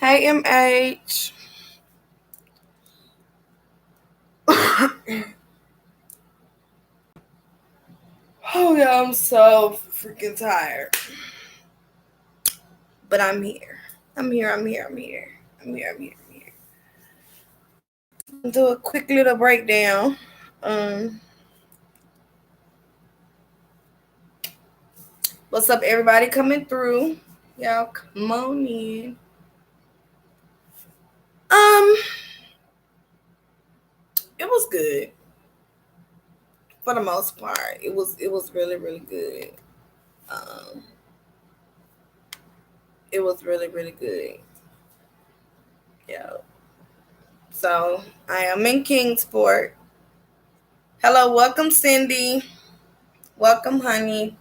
Hey, MH. Oh, yeah, I'm so freaking tired. But I'm here. I'm here. I'm here. I'm here. I'm here. I'm here. I'm here. Do a quick little breakdown. Um, what's up, everybody coming through? Y'all, come on in. Um, it was good for the most part. It was really good. Um, it was really good. Yeah. So I am in Kingsport. Hello, welcome, Cindy. Welcome, honey.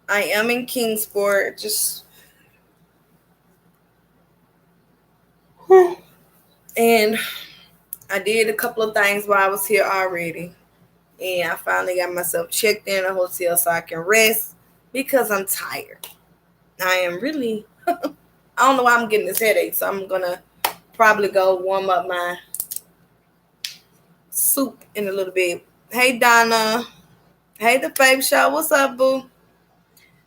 I am in Kingsport. And I did a couple of things while I was here already. And I finally got myself checked in a hotel so I can rest because I'm tired. I am really, I don't know why I'm getting this headache. So I'm going to probably go warm up my soup in a little bit. Hey, Donna. Hey, The Fabe Show. What's up, boo?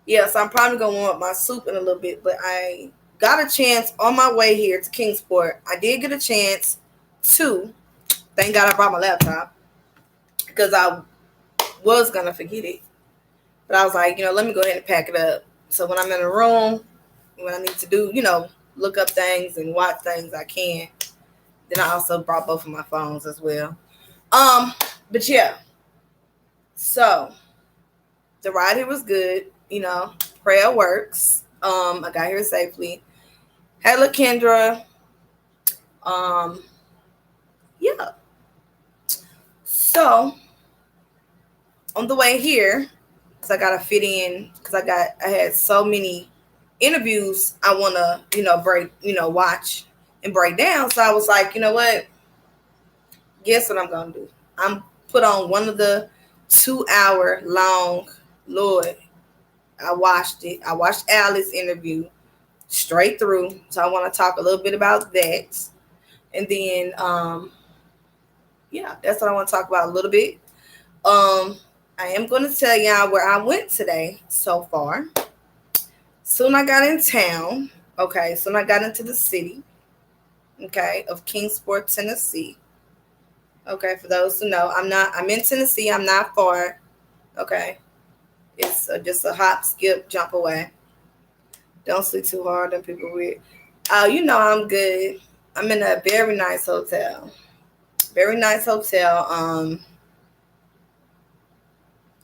Yeah, so I'm probably going to warm up my soup in a little bit. But I got a chance on my way here to Kingsport. I did get a chance to, thank God I brought my laptop because I was going to forget it. But I was like, let me go ahead and pack it up. So when I'm in a room, when I need to do, look up things and watch things, I can. Then I also brought both of my phones as well. But yeah. So the ride here was good. Prayer works. I got here safely. Hey, look, Kendra. Um, yeah. So on the way here, because I gotta fit in, because I had so many interviews I wanna, watch and break down. So I was like, you know what? Guess what I'm gonna do? I'm put on one of the 2 hour long. Lord, I watched it. I watched Alice's interview straight through. So I want to talk a little bit about that, and then yeah, that's what I want to talk about a little bit. I am going to tell y'all where I went today so far. Soon I got in town. Okay, soon I got into the city. Okay, of Kingsport, Tennessee. Okay, for those who know, I'm in Tennessee. I'm not far. Okay, it's just a hop, skip, jump away. Don't sleep too hard. Them people weird. Oh, I'm good. I'm in a very nice hotel. Very nice hotel.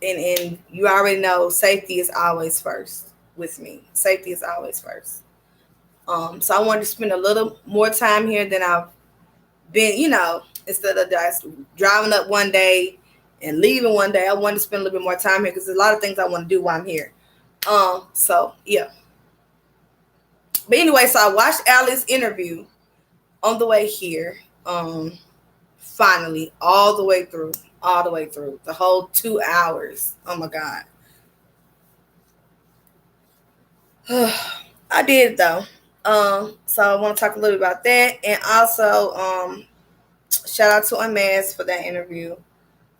And you already know safety is always first with me. Safety is always first. So I wanted to spend a little more time here than I've been, instead of just driving up one day and leaving one day. I wanted to spend a little bit more time here because there's a lot of things I want to do while I'm here. So yeah. But anyway, so I watched Alice's interview on the way here. Finally, all the way through, the whole 2 hours. Oh my God. I did though. So I want to talk a little bit about that, and also shout out to Unmasked for that interview.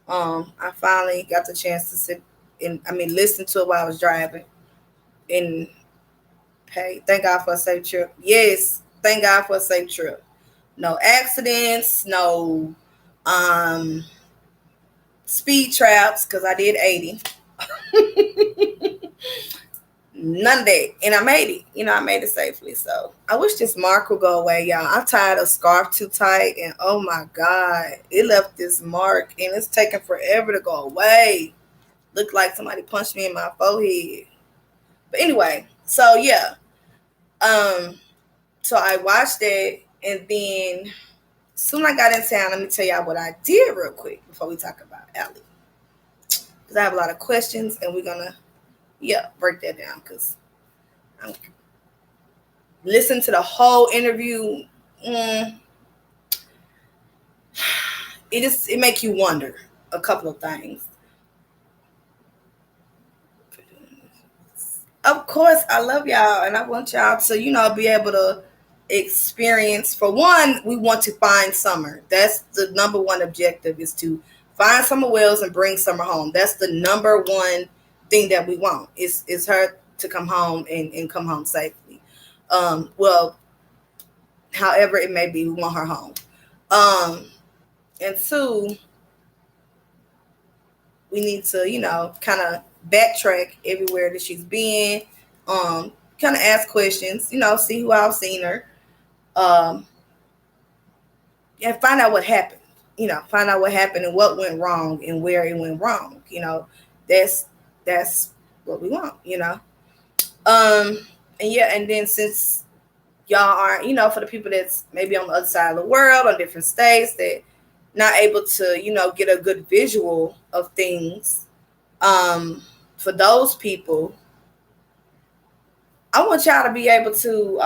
I finally got the chance to sit and listen to it while I was driving. And hey, thank God for a safe trip. Yes, thank God for a safe trip. No accidents, no speed traps because I did 80. None of that. And I made it. I made it safely. So I wish this mark would go away, y'all. I'm tired of scarf too tight. And oh my God, it left this mark and it's taking forever to go away. Looked like somebody punched me in my forehead. But anyway, so yeah. So I watched it, and then soon I got in town. Let me tell y'all what I did real quick before we talk about Allie. Because I have a lot of questions and we're gonna break that down because I'm listen to the whole interview. It make you wonder a couple of things. Of course, I love y'all and I want y'all to, be able to experience. For one, we want to find Summer. That's the number one objective, is to find Summer Wells and bring Summer home. That's the number one thing that we want, is her to come home and come home safely. Well, however it may be, we want her home. And two, we need to, kind of backtrack everywhere that she's been, kind of ask questions, see who I've seen her, and find out what happened, find out what happened and what went wrong and where it went wrong. That's what we want, and yeah, and then since y'all aren't, for the people that's maybe on the other side of the world or different states that not able to, get a good visual of things, for those people, I want y'all to be able to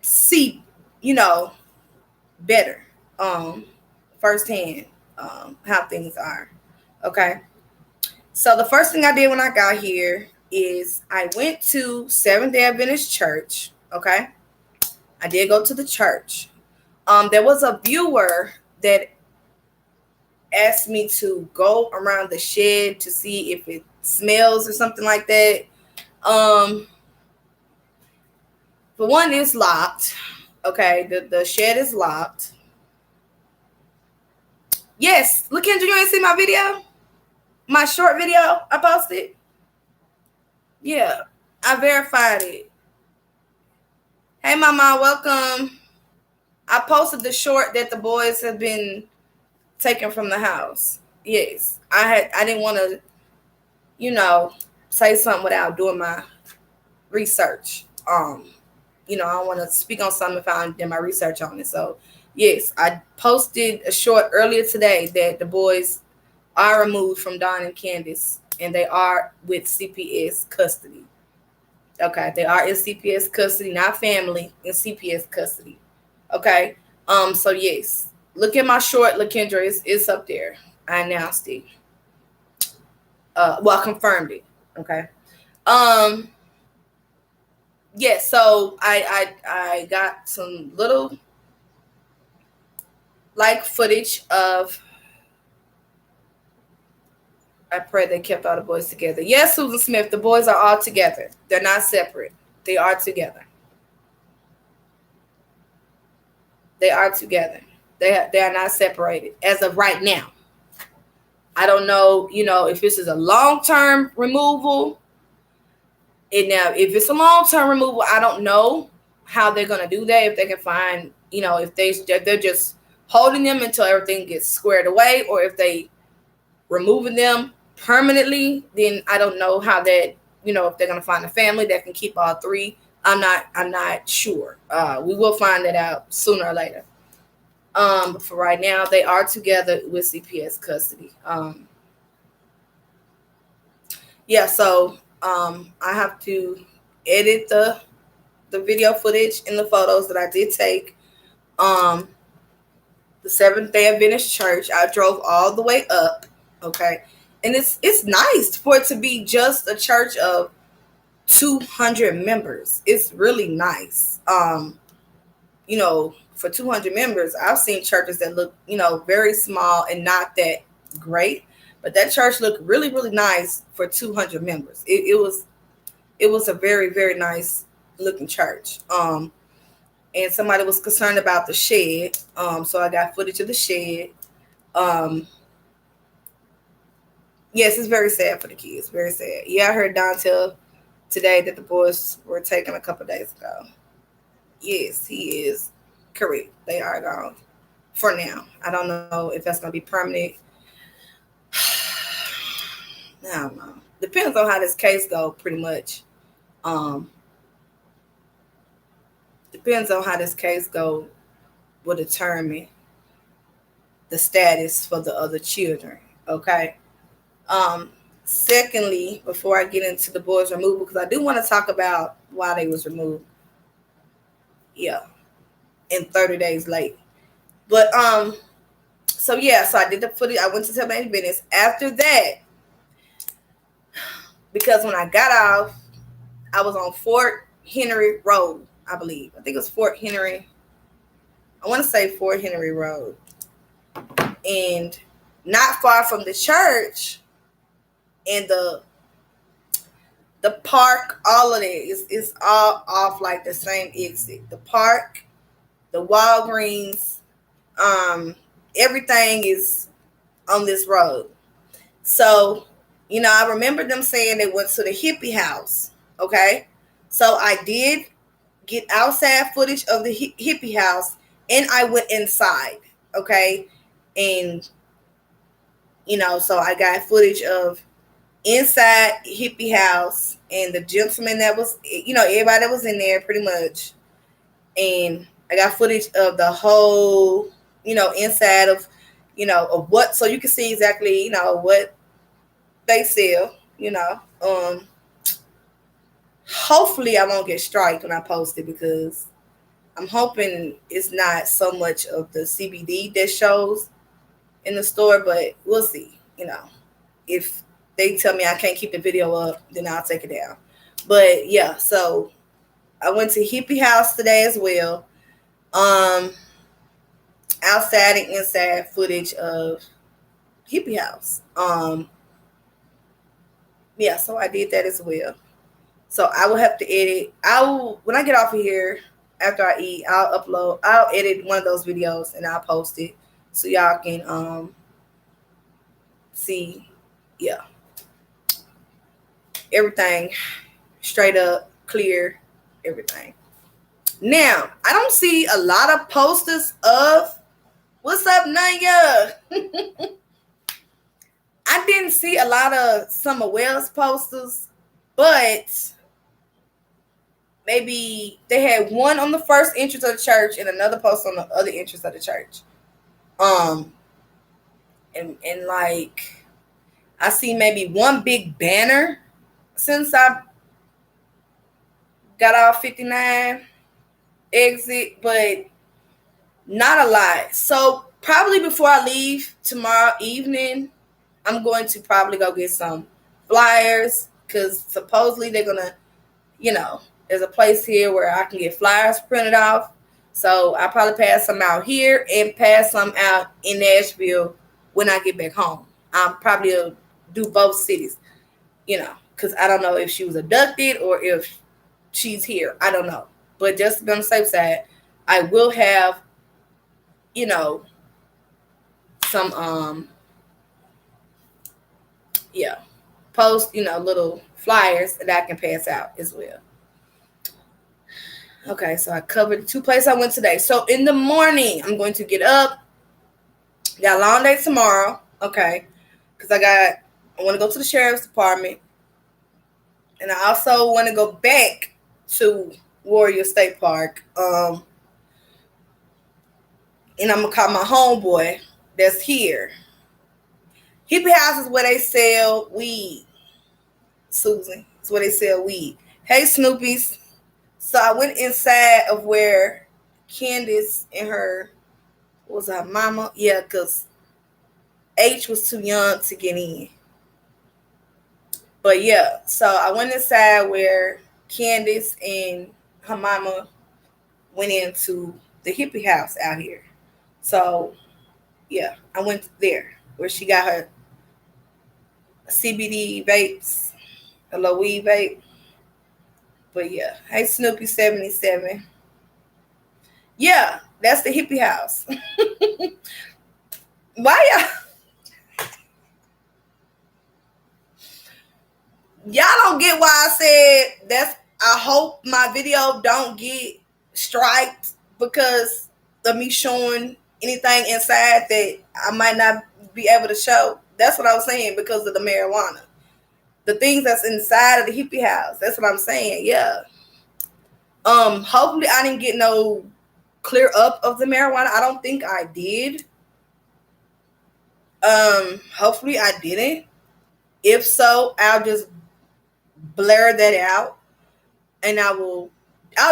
see, better, firsthand, how things are. Okay. So the first thing I did when I got here is I went to Seventh-day Adventist Church. Okay. I did go to the church. There was a viewer that asked me to go around the shed to see if it smells or something like that. For one, it's locked. Okay, the shed is locked. Yes, LaKendra, you ain't seen my video? My short video I posted? Yeah, I verified it. Hey, Mama, welcome. I posted the short that the boys have been taken from the house. Yes, I didn't want to, say something without doing my research. I don't want to speak on something if I did my research on it. So, yes, I posted a short earlier today that the boys are removed from Don and Candace, and they are with CPS custody. Okay, they are in CPS custody, not family, in CPS custody. Okay, so yes, look at my short, LaKendra. It's up there. I announced it. I confirmed it. Okay. Yeah, so I got some little footage of. I pray they kept all the boys together. Yes, Susan Smith, the boys are all together. They're not separate. They are together. They are together. They are not separated as of right now. I don't know, if this is a long-term removal. And now, if it's a long-term removal, I don't know how they're going to do that. If they can find, if they're just holding them until everything gets squared away, or if they removing them permanently, then I don't know how that, if they're going to find a family that can keep all three. I'm not sure. We will find that out sooner or later. But for right now, they are together with CPS custody. Yeah, so I have to edit the video footage and the photos that I did take. The Seventh-day Adventist Church, I drove all the way up. Okay, and it's nice for it to be just a church of 200 members. It's really nice. For 200 members, I've seen churches that look, very small and not that great, but that church looked really, really nice for 200 members. It was a very, very nice looking church. And somebody was concerned about the shed. So I got footage of the shed. Yes, it's very sad for the kids. Very sad. Yeah, I heard Don tell today that the boys were taken a couple days ago. Yes, he is correct. They are gone for now. I don't know if that's going to be permanent. I don't know. Depends on how this case goes, pretty much. Depends on how this case goes will determine the status for the other children. Okay. Secondly, before I get into the boys' removal, because I do want to talk about why they was removed. Yeah. And 30 days late. But so I did the footage. I went to tell my business. After that, because when I got off, I was on Fort Henry Road. I believe. I think it was Fort Henry. I want to say Fort Henry Road. And not far from the church and the park, all of it is all off like the same exit. The park, the Walgreens, everything is on this road. So, I remember them saying they went to the hippie house. Okay. So I did get outside footage of the hippie house and I went inside. Okay. And, so I got footage of inside hippie house and the gentleman that was, everybody that was in there pretty much. And I got footage of the whole, inside of, of what, so you can see exactly, what they sell, hopefully I won't get striked when I post it because I'm hoping it's not so much of the CBD that shows in the store, but we'll see, if they tell me I can't keep the video up, then I'll take it down. But yeah, so I went to hippie house today as well. Outside and inside footage of hippie house. Yeah, so I did that as well. So I will have to edit. When I get off of here after I eat, I'll edit one of those videos and I'll post it so y'all can see, yeah, everything straight up, clear, everything. Now, I don't see a lot of posters of what's up, Nanya. I didn't see a lot of Summer Wells posters, but maybe they had one on the first entrance of the church and another post on the other entrance of the church. And like I see maybe one big banner since I got off 59 exit, but not a lot. So probably before I leave tomorrow evening, I'm going to probably go get some flyers because supposedly they're gonna, there's a place here where I can get flyers printed off. So I'll probably pass some out here and pass some out in Nashville when I get back home. I'll probably do both cities, because I don't know if she was abducted or if she's here. I don't know. But just to be on the safe side, I will have, some post, little flyers that I can pass out as well. Okay, so I covered the 2 places I went today. So in the morning, I'm going to get up. Got a long day tomorrow, okay? Because I want to go to the sheriff's department. And I also want to go back to Warrior State Park. And I'm going to call my homeboy that's here. Hippie House is where they sell weed. Susan, it's where they sell weed. Hey, Snoopies. So I went inside of where Candace and her, what was her mama? Yeah, because H was too young to get in. But yeah, so I went inside where Candace and her mama went into the hippie house out here. So yeah, I went there where she got her CBD vapes, a low weed vape. But yeah, hey Snoopy 77. Yeah, that's the hippie house. Why y'all don't get why I said that's, I hope my video don't get striked because of me showing anything inside that I might not be able to show. That's what I was saying, because of the marijuana. The things that's inside of the hippie house. That's what I'm saying. Yeah. Hopefully I didn't get no clear up of the marijuana. I don't think I did. Hopefully I didn't. If so, I'll just blur that out and I'll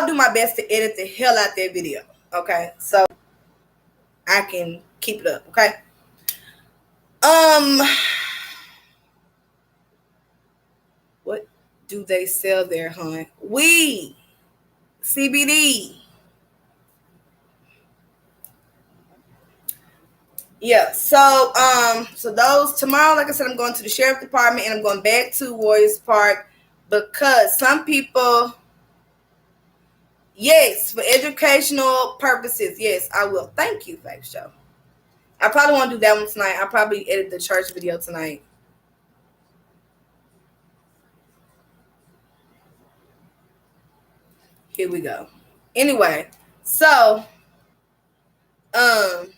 do my best to edit the hell out that video. Okay. So I can keep it up. Okay. What do they sell there, hon? Weed. CBD. Yeah. So those tomorrow, like I said, I'm going to the sheriff department and I'm going back to Warriors Park because some people, yes, for educational purposes, yes, I will. Thank you, Faith Show. I probably won't do that one tonight. I'll probably edit the church video tonight. Here we go. Anyway, so um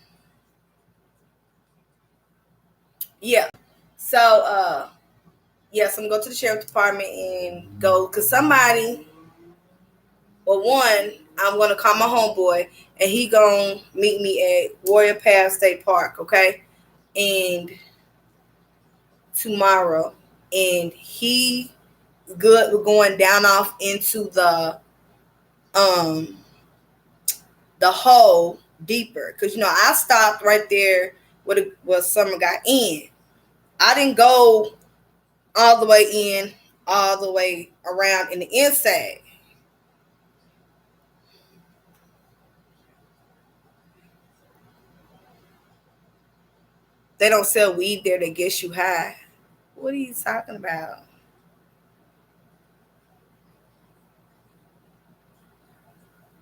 yeah. So yes, I'm gonna go to the sheriff department and go because somebody or one, I'm gonna call my homeboy and he gonna meet me at Warrior Path State Park, okay? And tomorrow. And he good with going down off into um the hole deeper. Cause I stopped right there where Summer got in. I didn't go all the way in, all the way around in the inside. They don't sell weed there that gets you high. What are you talking about?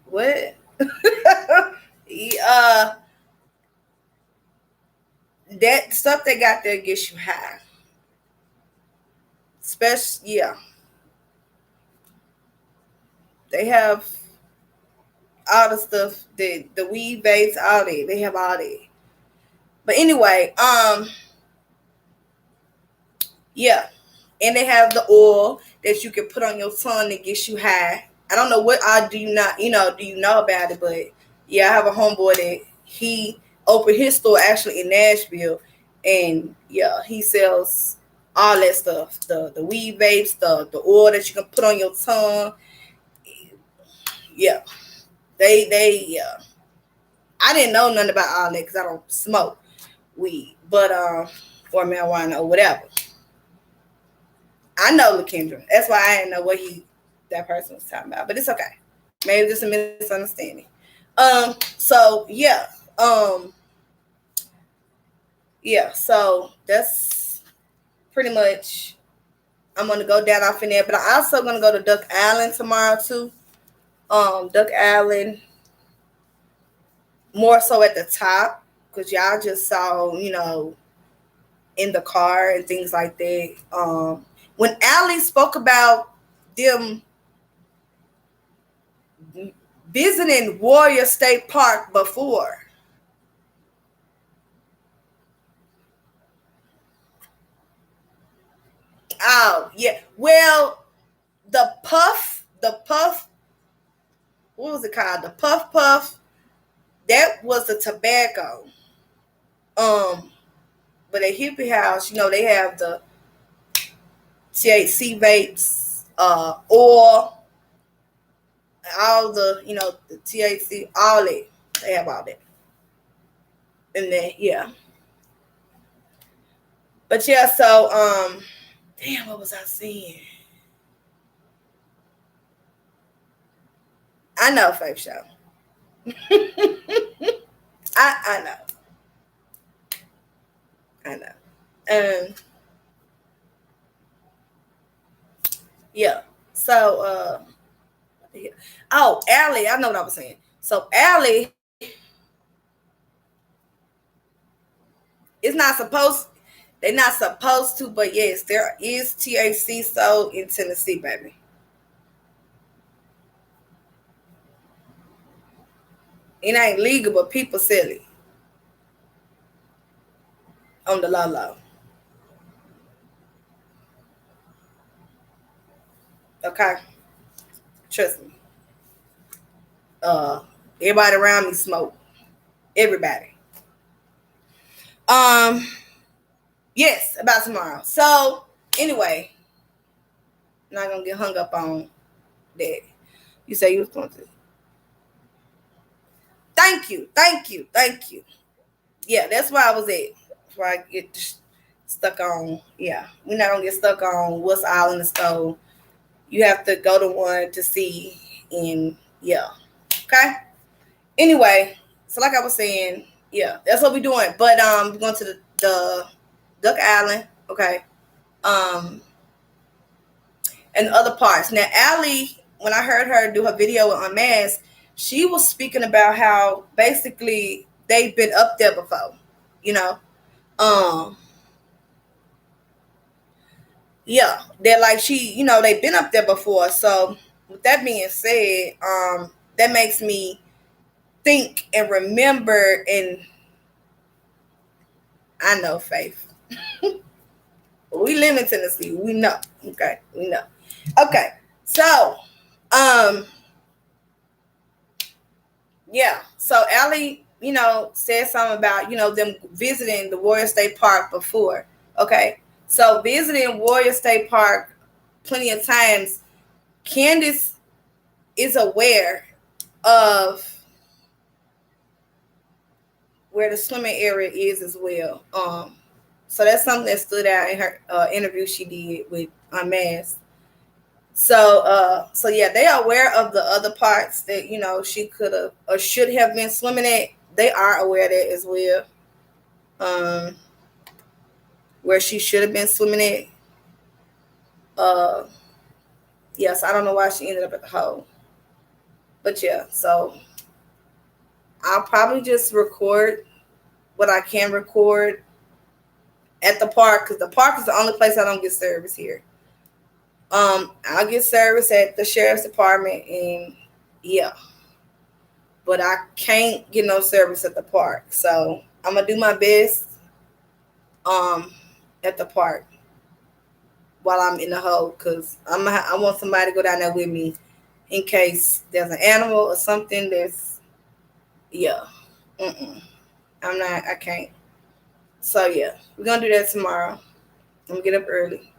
What? uh, that stuff they got there gets you high. Especially, yeah, they have all the stuff, the weed vapes, all that. They have all that. But anyway, yeah, and they have the oil that you can put on your tongue that gets you high. I don't know what I do you not, do you know about it? But yeah, I have a homeboy that he opened his store actually in Nashville, and yeah, he sells all that stuff, the weed vapes, the oil that you can put on your tongue. Yeah, they yeah. I didn't know nothing about all that because I don't smoke weed, but or marijuana or whatever. I know LaKendra. That's why I didn't know what that person was talking about. But it's okay. Maybe just a misunderstanding. So yeah. Yeah, so that's pretty much I'm gonna go down off in there. But I'm also gonna go to Duck Island tomorrow too. Duck Island, more so at the top, because y'all just saw, in the car and things like that. When Allie spoke about them visiting Warrior State Park before. Oh, yeah. Well, the puff, what was it called? The puff puff, that was the tobacco. Um, but at Hippie House, they have the THC vapes, oil, all the THC, all that. They have all that. And then, yeah. But yeah, so damn, what was I saying? I know, Faith Show. I know. I know. Yeah. So oh, Allie, I know what I was saying. So Allie is not supposed they're not supposed to, but yes, there is THC sold in Tennessee, baby. It ain't legal, but people sell it on the low low. Okay. Trust me. Uh Everybody around me smoke. Everybody. Um, yes, about tomorrow. So anyway, I'm not gonna get hung up on that. You say you was going to. Thank you, thank you, thank you. Yeah, that's where I was at. Before I get stuck on. Yeah, we're not gonna get stuck on what's all in the stove. You have to go to one to see and Yeah. Okay. Anyway, so like I was saying, yeah, that's what we're doing. But we're going to the Duck Island. Okay. Um, and other parts. Now, Allie, when I heard her do her video with Unmasked, she was speaking about how basically they've been up there before. You know, um, yeah, they're like they've been up there before. So with that being said, that makes me think and remember, and I know Faith. We live in Tennessee. We know. Okay, we know. Okay, so um, yeah. So Allie, said something about them visiting the Warrior State Park before. Okay, so visiting Warrior State Park plenty of times. Candace is aware of where the swimming area is as well. So that's something that stood out in her interview she did with Unmasked. So yeah, they are aware of the other parts that she could have or should have been swimming at. They are aware of that as well. Um, where she should have been swimming at. Uh, yes, I don't know why she ended up at the hole, but yeah. So I'll probably just record what I can record at the park because the park is the only place I don't get service here. I'll get service at the sheriff's department, and yeah, but I can't get no service at the park. So I'm gonna do my best um at the park while I'm in the hole because I want somebody to go down there with me in case there's an animal or something that's yeah. Mm-mm. I can't. So yeah, we're gonna do that tomorrow. I'm gonna get up early.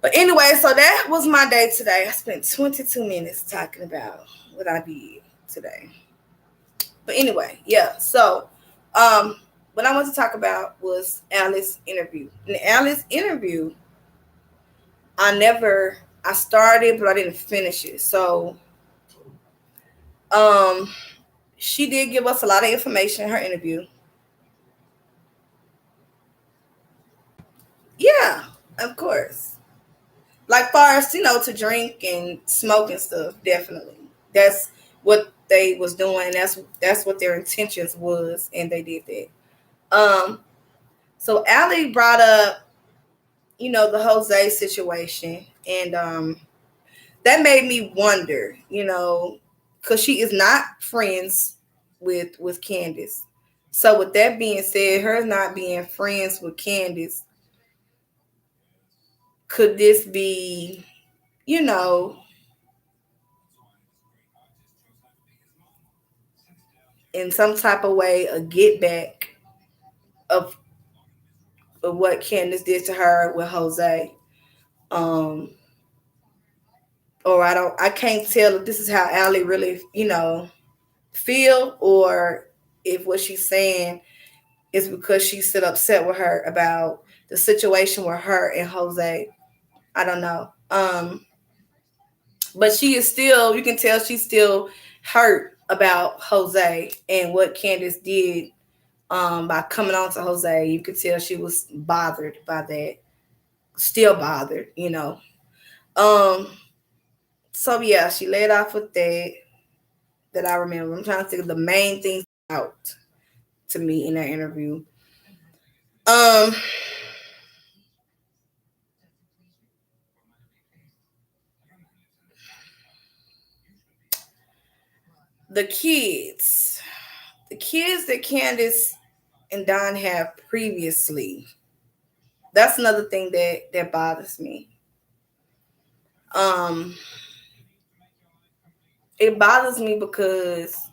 But anyway, so that was my day today. I spent 22 minutes talking about what I did today. But anyway, yeah. So, what I want to talk about was Alice's interview. In Alice's interview, I started, but I didn't finish it. So, um, she did give us a lot of information in her interview. Yeah, of course. Like far as to drink and smoke and stuff, definitely. That's what they was doing. That's what their intentions was, and they did that. So Allie brought up, the Jose situation, and that made me wonder, because she is not friends with Candace. So with that being said, her not being friends with Candace, could this be, you know, in some type of way a get back of, of what Candace did to her with Jose? Um, or I can't tell if this is how Allie really, feel, or if what she's saying is because she's still upset with her about the situation with her and Jose. I don't know. But she is still, you can tell she's still hurt about Jose and what Candace did by coming on to Jose. You could tell she was bothered by that. Still bothered. Um, so yeah, she laid off with that I remember. I'm trying to think of the main things out to me in that interview. Um, the kids, the kids that Candace and Don have previously. That's another thing that bothers me. Um, it bothers me because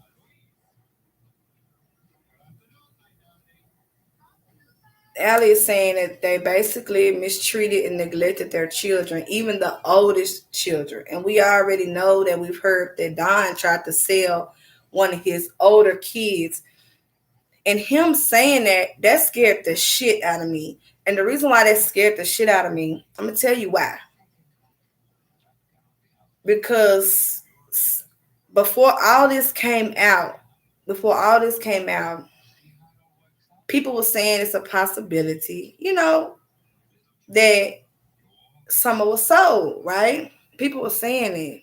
Allie is saying that they basically mistreated and neglected their children, even the oldest children. And we already know that we've heard that Don tried to sell one of his older kids. And him saying that scared the shit out of me. And the reason why that scared the shit out of me, I'm going to tell you why. Because before all this came out, people were saying it's a possibility, that Summer was sold, right? People were saying it,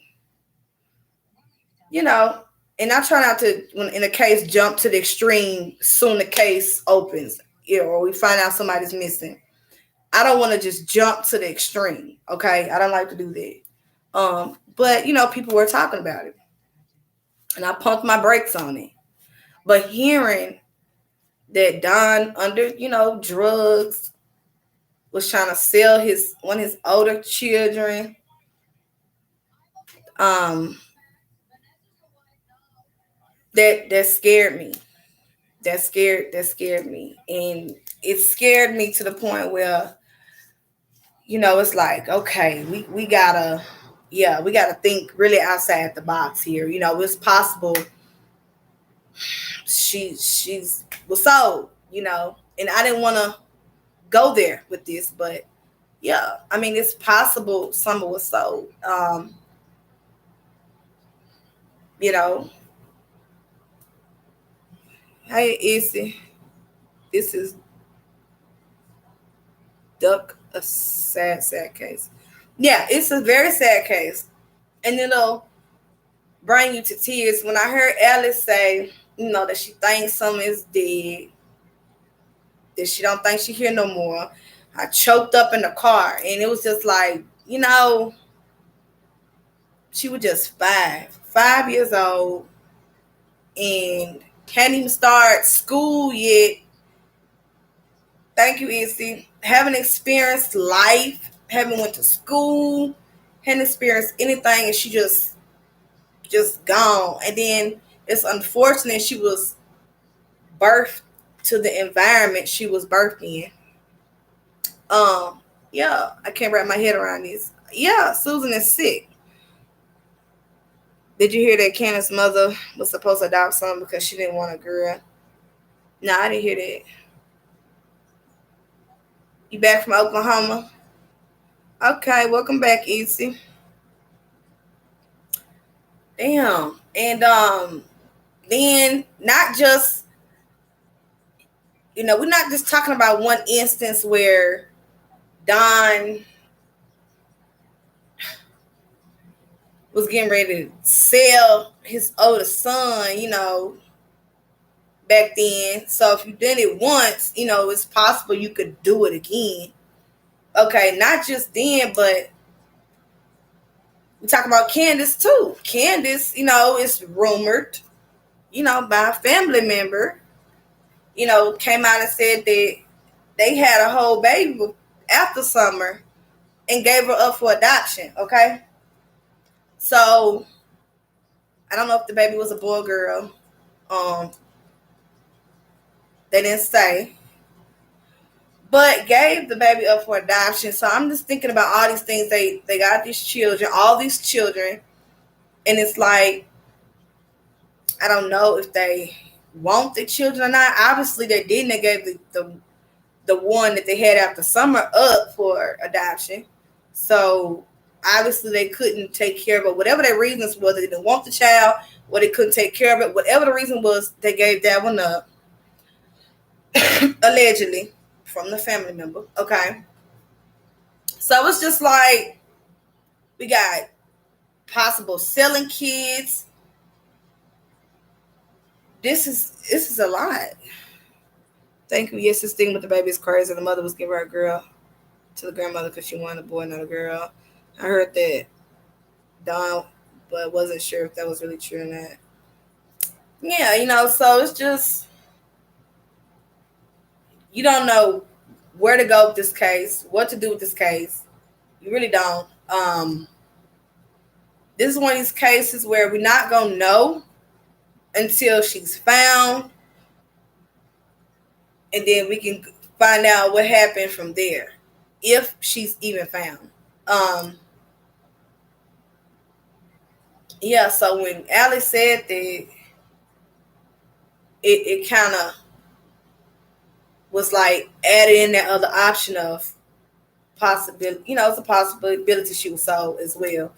you know, and I try not to, when in a case, jump to the extreme soon the case opens, or we find out somebody's missing. I don't want to just jump to the extreme, okay? I don't like to do that. But people were talking about it, and I pumped my brakes on it. But hearing that Don, under drugs, was trying to sell one of his older children, um, that scared me. That scared me, and it scared me to the point where it's like, okay, we gotta, yeah, we gotta think really outside the box here. It's possible she's was sold, and I didn't want to go there with this, but yeah, I mean, it's possible Summer was sold. You know, hey Issy, this is Duck, a sad case. Yeah, it's a very sad case, and it'll bring you to tears. When I heard Alice say, that she thinks Summer is dead, that she don't think she here no more, I choked up in the car, and it was just like, she was just 5 years old, and can't even start school yet. Thank you, Issy. Haven't experienced life, haven't went to school, hadn't experienced anything, and she just gone. And then it's unfortunate she was birthed to the environment she was birthed in. Yeah, I can't wrap my head around this. Yeah, Susan is sick. Did you hear that Candace's mother was supposed to adopt son because she didn't want a girl? No, I didn't hear that. You back from Oklahoma? Okay, welcome back, Easy. Damn. And then not just, we're not just talking about one instance where Don was getting ready to sell his oldest son, back then. So if you did it once, it's possible you could do it again. Okay, not just then, but we talk about Candace too. Candace, is rumored, by a family member, came out and said that they had a whole baby after Summer and gave her up for adoption. Okay, so I don't know if the baby was a boy or girl. They didn't say, but gave the baby up for adoption. So I'm just thinking about all these things. They got all these children, and it's like, I don't know if they want the children or not. Obviously, they didn't. They gave the one that they had after Summer up for adoption. So obviously, they couldn't take care of it. Whatever their reasons was, they didn't want the child, or they couldn't take care of it. Whatever the reason was, they gave that one up. Allegedly, from the family member. Okay. So it's just like, we got possible selling kids. This is a lot. Thank you. Yes, this thing with the baby is crazy. The mother was giving her a girl to the grandmother because she wanted a boy, not a girl. I heard that, Don, but wasn't sure if that was really true or not. Yeah, so it's just, you don't know where to go with this case, what to do with this case. You really don't. This is one of these cases where we're not going to know until she's found, and then we can find out what happened from there, if she's even found. Yeah, so when Allie said that, it kind of was like added in that other option of possibility. It's a possibility she was sold as well.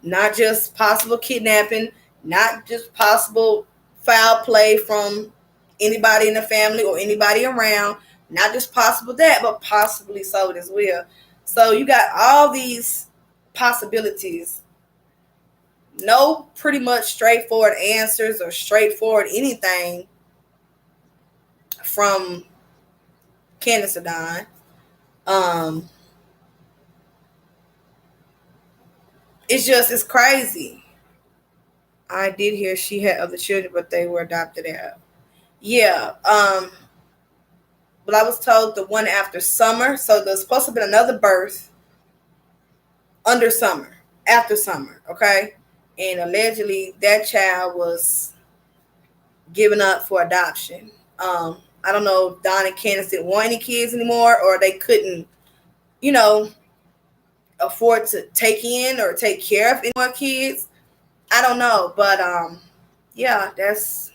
Not just possible kidnapping, Not just possible foul play from anybody in the family or anybody around. Not just possible that, but possibly so as well. So you got all these possibilities. No pretty much straightforward answers or straightforward anything from Candace or Don. It's crazy. I did hear she had other children, but they were adopted out. Yeah. But I was told the one after summer. So there's supposed to be another birth under summer, after summer, okay? And allegedly that child was given up for adoption. I don't know if Don and Candace didn't want any kids anymore, or they couldn't, you know, afford to take in or take care of any more kids. I don't know, but yeah, that's,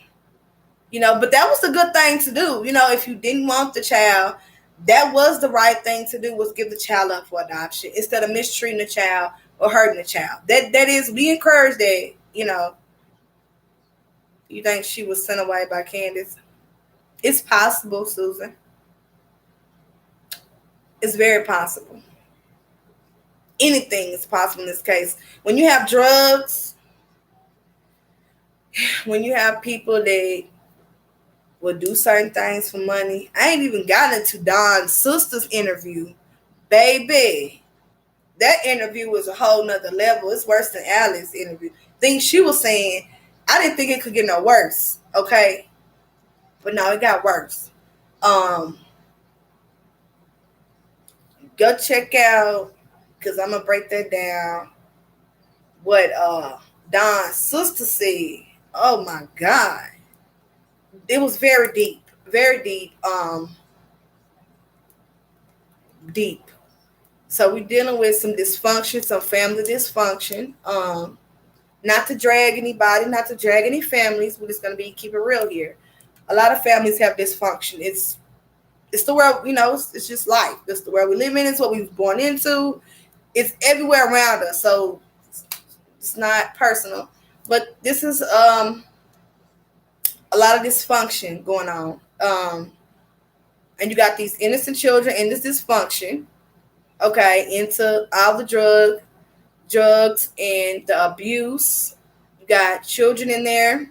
but that was a good thing to do. If you didn't want the child, that was the right thing to do, was give the child up for adoption instead of mistreating the child or hurting the child. That is, we encourage that. You think she was sent away by Candace? It's possible, Susan. It's very possible. Anything is possible in this case. When you have drugs, when you have people that will do certain things for money. I ain't even gotten into Don's sister's interview. Baby, that interview was a whole nother level. It's worse than Alice's interview. Things she was saying, I didn't think it could get no worse. Okay. But no, it got worse. Go check out, because I'm gonna break that down, what Don's sister said. Oh my God. It was very deep. Very deep. Deep. So we're dealing with some dysfunction, some family dysfunction. Not to drag anybody, not to drag any families. We're just gonna keep it real here. A lot of families have dysfunction. It's the world, it's just life. It's the world we live in. It's what we were born into. It's everywhere around us. So it's not personal. But this is a lot of dysfunction going on. And you got these innocent children in this dysfunction. Okay, into all the drugs and the abuse. You got children in there.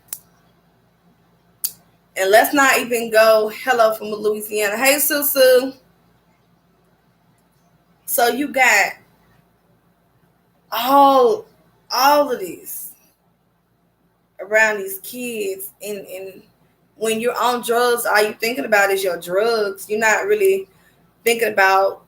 And let's not even go, hello from Louisiana. Hey, Susu. So you got all of these around these kids. And when you're on drugs, all you thinking about is your drugs. You're not really thinking about,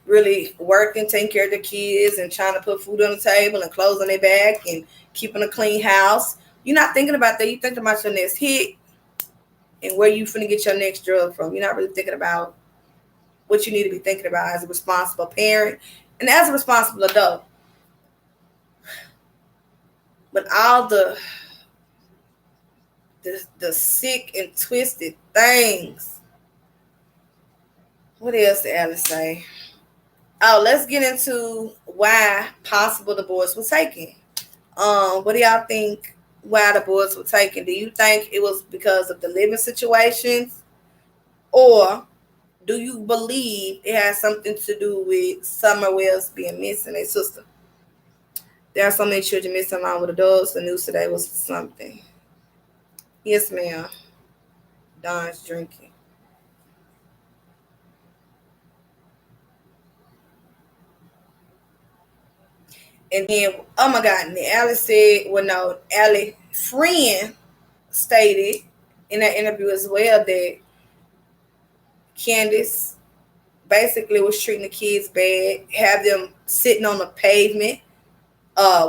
really working, taking care of the kids and trying to put food on the table and clothes on their back and keeping a clean house. You're not thinking about that. You're thinking about your next hit and where you finna get your next drug from. You're not really thinking about what you need to be thinking about as a responsible parent and as a responsible adult. But all the sick and twisted things. What else did Alice say? Oh, let's get into why possible divorce was taken. What do y'all think why the divorce was taken? Do you think it was because of the living situations? Or do you believe it has something to do with Summer Wells being missing, a sister? There are so many children missing along with adults. The news today was something. Yes, ma'am. Don's drinking. And then, oh my God, and Alice said, well, no, Alice's friend stated in that interview as well that Candace basically was treating the kids bad, have them sitting on the pavement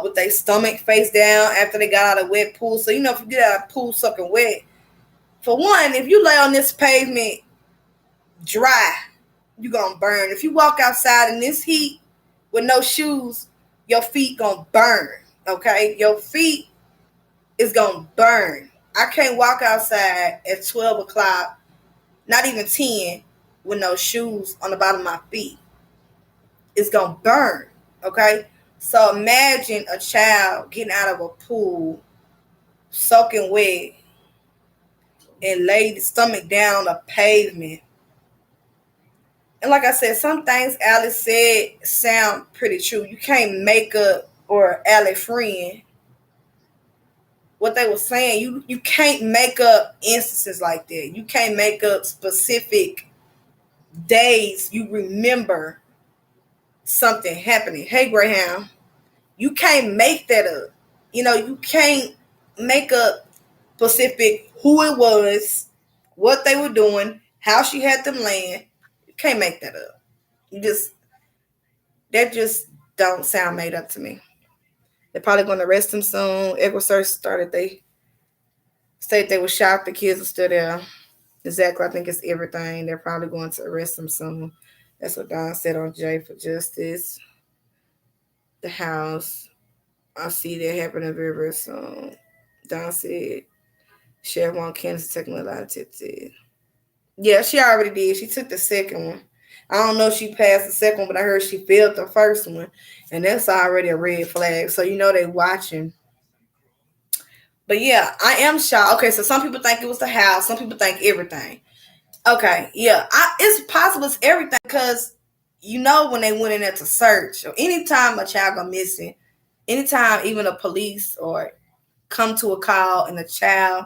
with their stomach face down after they got out of wet pool. So, if you get out of pool soaking wet, for one, if you lay on this pavement dry, you're going to burn. If you walk outside in this heat with no shoes, your feet going to burn, okay? Your feet is going to burn. I can't walk outside at 12 o'clock, not even 10, with no shoes on the bottom of my feet. It's going to burn, okay? So imagine a child getting out of a pool, soaking wet, and lay the stomach down on a pavement. And like I said, some things Alice said sound pretty true. You can't make up, or Alice friend, what they were saying. You can't make up instances like that. You can't make up specific days you remember something happening. Hey, Graham, you can't make that up. You can't make up specific who it was, what they were doing, how she had them laying. You can't make that up. That just don't sound made up to me. They're probably going to arrest him soon. Edward Search started. They said they were shocked the kids are still there. Exactly. I think it's everything. They're probably going to arrest him soon. That's what Don said on Jay for Justice. The house. I see that happening very, very soon. Don said Sheriff want Candace taking a lot of tips. Yeah, she already did. She took the second one. I don't know if she passed the second one, but I heard she failed the first one. And that's already a red flag. So they watching. But yeah, I am shocked. Okay, so some people think it was the house. Some people think everything. Okay, yeah. It's possible it's everything because when they went in there to search, or anytime a child go missing, anytime even a police or come to a call and a child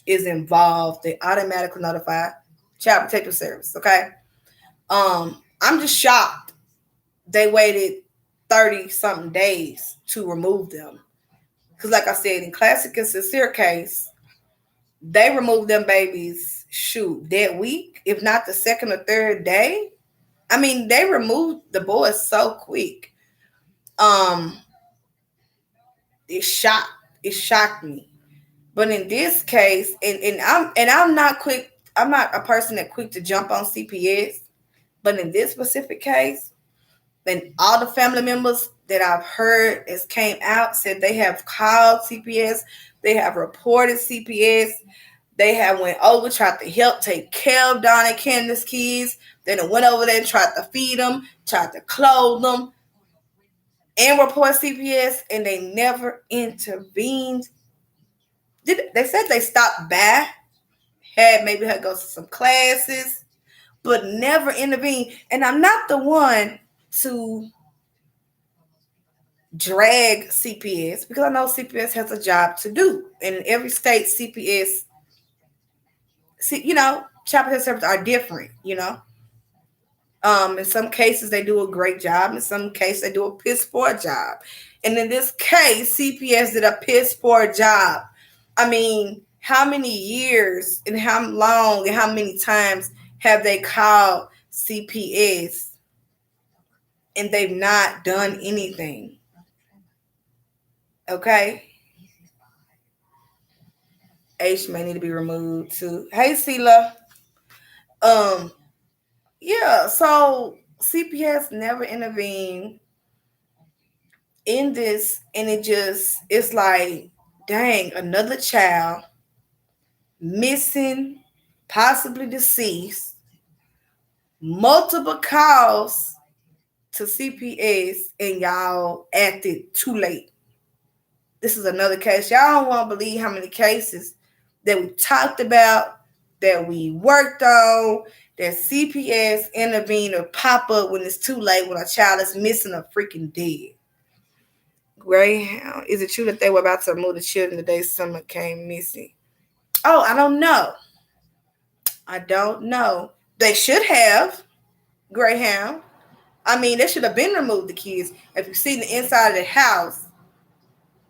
is involved, they automatically notify Child Protective Service. Okay. I'm just shocked they waited 30 something days to remove them. Because like I said, in Classic and Sincere case, they removed them babies, that week, if not the second or third day. I mean, they removed the boys so quick. It shocked me. But in this case, and I'm not quick. I'm not a person that quick to jump on CPS. But in this specific case, then all the family members that I've heard has came out said they have called CPS, they have reported CPS, they have went over, tried to help take care of Donna and Candace's kids. Then went over there and tried to feed them, tried to clothe them, and report CPS, and they never intervened. They said they stopped by, had maybe her go to some classes, but never intervened. And I'm not the one to drag CPS because I know CPS has a job to do. And in every state, CPS, child protective services are different, in some cases, they do a great job. In some cases, they do a piss poor job. And in this case, CPS did a piss poor job. I mean, how many years and how long and how many times have they called CPS and they've not done anything? Okay. H may need to be removed too. Hey, Sela. Yeah, so CPS never intervened in this, and it's like, dang, another child missing, possibly deceased, multiple calls to CPS, and y'all acted too late. This is another case. Y'all don't want to believe how many cases that we talked about, that we worked on, that CPS intervene or pop up when it's too late, when a child is missing or freaking dead. Greyhound. Is it true that they were about to remove the children the day someone came missing? Oh, I don't know. They should have. Greyhound. I mean, they should have been removed, the kids. If you see the inside of the house,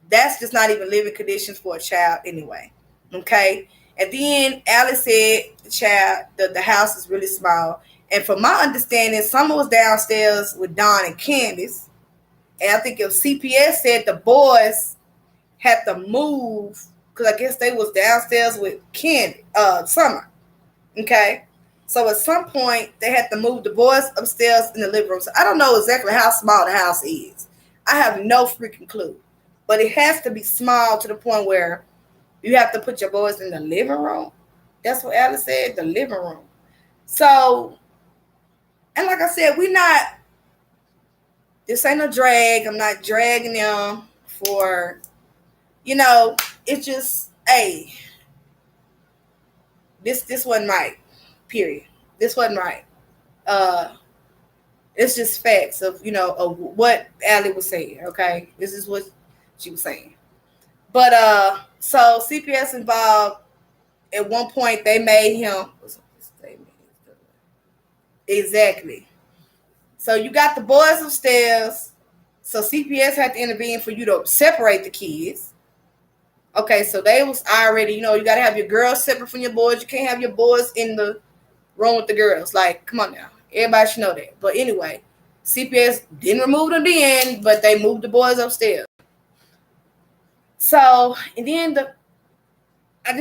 that's just not even living conditions for a child anyway. Okay? And then Alice said the house is really small. And from my understanding, someone was downstairs with Dawn and Candace. And I think if CPS said the boys had to move, because I guess they was downstairs with Summer. Okay? So at some point, they had to move the boys upstairs in the living room. So I don't know exactly how small the house is. I have no freaking clue. But it has to be small to the point where you have to put your boys in the living room. That's what Alice said, the living room. So, and like I said, this ain't a drag. I'm not dragging them for, it's just, hey, this wasn't right. Period. This wasn't right. It's just facts of what Allie was saying. Okay, this is what she was saying. But so CPS involved. At one point, they made him exactly. So you got the boys upstairs. So CPS had to intervene for you to separate the kids. Okay, so they was already, you got to have your girls separate from your boys. You can't have your boys in the room with the girls. Like, come on now. Everybody should know that. But anyway, CPS didn't remove them then, but they moved the boys upstairs. So, and then I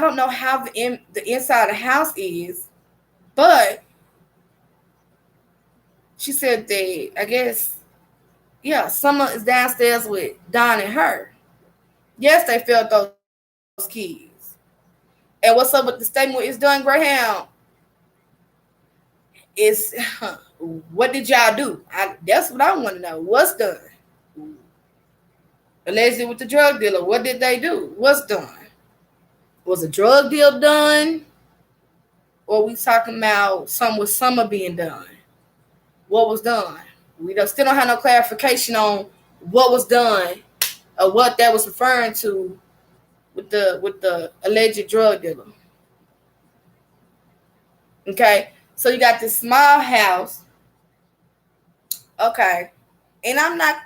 don't know how the inside of the house is, but she said I guess, yeah, Summer is downstairs with Don and her. Yes, they felt those kids. And what's up with the statement it's done, Graham? Is what did y'all do? That's what I want to know. What's done? Allegedly with the drug dealer, what did they do? What's done? Was a drug deal done? Or we talking about something with Summer being done? What was done? We still don't have no clarification on what was done or what that was referring to with the alleged drug dealer. Okay, so you got this small house. Okay, and I'm not,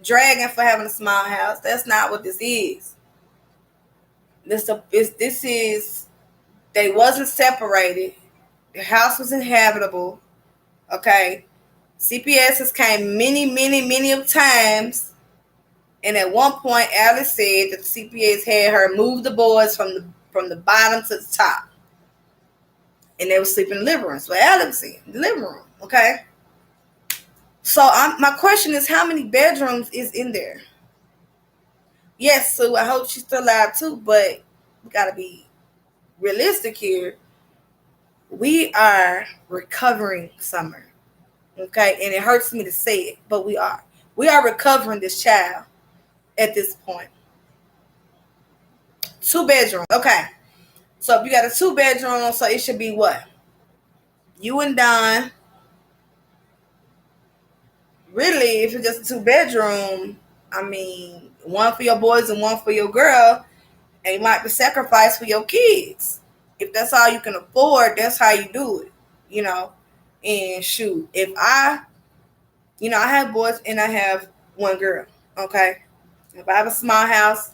dragging for having a small house. That's not what this is. This is they wasn't separated. The house was inhabitable. Okay, CPS came many of times, and at one point, Alice said that the CPS had her move the boys from the bottom to the top, and they were sleeping in the living room. So Alice was in the living room. Okay. So my question is, how many bedrooms is in there? Yes, Sue, I hope she's still alive too, but we gotta be realistic here. We are recovering Summer. Okay, and it hurts me to say it, but we are. We are recovering this child at this point. 2 bedrooms. Okay. So if you got a 2 bedroom, so it should be what? You and Don. Really, if it's just a 2 bedroom, I mean, one for your boys and one for your girl, and you might be sacrificed for your kids. If that's all you can afford, that's how you do it, And shoot, if I have boys and I have one girl, okay? If I have a small house,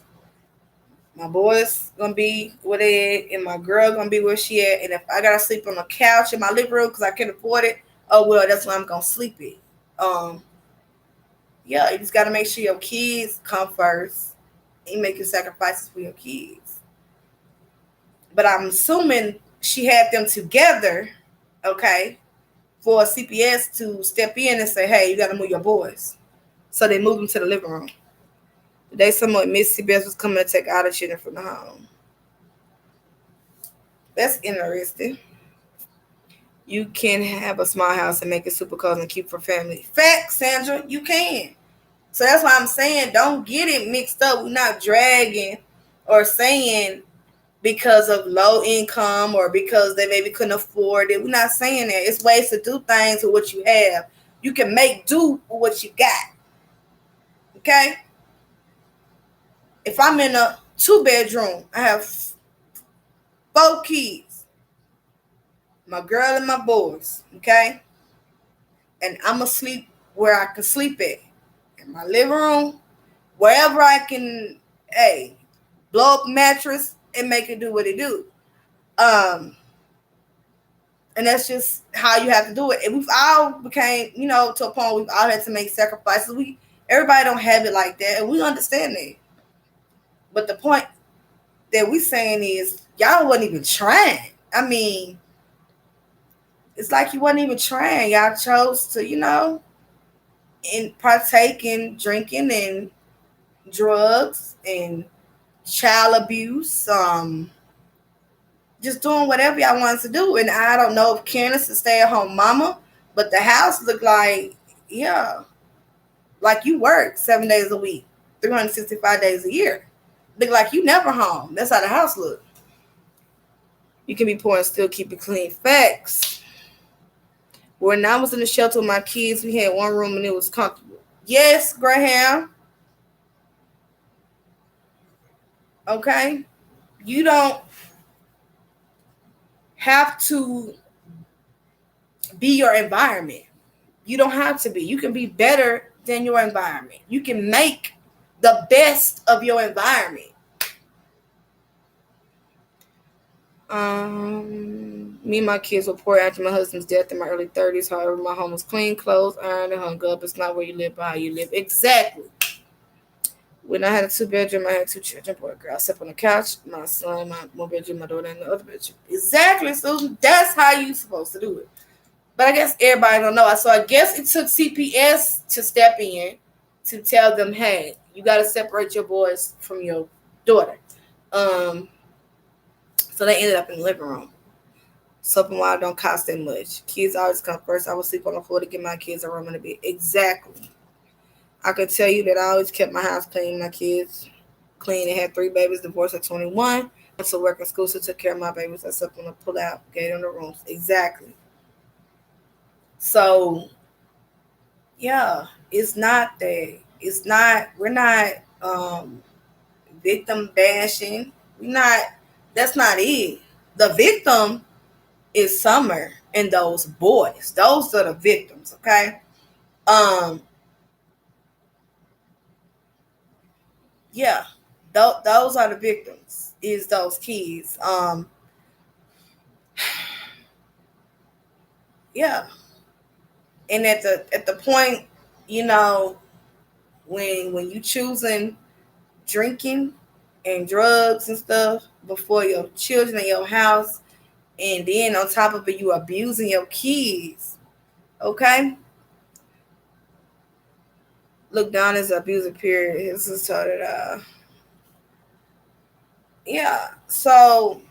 my boys gonna be where they at, and my girl gonna be where she at. And if I gotta sleep on a couch in my living room because I can't afford it, oh well, that's where I'm gonna sleep at. Yeah, you just gotta make sure your kids come first and making sacrifices for your kids. But I'm assuming she had them together, okay, for CPS to step in and say, hey, you gotta move your boys. So they moved them to the living room. The day someone Miss CPS was coming to take all the children from the home. That's interesting. You can have a small house and make it super cozy and keep for family. Fact, Sandra, you can. So that's why I'm saying don't get it mixed up. We're not dragging or saying because of low income or because they maybe couldn't afford it. We're not saying that. It's ways to do things with what you have. You can make do with what you got. Okay? If I'm in a 2 bedroom, I have 4 kids. My girl and my boys. Okay? And I'm going to sleep where I can sleep at. In my living room, wherever I can, blow up mattress and make it do what it do. And that's just how you have to do it. And we've all became, to a point we've all had to make sacrifices. Everybody don't have it like that, and we understand that. But the point that we're saying is y'all wasn't even trying. I mean, it's like you wasn't even trying. Y'all chose to, and partake in drinking and drugs and child abuse, just doing whatever y'all wanted to do. And I don't know if Candace is a stay-at-home mama, but the house looked like Yeah. Like you work 7 days a week, 365 days a year. Look like you never home. That's how the house look. You can be poor and still keep it clean. Facts. When I was in the shelter with my kids, we had one room and it was comfortable. Yes, Graham. Okay. You don't have to be your environment. You don't have to be. You can be better than your environment. You can make the best of your environment. Me and my kids were poor after my husband's death in my early 30s. However, my home was clean, clothes, ironed, and hung up. It's not where you live, but how you live. Exactly. When I had a 2-bedroom, I had 2 children, boy and girl. I slept on the couch, my son, my one bedroom, my daughter, and the other bedroom. Exactly, Susan. That's how you supposed to do it. But I guess everybody don't know. So I guess it took CPS to step in to tell them, hey, you got to separate your boys from your daughter. So they ended up in the living room. Soap and water don't cost that much. Kids always come first. I would sleep on the floor to get my kids a room in the bed. Exactly. I could tell you that I always kept my house clean, my kids clean. I had 3 babies, divorced at 21. Went to work in school, so took care of my babies. I slept on the pull out, gave them the rooms. Exactly. So, yeah, it's not that. It's not, we're not victim bashing. We're not, that's not it. The victim is Summer and those boys. Those are the victims, okay? Yeah, those are the victims. Is those kids? Yeah, and at the point, you know, when you choosing drinking and drugs and stuff before your children in your house, and then on top of it, you abusing your kids. Okay, look down as abuser. Period. This is told it. Yeah. So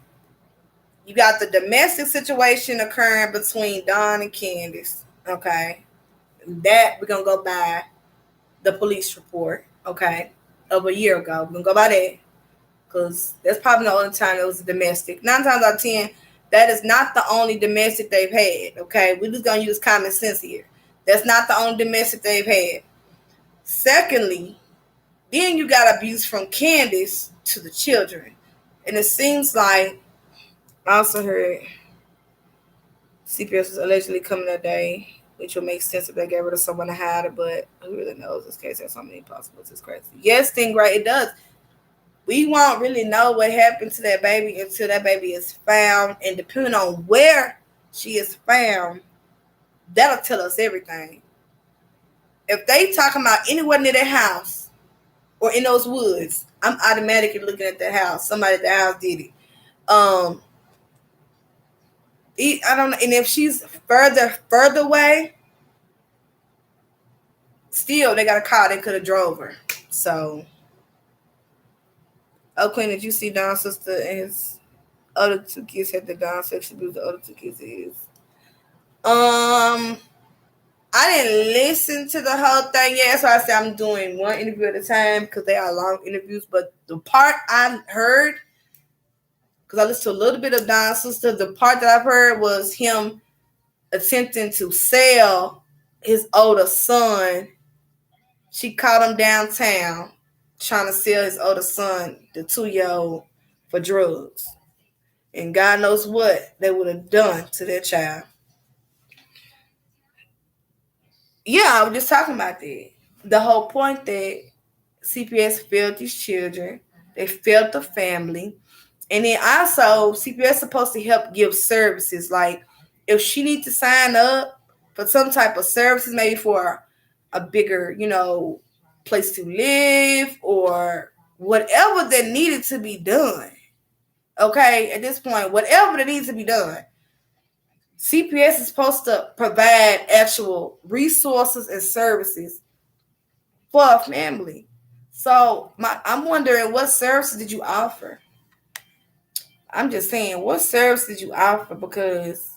you got the domestic situation occurring between Don and Candace. Okay, that we're gonna go by the police report. Okay, of a year ago. We're gonna go by that because that's probably the only time it was domestic. 9 times out of 10, that is not the only domestic they've had. Okay, we're just gonna use common sense here. That's not the only domestic they've had. Secondly, then you got abuse from Candace to the children, and it seems like I also heard CPS was allegedly coming that day, which would make sense if they gave her to someone to hide it, but who really knows? This case has so many possibilities. It's crazy. Yes, Stingray, it does. We won't really know what happened to that baby until that baby is found, and depending on where she is found, that'll tell us everything. If they talking about anywhere near their house or in those woods, I'm automatically looking at the house. Somebody at the house did it. I don't know. And if she's further away, still they got a car they could have drove her. So, Queen, did you see Don's sister and his other 2 kids had the Don sexual abuse? The other 2 kids is. I didn't listen to the whole thing yet, so I said I'm doing one interview at a time because they are long interviews. But the part I heard, because I listened to a little bit of Don's sister, the part that I've heard was him attempting to sell his older son. She caught him downtown trying to sell his older son, the 2-year-old, for drugs. And God knows what they would have done to their child. Yeah, I was just talking about that. The whole point that CPS failed these children, they failed the family. And then also, CPS is supposed to help give services. Like, if she needs to sign up for some type of services, maybe for a bigger, place to live or whatever that needed to be done. Okay, at this point, whatever that needs to be done, CPS is supposed to provide actual resources and services for a family. So I'm wondering, what services did you offer? I'm just saying, what service did you offer? Because,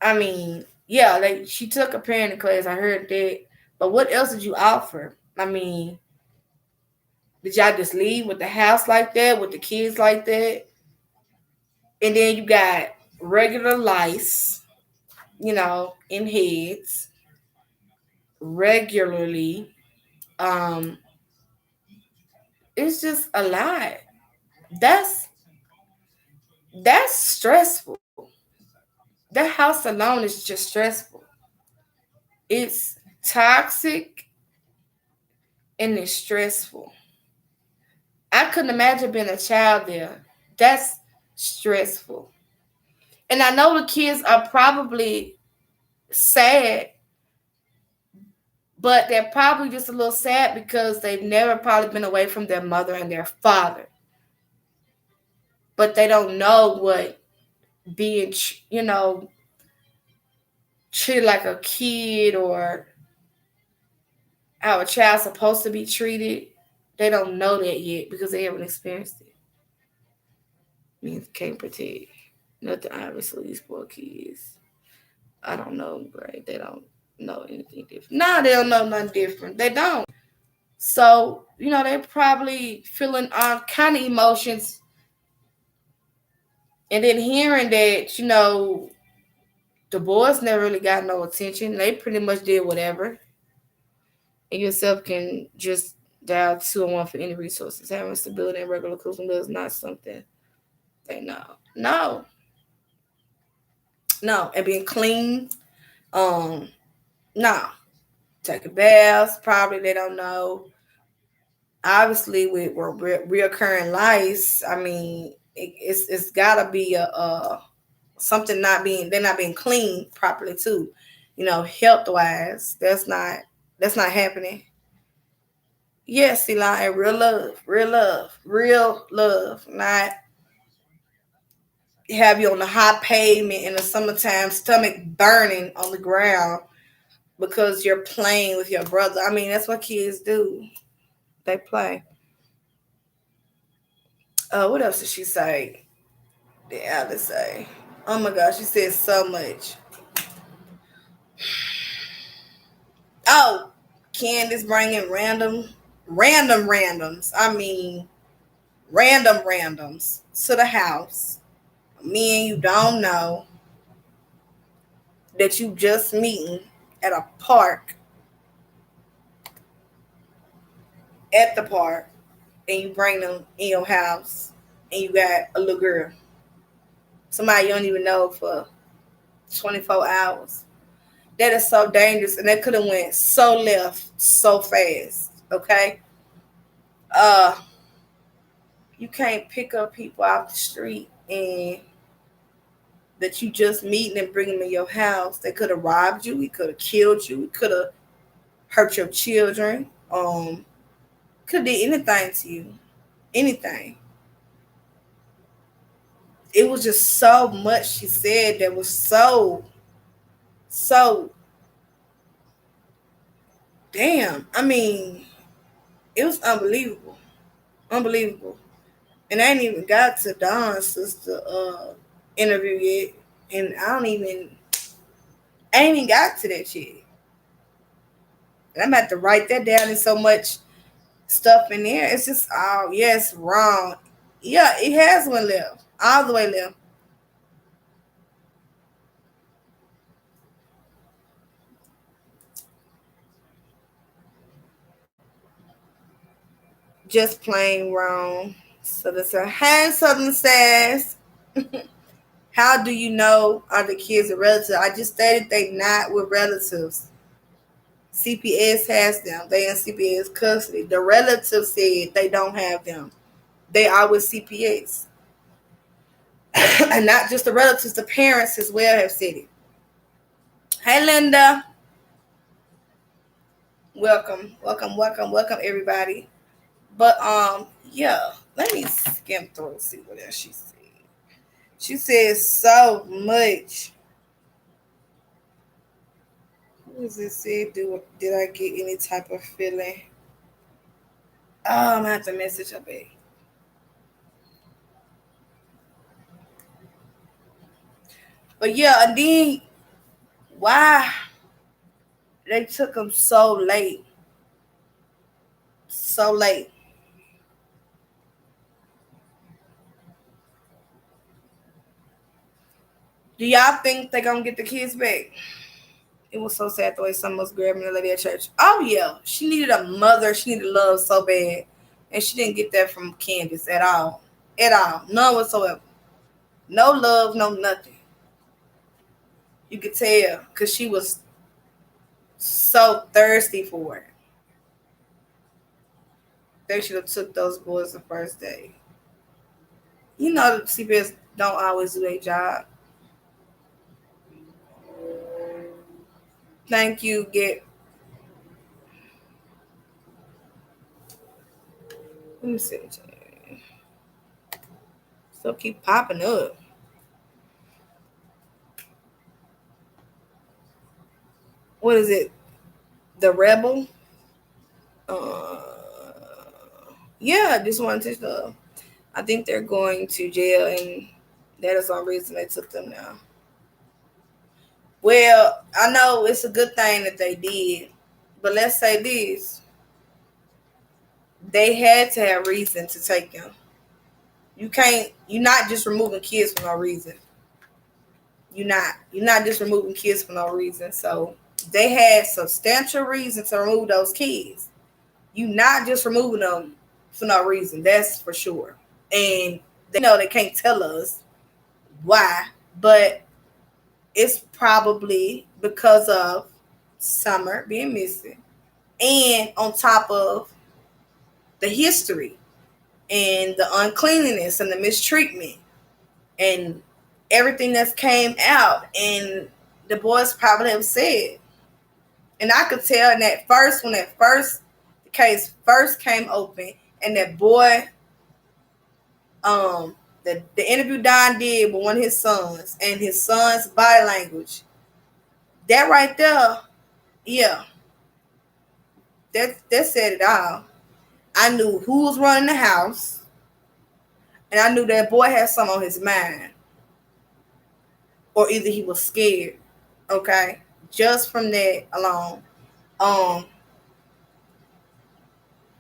I mean, Yeah, like she took a parenting class. I heard that. But what else did you offer? I mean, did y'all just leave with the house like that, with the kids like that? And then you got regular lice, in heads regularly. Um, it's just a lot. That's that's stressful. That house alone is just stressful. It's toxic and it's stressful. I couldn't imagine being a child there. That's stressful. And I know the kids are probably sad, but they're probably just a little sad because they've never probably been away from their mother and their father. But they don't know what being, treated like a kid or how a child's supposed to be treated. They don't know that yet because they haven't experienced it. Means can't protect. Nothing, obviously, these poor kids. I don't know, right? They don't know anything different. No, they don't know nothing different. They don't. So, they're probably feeling all kind of emotions. And then hearing that, the boys never really got no attention. They pretty much did whatever. And yourself can just dial 201 for any resources. Having stability and regular cooling is not something they know. No. No. And being clean. No. Taking baths, probably they don't know. Obviously, with reoccurring lice, I mean, it's gotta be a something they're not being cleaned properly too. Health wise, that's not happening. Yes, Eli, and real love, real love, real love. Not have you on the hot pavement in the summertime, stomach burning on the ground because you're playing with your brother. I mean, that's what kids do. They play. What else did she say? The Alice say. Oh my gosh, she said so much. Oh, Candace bringing randoms. I mean, randoms to the house. Me and you don't know that you just meeting at a park, at the park, and you bring them in your house, and you got a little girl, somebody you don't even know for 24 hours. That is so dangerous, and that could have went so left so fast. Okay, uh, you can't pick up people off the street and that you just meeting and bring them in your house. They could have robbed you. He could have killed you. He could have hurt your children. Could did anything to you. Anything. It was just so much she said that was so damn. I mean, it was unbelievable. Unbelievable. And I ain't even got to Don's sister interview yet. And I ain't even got to that yet. And I'm about to write that down in so much stuff in there. It's just yes, wrong. Yeah, it has one left. All the way left. Just plain wrong. So that's a hand Southern says. How do you know are the kids a relative? I just stated they not with relatives. CPS has them. They in CPS custody. The relative said they don't have them. They are with CPS. And not just the relatives, the parents as well have said it. Hey Linda. Welcome everybody. But yeah, let me skim through and see what else she said. She says so much. What does it say? Did I get any type of feeling? Oh, I'm gonna have to message her back. But yeah, and then Why they took him so late? So late. Do y'all think they gonna get the kids back? It was so sad the way someone was grabbing the lady at church. Oh yeah, she needed a mother. She needed love so bad, and she didn't get that from Candace at all. At all, none whatsoever. No love, no nothing. You could tell because she was so thirsty for it. They should have took those boys the first day. You know, the CPS don't always do their job. Thank you. Get. Let me see. So keep popping up. What is it? The Rebel. Uh, yeah, just wanted to. I think they're going to jail, and that is one reason they took them now. Well, I know it's a good thing that they did, but let's say this: they had to have reason to take them. You can't. You're not just removing kids for no reason. You're not. You're not just removing kids for no reason. So they had substantial reason to remove those kids. You not just removing them for no reason. That's for sure. And they know they can't tell us why, but it's probably because of Summer being missing, and on top of the history and the uncleanliness and the mistreatment and everything that's came out, and the boys probably have said, and I could tell in that first when that first the case first came open, and that boy, the interview Don did with one of his sons, and his son's body language, that right there, yeah, that said it all. I knew who was running the house, and I knew that boy had something on his mind, or either he was scared. Okay, just from that alone, um,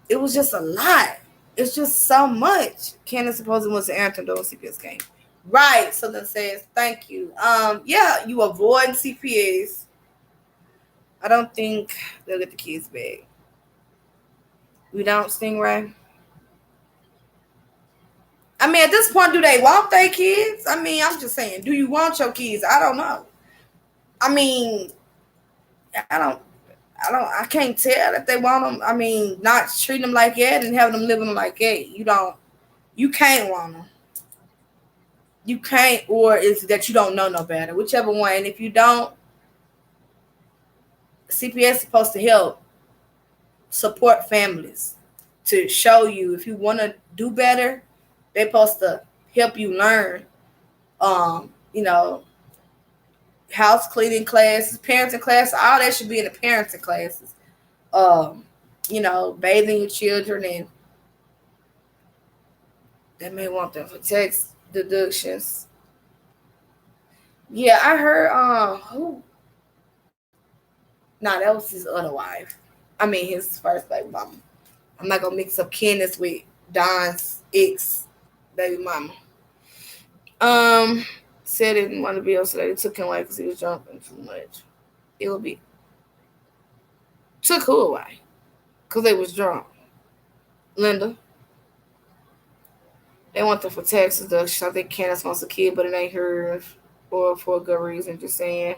it was just a lot. It's just so much. Candace supposedly wants to answer those CPS came. Right. So then says, thank you. Yeah, you avoid CPS. I don't think they'll get the kids back. We don't, Stingray. I mean, at this point, do they want their kids? I mean, I'm just saying, do you want your kids? I don't know. I mean, I don't, I can't tell if they want them. I mean, not treating them like that and having them living like that. You can't want them. You can't, or is that you don't know no better, whichever one. And if you don't, CPS is supposed to help support families to show you if you want to do better. They're supposed to help you learn. You know, house cleaning classes, parenting classes, all that should be in the parenting classes. You know, bathing your children, and they may want them for tax deductions. Yeah, I heard who. Nah, that was his other wife. I mean his first baby mama. I'm not gonna mix up Candace with Don's ex baby mama. Um Said he didn't want to be able, so they took him away because he was jumping too much. It would be took who away? Because they was drunk. Linda. They want them for tax deduction. I think Candace wants a kid, but it ain't hers. Or for a good reason, just saying.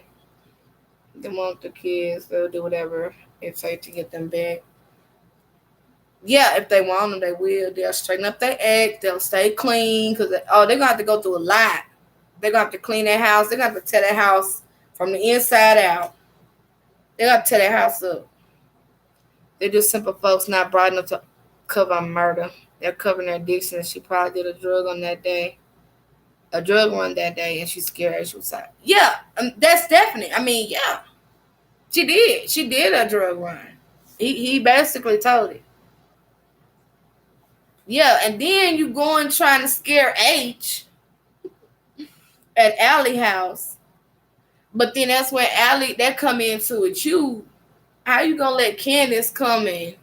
They want the kids, they'll do whatever it takes to get them back. Yeah, if they want them, they will. They'll straighten up their act. They'll stay clean because they're gonna have to go through a lot. They're gonna have to clean their house. They're gonna have to tear their house from the inside out. They got to tear their house up. They're just simple folks not bright enough to cover a murder. They're covering their addiction. She probably did a drug on that day, a drug run that day, and she's scared. She was like, yeah, that's definite. I mean, yeah, she did. She did a drug run. He basically told it. Yeah, and then you going trying to scare H at Alley House But then that's when Allie that come into it. How you gonna let Candace come in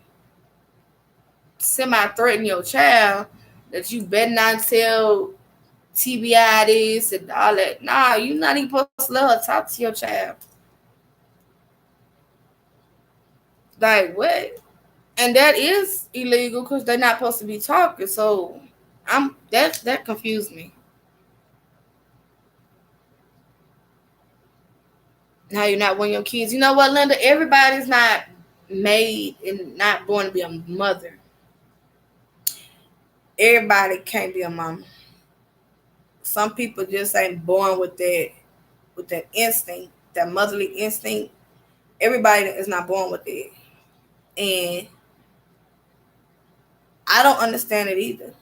semi-threaten your child that you better not tell TBI this and all that? Nah, you not even supposed to let her talk to your child. Like what? And that is illegal because they're not supposed to be talking. So that confused me. Now you're not one of your kids. You know what, Linda? Everybody's not made and not born to be a mother. Everybody can't be a mama. Some people just ain't born with that instinct, that motherly instinct. Everybody is not born with it. And I don't understand it either.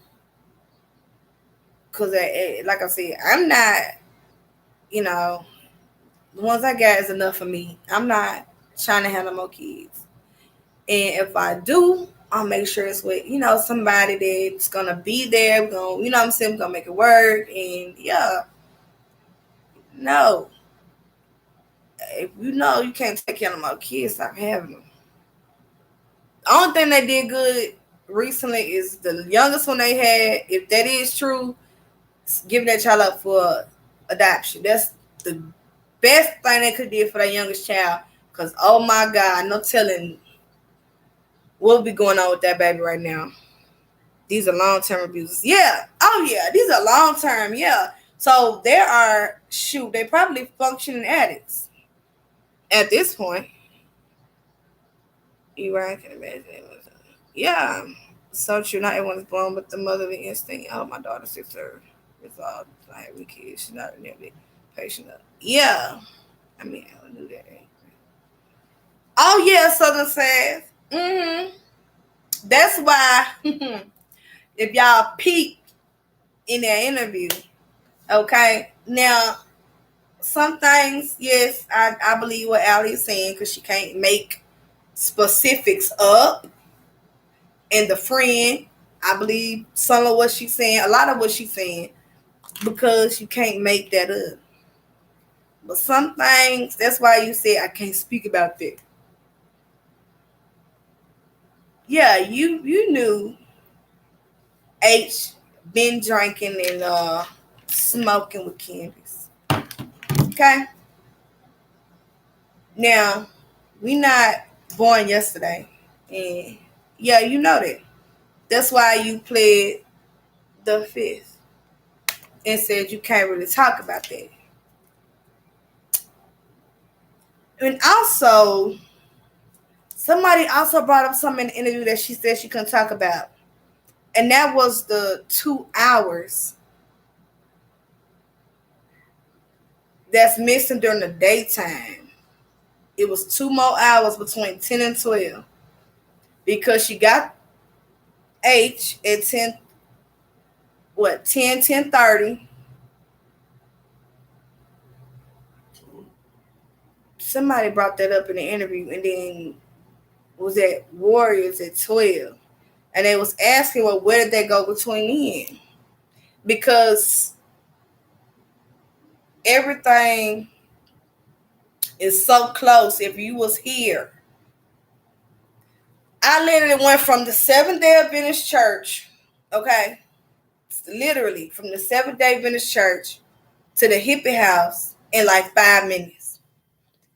Because, like I said, I'm not, the ones I got is enough for me. I'm not trying to have no more kids. And if I do, I'll make sure it's with, somebody that's going to be there. We're going to, what I'm saying? We're going to make it work. And, yeah. No. If you know you can't take care of my kids, stop having them. The only thing they did good recently is the youngest one they had. If that is true, giving that child up for adoption. That's the best thing they could do for their youngest child. Because, oh my God, no telling what'll be going on with that baby right now. These are long-term abusers. Yeah. Oh, yeah. These are long-term. Yeah. So there are, they probably functioning addicts at this point. You right? I can imagine. Yeah. So true. Not everyone is born with the motherly instinct. Oh, my daughter's sister is all like we kids. She's not nearly patient. Yeah. I mean, I knew that. Oh, yeah. Southern says. Mm-hmm. That's why if y'all peek in that interview, okay, now some things, yes, I believe what Allie is saying because she can't make specifics up. And the friend, I believe some of what she's saying, a lot of what she's saying, because you can't make that up. But some things, that's why you say I can't speak about that. Yeah, you knew H been drinking and smoking with Candace. Okay? Now, we not born yesterday. And yeah, you know that. That's why you played the fifth and said you can't really talk about that. And also, somebody also brought up something in the interview that she said she couldn't talk about. And that was the 2 hours that's missing during the daytime. It was 2 more hours between 10 and 12. Because she got H at 10:30. Somebody brought that up in the interview, and then was at Warriors at 12. And they was asking, well, where did they go between then? Because everything is so close. If you was here, I literally went from the Seventh-day Adventist Church, okay, literally from the Seventh-day Adventist Church to the hippie house in like 5 minutes.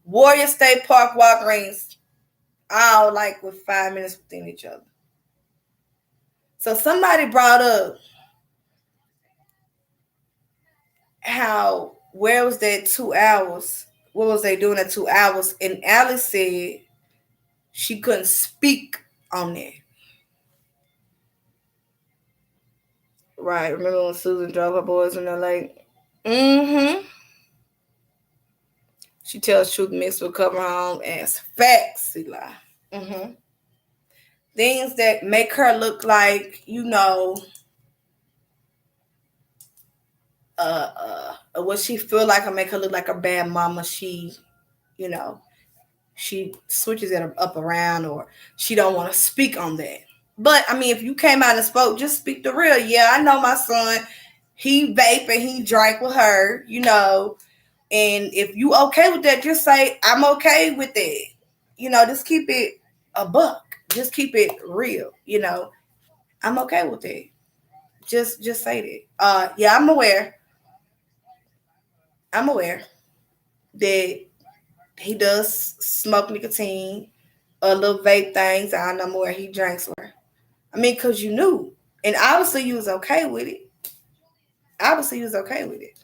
Warrior State Park walk rings, all like with 5 minutes within each other. So somebody brought up where was that 2 hours? What was they doing at 2 hours? And Alice said she couldn't speak on that. Right. Remember when Susan drove her boys in the lake? Mm-hmm. She tells truth mixed with cover home as facts, Eli. Mm-hmm. Things that make her look like, what she feel like or make her look like a bad mama. She, she switches it up around, or she don't want to speak on that. But I mean, if you came out and spoke, just speak the real. Yeah, I know my son, he vape and he drank with her, And if you okay with that, just say, I'm okay with that. Just keep it a buck. Just keep it real. I'm okay with it. Just say that. Yeah, I'm aware. I'm aware that he does smoke nicotine, little vape things. I don't know where he drinks or. I mean, cause you knew, and obviously you was okay with it. Obviously you was okay with it.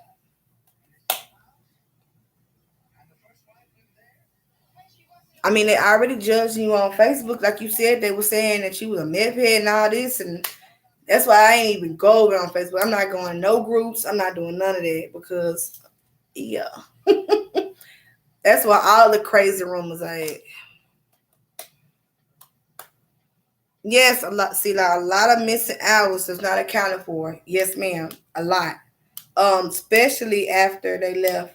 I mean, they already judged you on Facebook, like you said. They were saying that you was a meth head and all this, and that's why I ain't even go over on Facebook. I'm not going no groups. I'm not doing none of that because, yeah, that's why all the crazy rumors are at. Yes, a lot. See, like a lot of missing hours is not accounted for. Yes, ma'am, a lot. Especially after they left.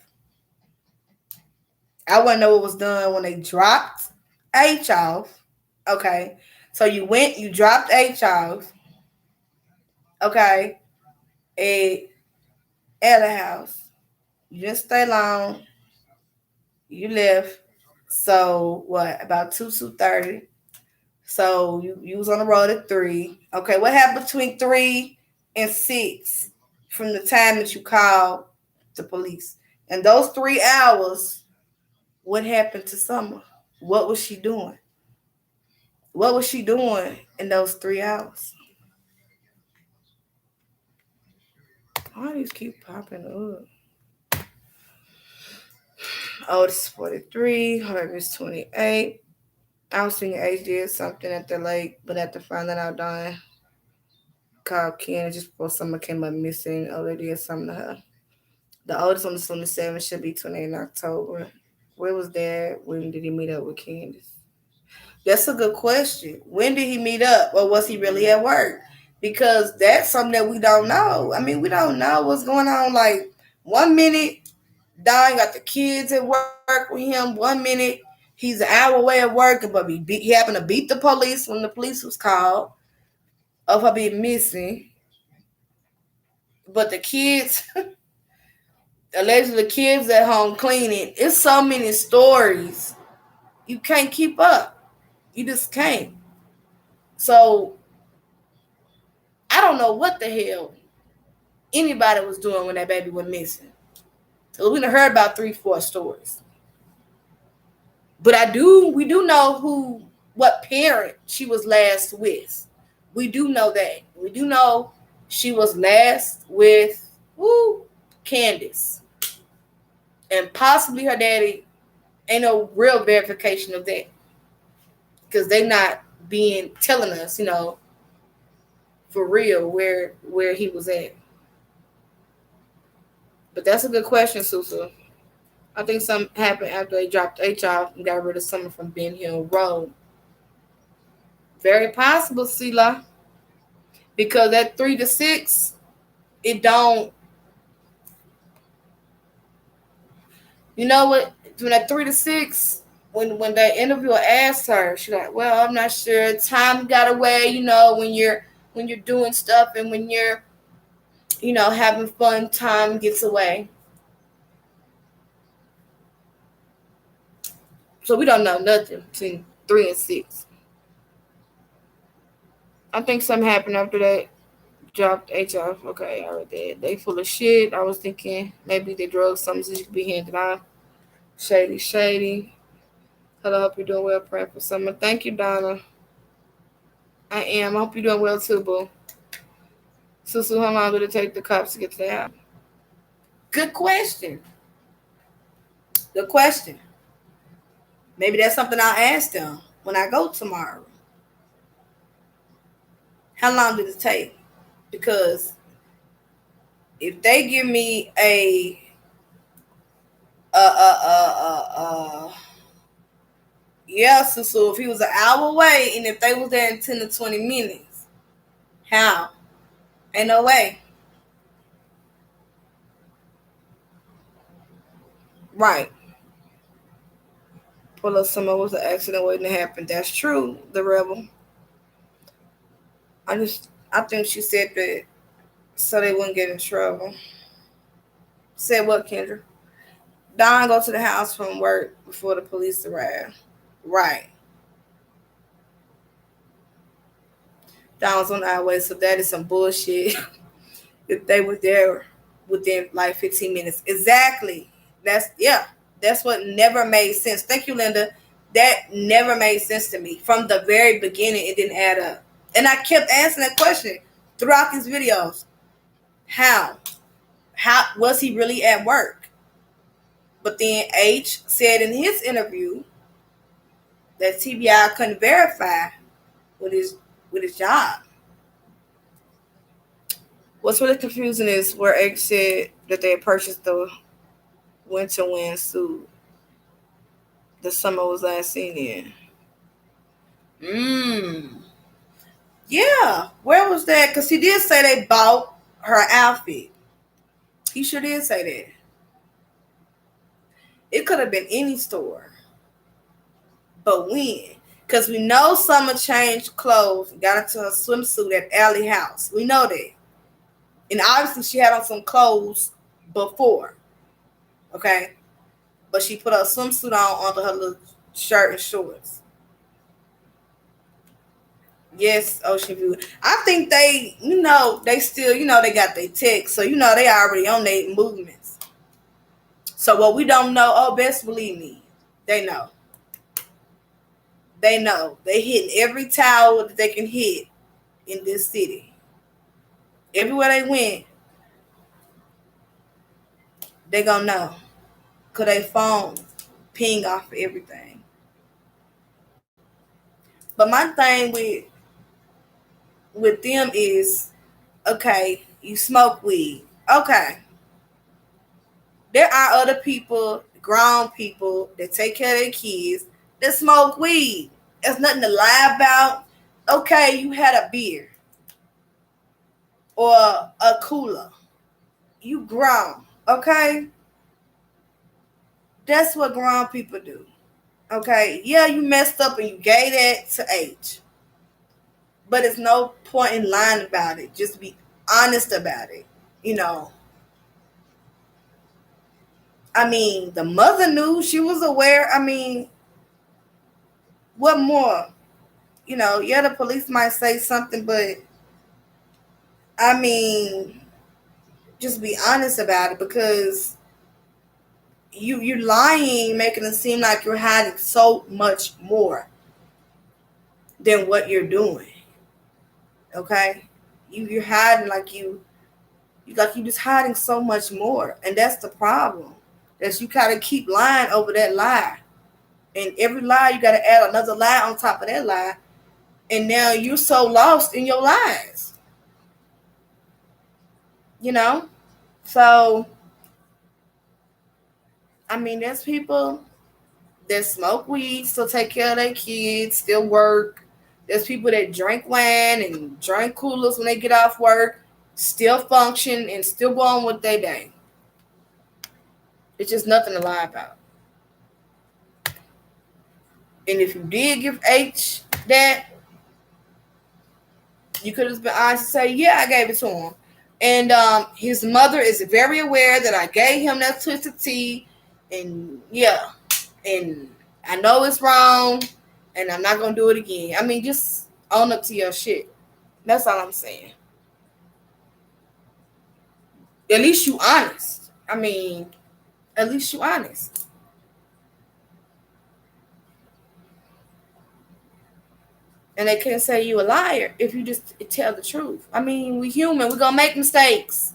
I want to know what was done when they dropped H off. Okay, so you went, you dropped H off. Okay, at the house. You didn't stay long. You left. So what? About 2:30. So you was on the road at 3. Okay, what happened between 3 and 6 from the time that you called the police? And those 3 hours, what happened to Summer? What was she doing? What was she doing in those 3 hours? Why these keep popping up? Oh, this is 43. Her is 28. I was thinking age did something at the lake, but after finding out dying, called Ken just before someone came up missing. Oh, they did something to her. The oldest one is 27, should be 28 in October. Where was Dad? When did he meet up with Candace? That's a good question. When did he meet up, or was he really at work? Because that's something that we don't know. I mean, we don't know what's going on. Like, 1 minute, Don got the kids at work with him. 1 minute, he's an hour away at work, but he happened to beat the police when the police was called of her being missing. But the kids, allegedly, the kids at home cleaning. It's so many stories. You can't keep up. You just can't. So I don't know what the hell anybody was doing when that baby went missing. We done heard about 3, 4 stories. But we do know what parent she was last with. We do know that. We do know she was last with Candace. And possibly her daddy. Ain't no real verification of that. Because they not being telling us, for real where he was at. But that's a good question, Susu. I think something happened after they dropped H off and got rid of someone from Ben Hill Road. Very possible, Sela. Because at 3 to 6, it don't. You know what? When at 3 to 6, when the interviewer asked her, she's like, "Well, I'm not sure. Time got away. When you're doing stuff and when you're having fun, time gets away." So we don't know nothing between 3 and 6. I think something happened after that. Dropped H off. Okay, I read that. They full of shit. I was thinking maybe they drug something so you could be handed out. Shady, shady. Hello, hope you're doing well. Praying for summer. Thank you, Donna. I am. I hope you're doing well too, boo. Susu, how long did it take the cops to get to the house? Good question. Good question. Maybe that's something I'll ask them when I go tomorrow. How long did it take? Because if they give me yeah, so if he was an hour away and if they was there in 10 to 20 minutes, how? Ain't no way. Right. Pull up someone was an accident waiting to happen. That's true, the rebel. I think she said that so they wouldn't get in trouble. Said what, Kendra? Don go to the house from work before the police arrive. Right. Don was on the highway, so that is some bullshit. If they were there within like 15 minutes. Exactly. That's what never made sense. Thank you, Linda. That never made sense to me. From the very beginning, it didn't add up. And I kept answering that question throughout these videos. How? How was he really at work? But then H said in his interview that TBI couldn't verify with his job. What's really confusing is where H said that they had purchased the winter wind suit the summer was last seen in. Yeah. Where was that? Because he did say they bought her outfit. He sure did say that. It could have been any store. But when? Because we know Summer changed clothes and got into her swimsuit at Allie house. We know that. And obviously she had on some clothes before. Okay? But she put her swimsuit on under her little shirt and shorts. Yes, Ocean View. I think they, they still, they got their tech. So, they already on their movements. So what we don't know, best believe me, they know. They know. They hitting every tower that they can hit in this city. Everywhere they went, they gonna know. Cause they phone ping off of everything. But my thing with them is, okay, you smoke weed. Okay. There are other people, grown people, that take care of their kids that smoke weed. There's nothing to lie about. Okay, you had a beer or a cooler. You grown. Okay? That's what grown people do. Okay? Yeah, you messed up and you gave that to H. But it's no point in lying about it. Just be honest about it. I mean, the mother knew. She was aware. I mean, what more? The police might say something, but I mean, just be honest about it, because you're lying, making it seem like you're hiding so much more than what you're doing. Okay? You're hiding like you just hiding so much more. And that's the problem. That you gotta keep lying over that lie. And every lie you gotta add another lie on top of that lie. And now you're so lost in your lies. So I mean, there's people that smoke weed, still take care of their kids, still work. There's people that drink wine and drink coolers when they get off work, still function and still go on with their day. It's just nothing to lie about. And if you did give H that, you could have been honest and say, yeah, I gave it to him. And his mother is very aware that I gave him that twisted tea. And yeah, and I know it's wrong, and I'm not going to do it again. I mean, just own up to your shit. That's all I'm saying. At least you honest. I mean, at least you honest. And they can't say you a liar if you just tell the truth. I mean, we human. We're going to make mistakes.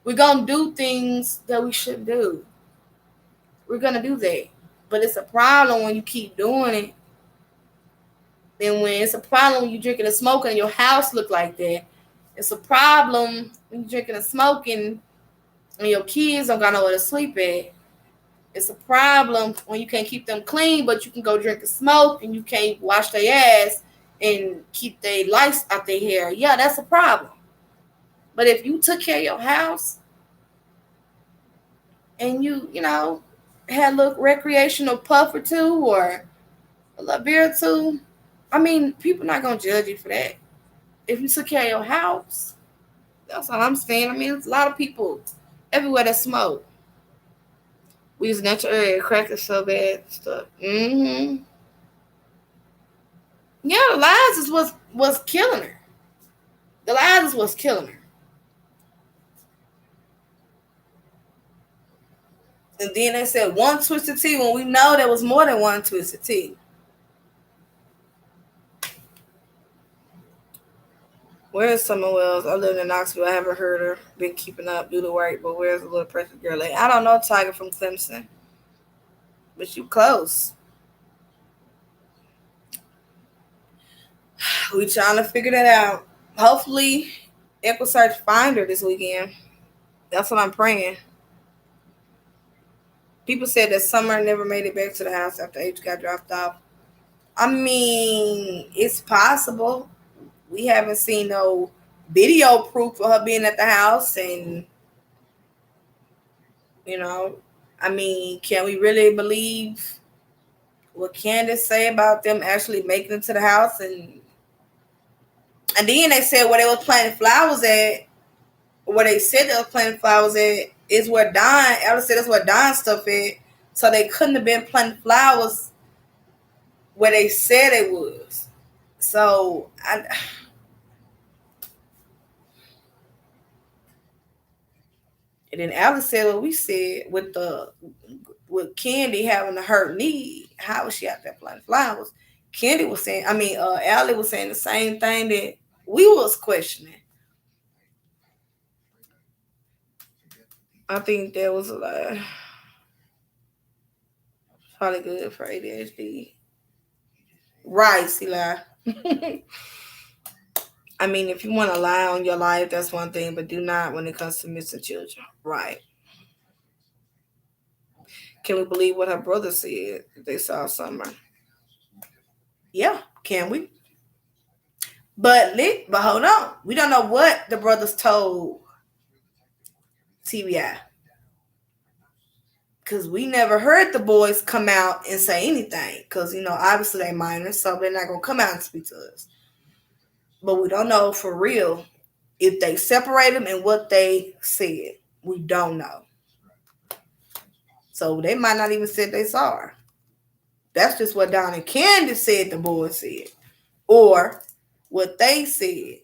We're going to do things that we shouldn't do. We're going to do that. But it's a problem when you keep doing it. Then when it's a problem when you're drinking and smoking and your house look like that. It's a problem when you're drinking and smoking and your kids don't got nowhere to sleep at. It's a problem when you can't keep them clean, but you can go drink and smoke and you can't wash their ass and keep their lice out their hair. Yeah, that's a problem. But if you took care of your house and you had a little recreational puff or two or a little beer or two, I mean, people not going to judge you for that. If you took care of your house, that's all I'm saying. I mean, there's a lot of people everywhere that smoke. We was natural area cracking so bad stuff. Mm-hmm. Yeah, the lies is was killing her. The lies is what's killing her. And then they said one twisted tea when we know there was more than one twisted tea. Where's Summer Wells? I live in Knoxville. I haven't heard her. Been keeping up, do the work. But where's the little precious girl? Like, I don't know Tiger from Clemson, but you close. We trying to figure that out. Hopefully, EquiSearch find her this weekend. That's what I'm praying. People said that Summer never made it back to the house after H got dropped off. I mean, it's possible. We haven't seen no video proof of her being at the house, and you know, I mean, can we really believe what Candace say about them actually making it to the house? And then they said where they was planting flowers at, where they said they was planting flowers at, is where Don. Alice said that's where Don's stuff at. So they couldn't have been planting flowers where they said it was. So and then Alice said what we said with Candy having a hurt knee. How was she out there planting flowers? Candy was saying, Allie was saying the same thing that we was questioning. I think that was probably good for ADHD. Right, Sila. I mean, if you want to lie on your life, that's one thing, but do not when it comes to missing children. Right. Can we believe what her brother said? They saw Summer. Yeah, can we? But hold on. We don't know what the brothers told TBI. Because we never heard the boys come out and say anything. Because, obviously they minors, so they're not going to come out and speak to us. But we don't know for real if they separate them and what they said. We don't know. So they might not even said they saw her. That's just what Don and Candace said the boys said. Or what they said.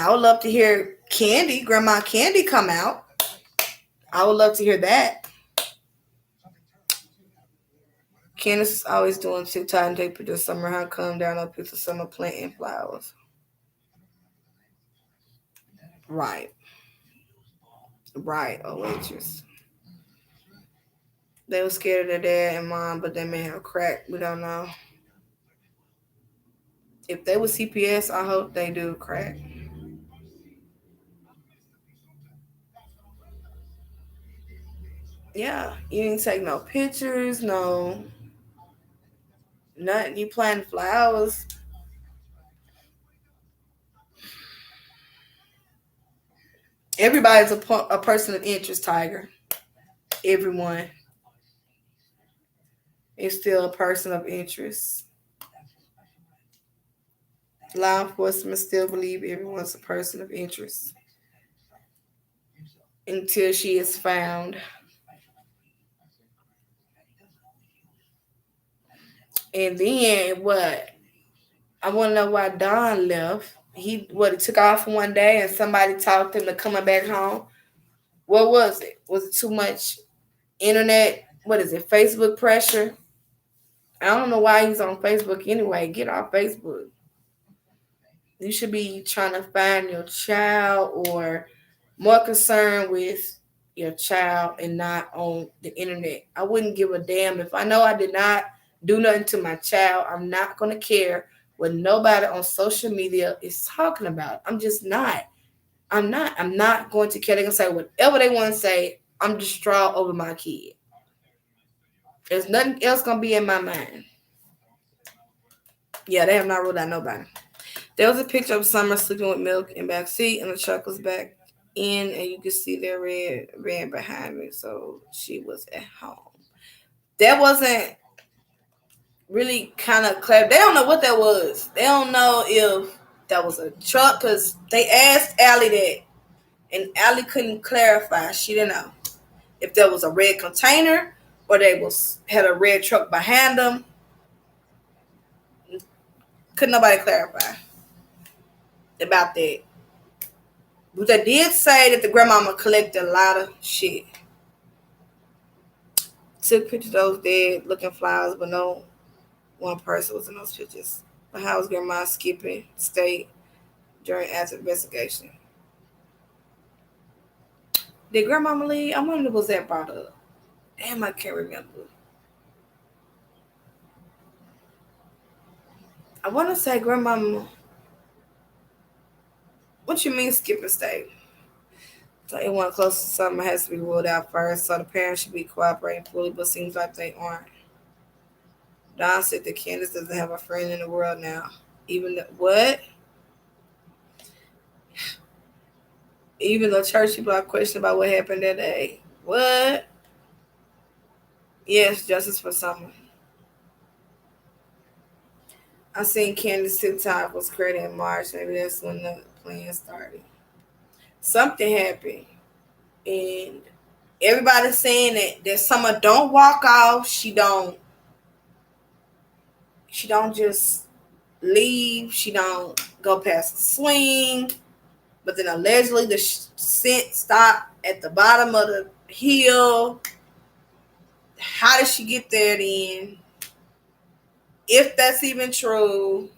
I would love to hear Grandma Candy come out. I would love to hear that. Candace is always doing too tight and they put the summer. How come down up with the summer planting flowers? Right. Right. Oh, waitress. They were scared of their dad and mom, but they may have crack. We don't know. If they were CPS, I hope they do crack. Yeah, you didn't take no pictures, no nothing. You planted flowers. Everybody's a person of interest, Tiger. Everyone is still a person of interest. Law enforcement still believe everyone's a person of interest until she is found. And then what? I want to know why Don left. He took off one day and somebody talked him to coming back home. What was it? Was it too much internet? What is it? Facebook pressure? I don't know why he's on Facebook anyway. Get off Facebook. You should be trying to find your child or more concerned with your child and not on the internet. I wouldn't give a damn if I know I did not do nothing to my child. I'm not going to care what nobody on social media is talking about. I'm just not. I'm not going to care. They can say whatever they want to say. I'm distraught over my kid. There's nothing else going to be in my mind. Yeah, they have not ruled out nobody. There was a picture of Summer sleeping with Milk in back seat, and the truck was back in, and you could see their red behind me. So she was at home. That wasn't really kind of clear. They don't know what that was. They don't know if that was a truck because they asked Allie that. And Allie couldn't clarify. She didn't know if there was a red container or they had a red truck behind them. Couldn't nobody clarify about that. But they did say that the grandmama collected a lot of shit. Took pictures of those dead looking flowers, but no one person was in those pictures. But how was grandma skipping state during active investigation? Did grandmama leave? I wonder was that brought up. Damn, I can't remember. I want to say grandmama. What you mean skipping state? So anyone close to something has to be ruled out first, so the parents should be cooperating fully, but seems like they aren't. Don said that Candace doesn't have a friend in the world now. What? Even though church people are questioning about what happened that day. What? Yes, justice for someone. I seen Candace TikTok was created in March. Maybe that's when the plan started. Something happened. And everybody's saying that Summer don't walk off. She don't just leave. She don't go past the swing. But then allegedly the scent stopped at the bottom of the hill. How did she get there then? If that's even true.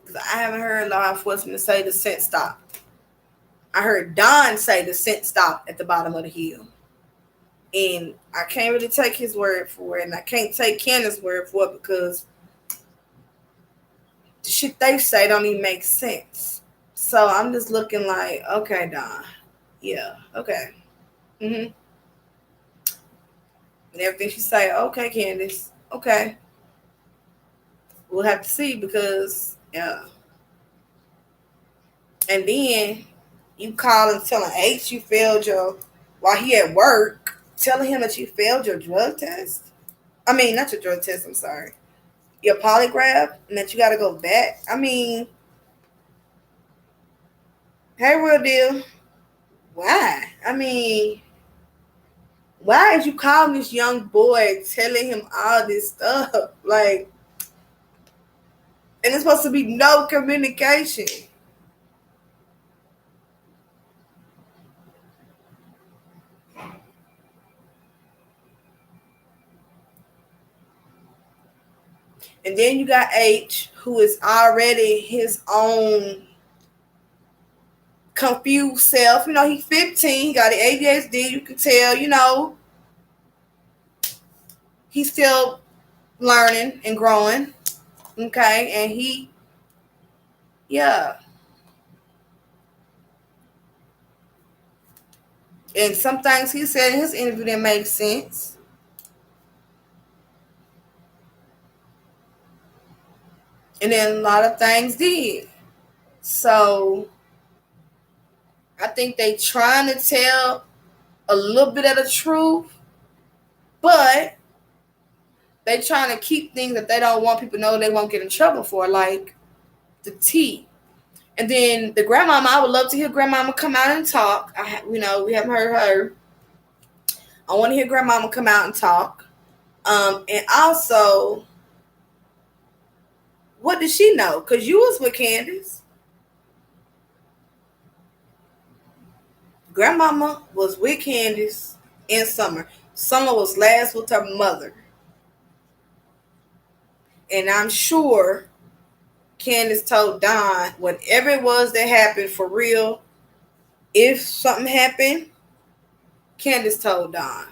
Because I haven't heard law enforcement say the scent stopped. I heard Don say the scent stopped at the bottom of the hill. And I can't really take his word for it. And I can't take Candace's word for it because the shit they say don't even make sense. So I'm just looking like, okay, Don. Yeah, okay. And everything she say, okay, Candace. Okay. We'll have to see because, yeah. And then you call and telling H you failed while he at work, telling him that you failed your drug test. I mean, not your drug test, I'm sorry. Your polygraph, and that you got to go back. I mean, hey, real deal. Why? I mean, why is you calling this young boy telling him all this stuff? Like, and it's supposed to be no communication. And then you got H, who is already his own confused self. You know, he's 15, he got an ADHD, you can tell, he's still learning and growing. Okay, and yeah. And some things he said in his interview didn't make sense. And then a lot of things did. So I think they trying to tell a little bit of the truth, but they trying to keep things that they don't want people to know they won't get in trouble for, like the tea. And then the grandmama, I would love to hear grandmama come out and talk. We haven't heard her. I want to hear grandmama come out and talk. And also, what did she know? Because you was with Candace. Grandmama was with Candace in Summer. Summer was last with her mother. And I'm sure Candace told Don whatever it was that happened for real. If something happened, Candace told Don.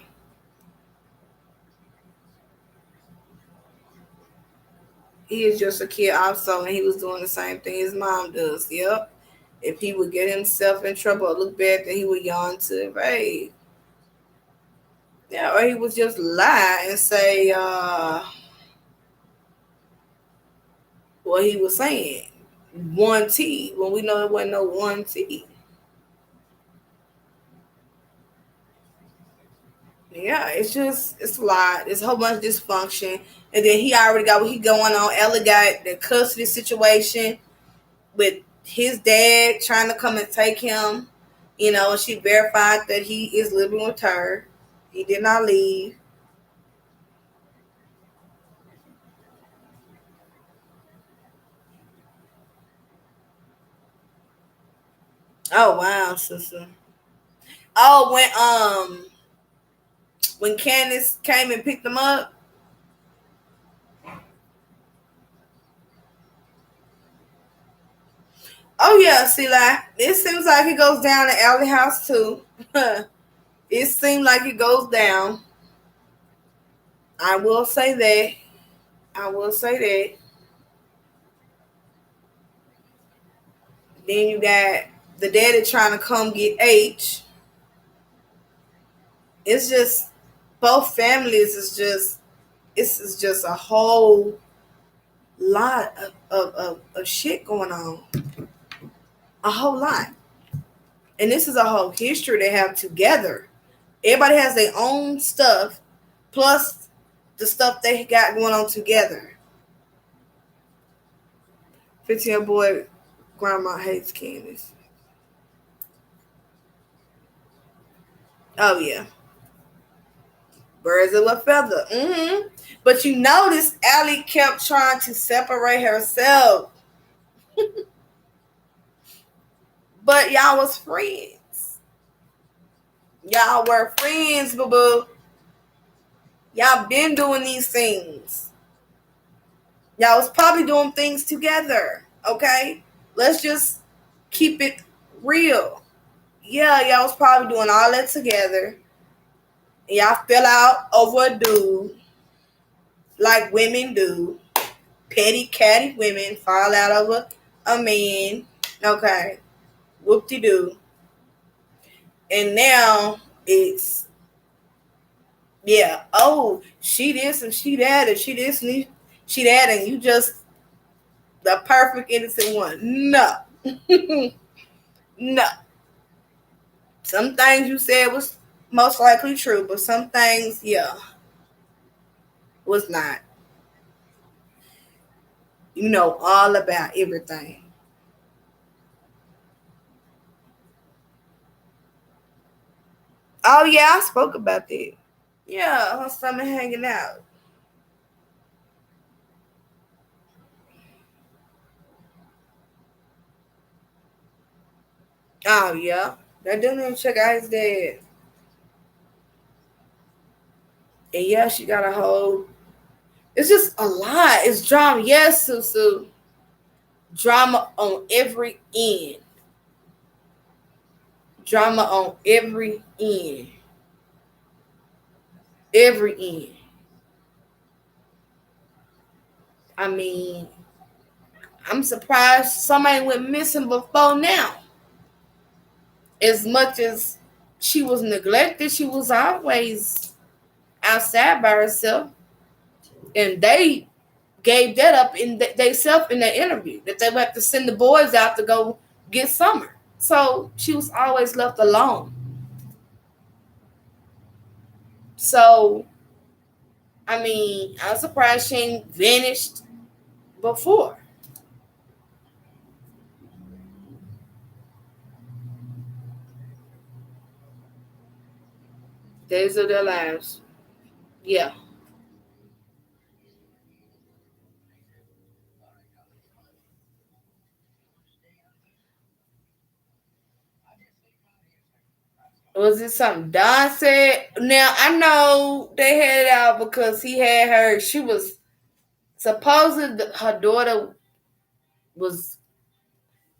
He is just a kid also, and he was doing the same thing his mom does. Yep. If he would get himself in trouble or look bad, then he would yawn to evade. Yeah, or he would just lie and say what he was saying. 1T, when we know it wasn't no 1T. Yeah, it's a lot. It's a whole bunch of dysfunction. And then he already got what he going on. Ellie got the custody situation with his dad trying to come and take him. And she verified that he is living with her. He did not leave. Oh wow, sister. Oh, when Candace came and picked him up. Oh yeah, see, like it seems like it goes down at Alley House too. It seems like it goes down. I will say that. I will say that. Then you got the daddy trying to come get H. It's just both families is just it's just a whole lot of shit going on. A whole lot. And this is a whole history they have together. Everybody has their own stuff, plus the stuff they got going on together. 15-year boy grandma hates Candace. Oh yeah. Birds of a feather. But you notice Allie kept trying to separate herself. But y'all was friends. Y'all were friends, boo boo. Y'all been doing these things. Y'all was probably doing things together. Okay? Let's just keep it real. Yeah, y'all was probably doing all that together. And y'all fell out over a dude like women do. Petty catty women fall out over a man. Okay. Whoop-de-doo. And now it's, yeah, oh, she this and she that and she this and she that, and you just the perfect innocent one. No. No. Some things you said was most likely true, but some things, yeah, was not. You know all about everything. Oh yeah, I spoke about that. Yeah, her stomach hanging out. Oh yeah, they didn't even check out his dad. And yeah, she got a whole. It's just a lot. It's drama. Yes, Susu. Drama on every end. Drama on every end. Every end. I mean, I'm surprised somebody went missing before now. As much as she was neglected, she was always outside by herself. And they gave that up in themselves in their interview that they would have to send the boys out to go get Summer. So she was always left alone. So I mean, I'm surprised she ain't vanished before. Days of their lives. Yeah. Was it something Don said? Now I know they had it out because he had her. She was supposed her daughter was.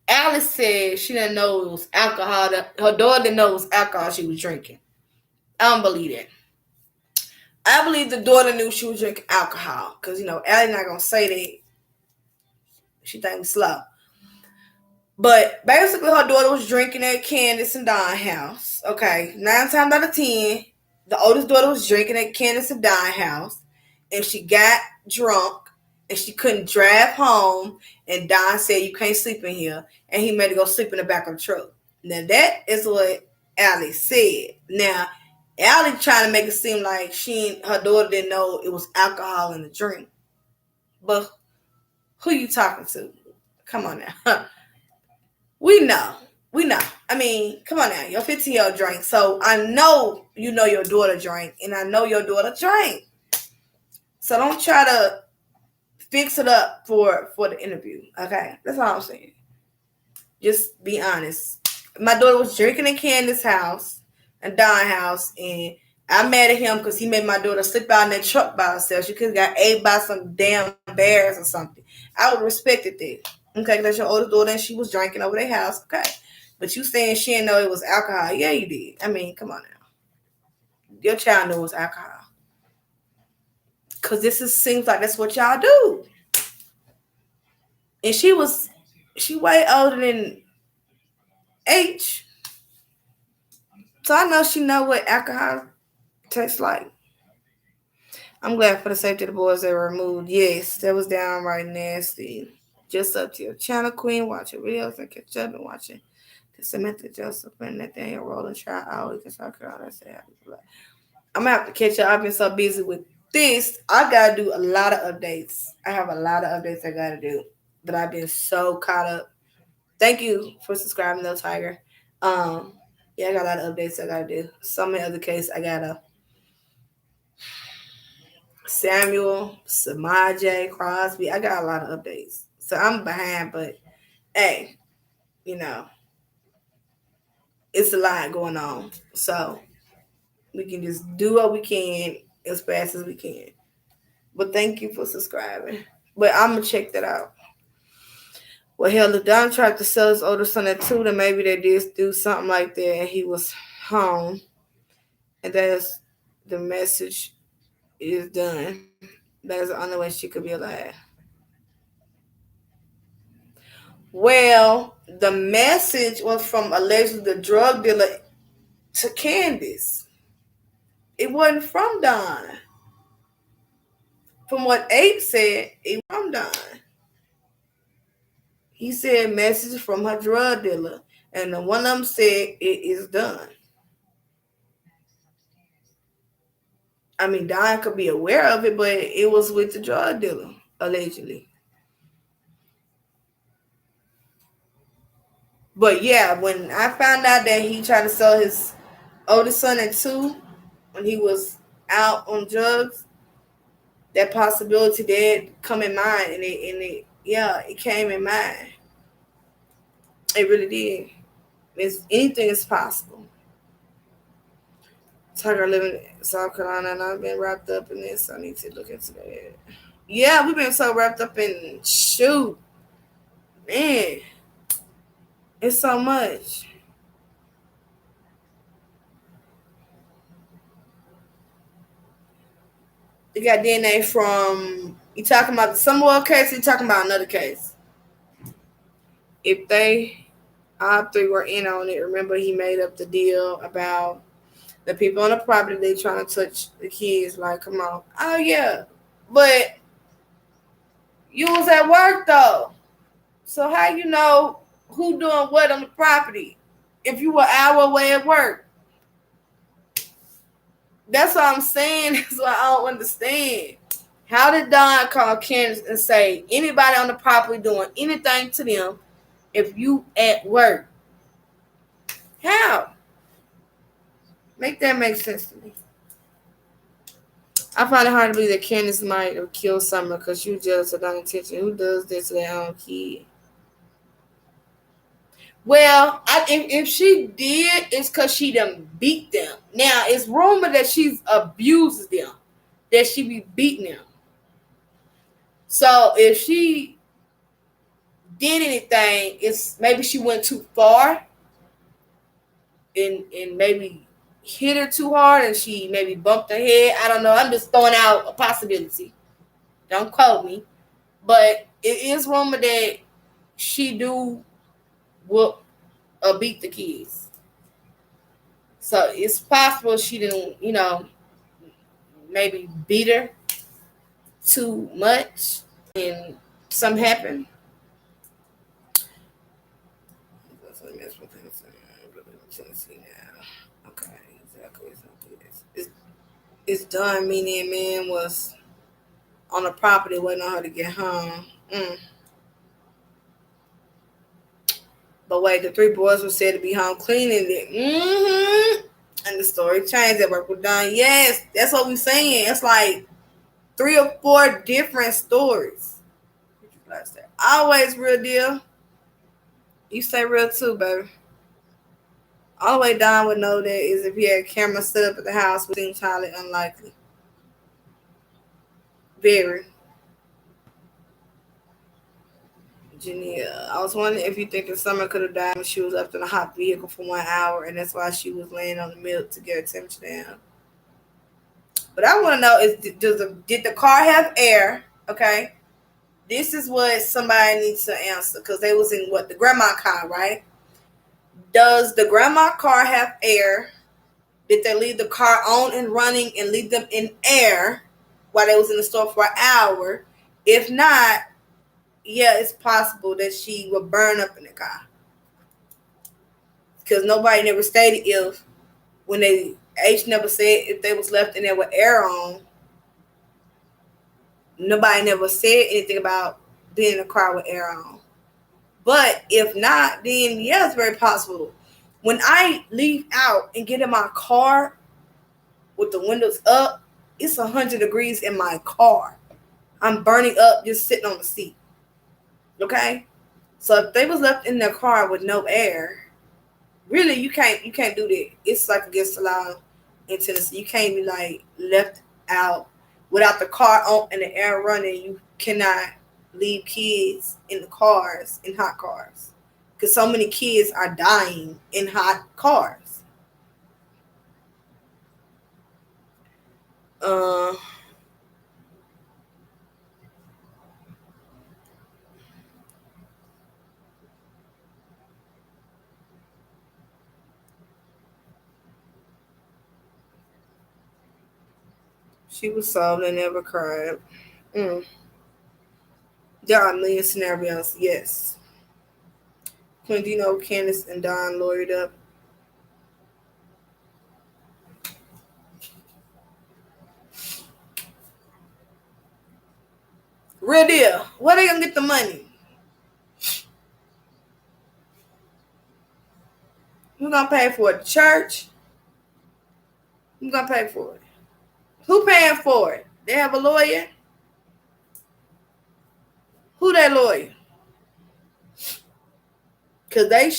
Alice said she didn't know it was alcohol. Her daughter didn't know it was alcohol she was drinking. I don't believe that. I believe the daughter knew she was drinking alcohol because Allie not gonna say that. She think we slow. But basically, her daughter was drinking at Candace and Don's house. Okay, 9 times out of 10, the oldest daughter was drinking at Candace and Don's house, and she got drunk and she couldn't drive home. And Don said, "You can't sleep in here," and he made her go sleep in the back of the truck. Now that is what Allie said. Now Allie trying to make it seem like her daughter didn't know it was alcohol in the drink. But who you talking to? Come on now. we know. We know. I mean, come on now. Your 15-year-old drank. So I know you know your daughter drank. And I know your daughter drank. So don't try to fix it up for the interview. Okay? That's all I'm saying. Just be honest. My daughter was drinking in Candace's house and Don's house. And I'm mad at him because he made my daughter slip out in that truck by herself. She could have got ate by some damn bears or something. I would have respected that. Okay, that's your oldest daughter and she was drinking over their house. Okay. But you saying she didn't know it was alcohol. Yeah, you did. I mean, come on now. Your child knew it was alcohol. Because seems like that's what y'all do. And she way older than H. So I know she know what alcohol tastes like. I'm glad for the safety of the boys they were removed. Yes, that was downright nasty. Just up to your channel, Queen. Watch your videos and catch up and watching the Samantha Joseph and Nathaniel Roland trial. I always can talk about that. I'm gonna have to catch up. I've been so busy with this. I gotta do a lot of updates. I have a lot of updates I gotta do, but I've been so caught up. Thank you for subscribing, though, Tiger. Yeah, I got a lot of updates I gotta do. So many other cases I gotta. Samuel, Samaje, Crosby. I got a lot of updates. So I'm behind, but hey, you know, it's a lot going on. So we can just do what we can as fast as we can. But thank you for subscribing. But I'm going to check that out. Well, hell, if Don tried to sell his older son at 2, then maybe they did do something like that and he was home. And that's the message is done. That's the only way she could be alive. Well, the message was from allegedly the drug dealer to Candace. It wasn't from Don. From what Abe said, it was from Don. He said message from her drug dealer. And the one of them said it is done. I mean, Don could be aware of it, but it was with the drug dealer, allegedly. But yeah, when I found out that he tried to sell his oldest son at 2 when he was out on drugs, that possibility did come in mind, and it came in mind. It really did. Anything is possible. Tiger living in South Carolina, and I've been wrapped up in this. So I need to look into that. Yeah, we've been so wrapped up in shoot, man. It's so much. You got DNA from. You talking about the Samuel case? Or you talking about another case? If they all 3 were in on it, remember he made up the deal about the people on the property. They trying to touch the kids. Like, come on. Oh yeah, but you was at work though. So how you know who doing what on the property if you were an hour away at work? That's what I'm saying. That's what I don't understand. How did Don call Candace and say anybody on the property doing anything to them if you at work? How? Make that make sense to me. I find it hard to believe that Candace might have killed Summer because she was jealous of Don's attention. Who does this to their own kid? Well, if she did, it's because she done beat them. Now, it's rumored that she's abused them, that she be beating them. So, if she did anything, it's maybe she went too far and maybe hit her too hard and she maybe bumped her head. I don't know. I'm just throwing out a possibility. Don't quote me. But it is rumored that she do whoop or beat the kids. So it's possible she didn't, maybe beat her too much and something happened. Okay, exactly. It's done, meaning man was on the property waiting on her to get home. But wait, the 3 boys were said to be home cleaning it. Mm-hmm. And the story changed. That work was done. Yes, that's what we're saying. It's like 3 or 4 different stories. Always real deal. You say real too, baby. All the way down would know that is if he had a camera set up at the house would seem highly unlikely. Very. Jania, I was wondering if you think the summer could have died when she was left in a hot vehicle for 1 hour and that's why she was laying on the milk to get her temperature down. But I want to know is did the car have air? Okay. This is what somebody needs to answer because they was in the grandma car, right? Does the grandma car have air? Did they leave the car on and running and leave them in air while they was in the store for an hour? If not, yeah, it's possible that she will burn up in the car. Because nobody never stated if when they H never said if they was left in there with air on. Nobody never said anything about being in a car with air on. But if not, then yeah, it's very possible. When I leave out and get in my car with the windows up, it's 100 degrees in my car. I'm burning up just sitting on the seat. Okay? So if they was left in their car with no air, really you can't do that. It's like against the law in Tennessee. You can't be like left out without the car on and the air running. You cannot leave kids in the cars, in hot cars. Because so many kids are dying in hot cars. She was soft and never cried. There are a million scenarios, yes. When do you know Candace and Don lawyered up? Real deal. Where they gonna get the money? Who gonna pay for it? The church? Who gonna pay for it? Who paying for it? They have a lawyer? Who that lawyer? Cause they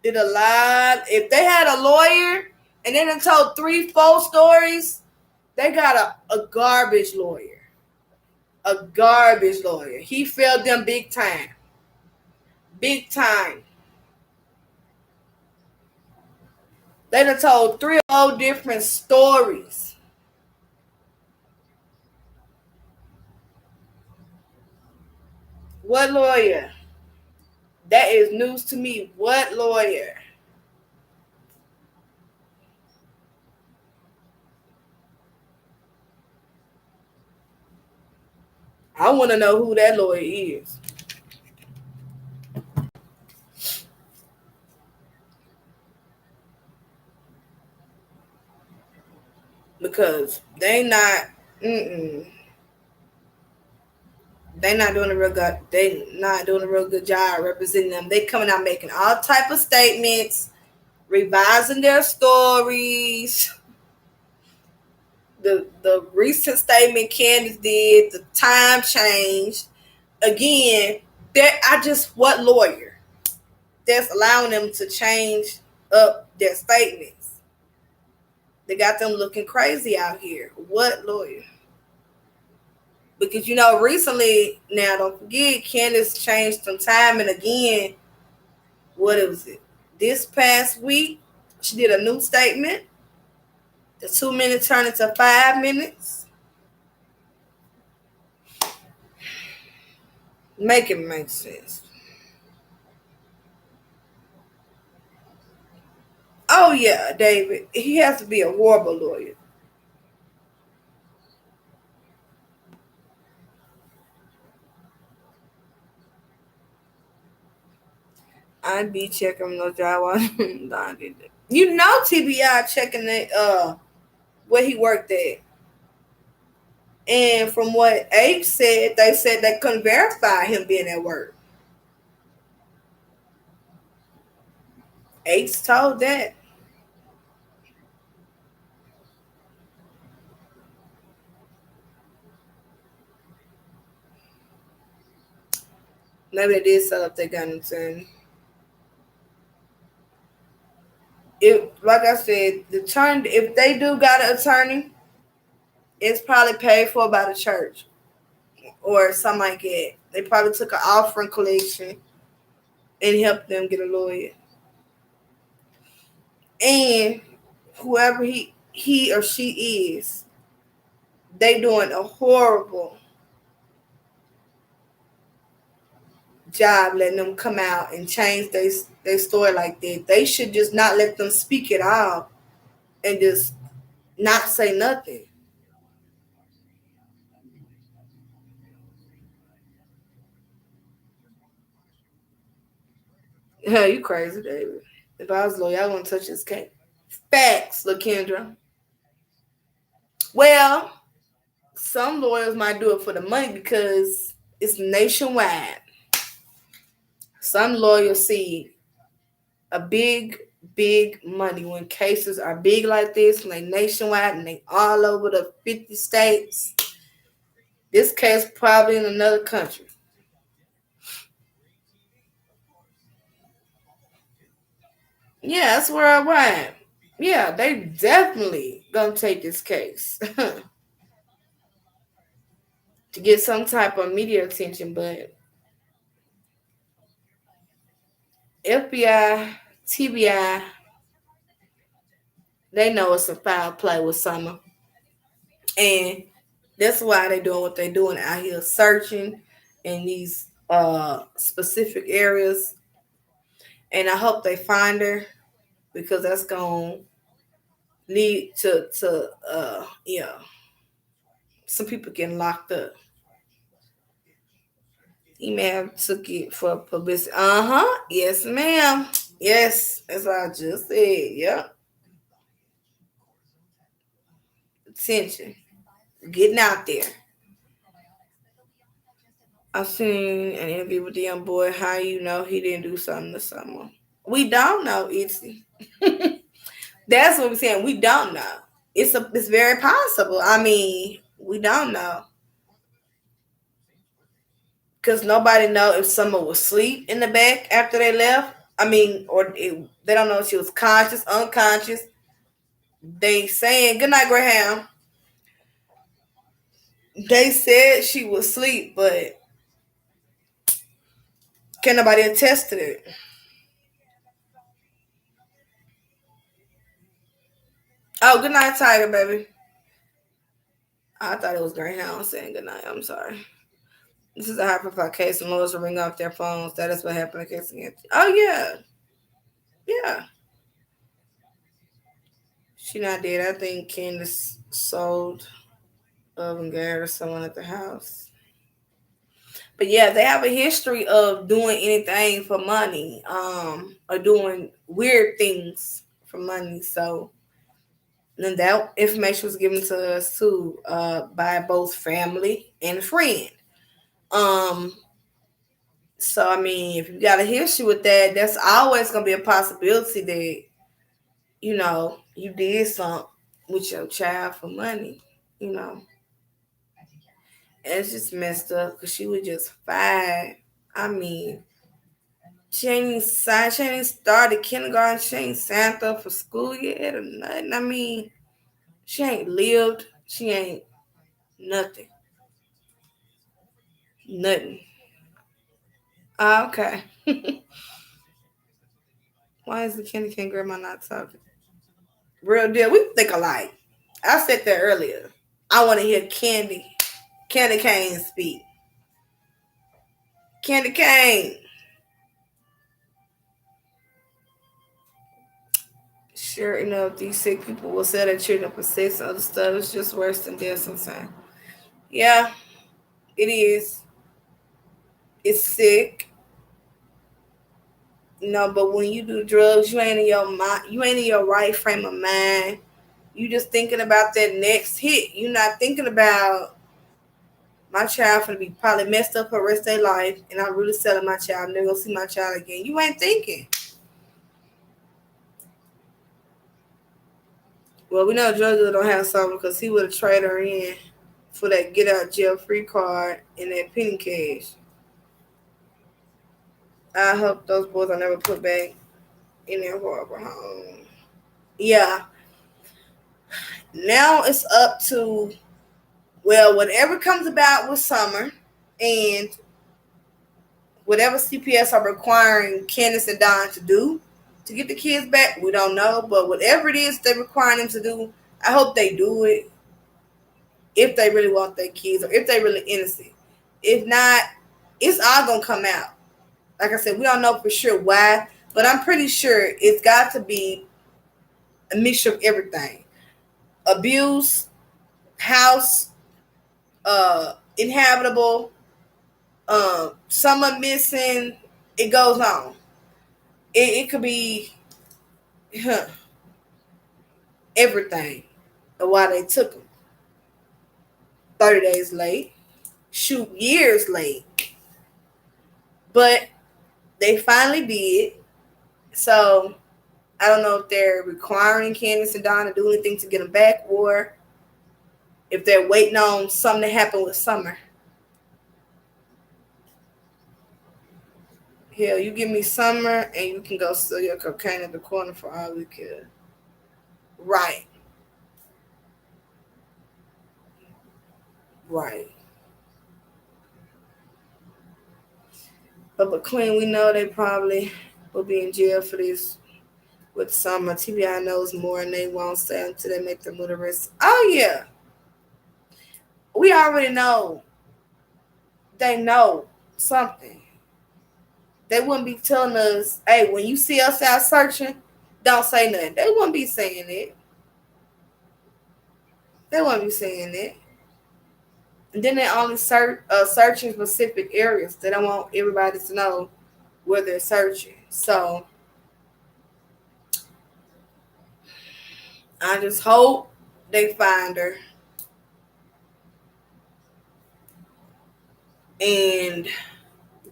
did a lot. If they had a lawyer and then they told 3-4 stories, they got a garbage lawyer. A garbage lawyer. He failed them big time. Big time. They done told 3 or 4 different stories. What lawyer? That is news to me. What lawyer? I want to know who that lawyer is. Because they not they not doing a real good job representing them. They coming out making all type of statements, revising their stories. The recent statement Candace did, the time changed. Again, what lawyer that's allowing them to change up their statements? They got them looking crazy out here. What lawyer? Because recently, now don't forget, Candace changed some time, and again, what was it? This past week, she did a new statement. The 2 minutes turned into 5 minutes. Make it make sense. Oh yeah, David. He has to be a horrible lawyer. I'd be checking no job. TBI checking where he worked at. And from what Abe said, they said they couldn't verify him being at work. Ace told that. Maybe they did sell up their gun attorney. If, like I said, the turn if they do got an attorney, it's probably paid for by the church or something like that. They probably took an offering collection and helped them get a lawyer. And whoever he or she is, they doing a horrible job letting them come out and change their story like that. They should just not let them speak at all and just not say nothing. Yeah, you crazy, David. If I was a lawyer, I wouldn't touch his cake. Facts, LaKendra. Well, some lawyers might do it for the money because it's nationwide. Some lawyers see a big money when cases are big like this, and they nationwide and they all over the 50 states. This case probably in another country. Yeah, that's worldwide. Yeah, they definitely gonna take this case to get some type of media attention, but FBI, TBI, they know it's a foul play with Summer. And that's why they doing what they doing out here searching in these specific areas. And I hope they find her because that's gonna lead to some people getting locked up. He may have took it for publicity. Uh-huh. Yes, ma'am. Yes, that's what I just said. Yep. Attention. Getting out there. I seen an interview with the young boy. How you know he didn't do something to someone? We don't know, Itzy. That's what we're saying. We don't know. It's very possible. I mean, we don't know because nobody know if someone was asleep in the back after they left. I mean, they don't know if she was conscious, unconscious. They saying good night, Graham. They said she was asleep, but can nobody attest to it? Oh, good night, Tiger, baby. I thought it was Greyhound saying good night. I'm sorry. This is a high profile case, and lawyers will ring off their phones. That is what happened in case against. Oh yeah, yeah. She not dead. I think Candace sold and gave her to someone at the house. But yeah, they have a history of doing anything for money, or doing weird things for money. So and that information was given to us too, by both family and friend. Um, so I mean, if you got a history with that, that's always gonna be a possibility that you did something with your child for money. You know, and it's just messed up because she was just 5. I mean, she ain't started kindergarten. She ain't signed up for school yet or nothing. I mean, she ain't lived. She ain't nothing. Nothing. Okay. Why is the candy cane grandma not talking? Real deal. We think alike. I said that earlier. I want to hear Candy Cane speak. Candy Cane. Sure enough, these sick people will sell their children for sex and other stuff. It's just worse than death sometimes. Yeah, it is. It's sick. But when you do drugs, you ain't in your mind. You ain't in your right frame of mind. You just thinking about that next hit. You're not thinking about my child gonna be probably messed up for the rest of their life, and I'm really selling my child. I'm never gonna see my child again. You ain't thinking. Well, we know drug dealer don't have something because he would have traded her in for that get out jail free card and that penny cash. I hope those boys are never put back in their horrible home. Yeah. Now it's up to, well, whatever comes about with Summer and whatever CPS are requiring Candace and Don to do to get the kids back, we don't know. But whatever it is they're requiring them to do, I hope they do it if they really want their kids or if they really innocent. If not, it's all gonna come out. Like I said, we don't know for sure why, but I'm pretty sure it's got to be a mixture of everything. Abuse, house, inhabitable, someone missing, it goes on. It could be everything of why they took them. 30 days late. Shoot, years late. But they finally did. So I don't know if they're requiring Candace and Don to do anything to get them back or if they're waiting on something to happen with Summer. Hell, you give me Summer and you can go sell your cocaine at the corner for all we care. Right. Right. But Queen, we know they probably will be in jail for this with Summer. TBI knows more and they won't say until they make the move arrest. Oh, yeah. We already know. They know something. They wouldn't be telling us, hey, when you see us out searching, don't say nothing. They wouldn't be saying it. They wouldn't be saying it. And then they only searching specific areas. They don't want everybody to know where they're searching. So I just hope they find her. And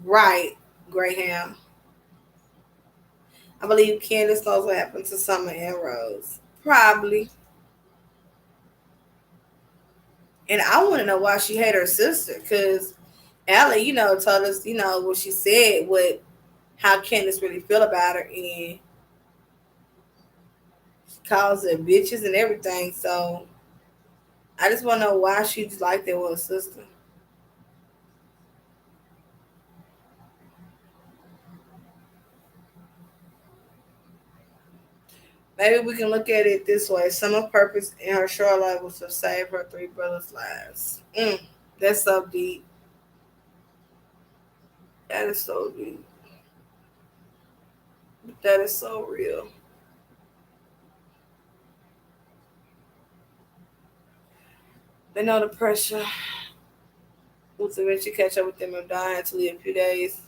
right, Graham. I believe Candace knows what happened to Summer and Rose. Probably. And I want to know why she hated her sister. Because Allie, told us, what she said, how Candace really feel about her. And she calls her bitches and everything. So I just want to know why she just liked that with her sister. Maybe we can look at it this way. Summer's purpose in her short life was to save her three brothers' lives. That's so deep. That is so deep. That is so real. They know the pressure will eventually catch up with them if dying to leave a few days.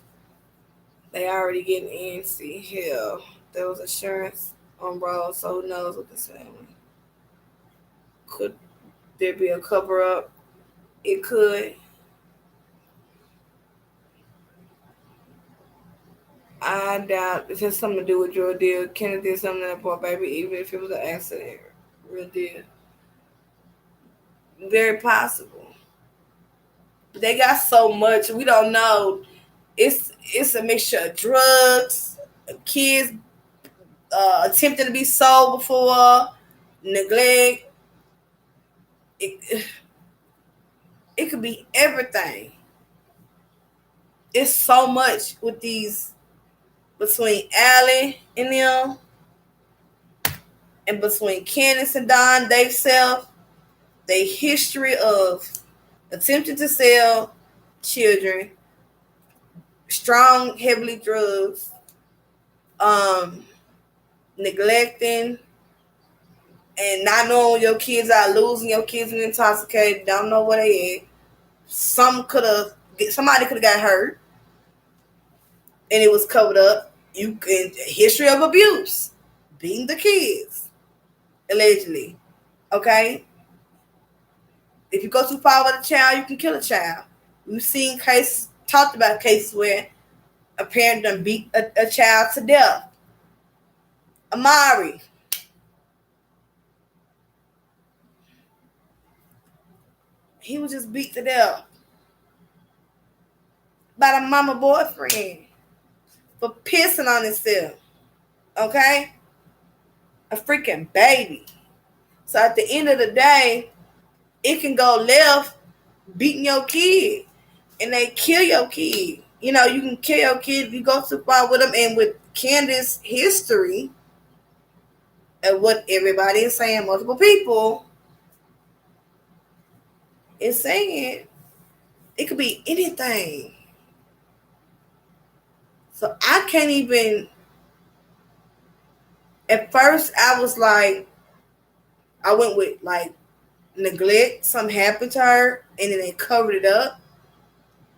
They already getting antsy. Hell, there was assurance on Rose, so who knows with this family. Could there be a cover up? It could. I doubt it has something to do with drug deal. Kennedy did something to that poor baby, even if it was an accident. Real deal. Very possible. They got so much we don't know. It's a mixture of drugs, kids attempting to be sold before, neglect. It could be everything. It's so much with these between Allie and them, and between Candace and Don, they self, their history of attempting to sell children, strong, heavily drugs, neglecting, and not knowing where your kids are, losing your kids and intoxicated, don't know where they at. Somebody could have got hurt, and it was covered up. History of abuse, beating the kids, allegedly. Okay, if you go too far with a child, you can kill a child. We've seen cases, talked about cases where a parent done beat a child to death. Amari. He was just beat to death by the mama boyfriend for pissing on himself. Okay? A freaking baby. So at the end of the day, it can go left beating your kid and they kill your kid. You know, you can kill your kid if you go too far with them. And with Candace's history and what everybody is saying, multiple people is saying, it could be anything. So I can't even. At first, I was like, I went with like neglect. Something happened to her, and then they covered it up.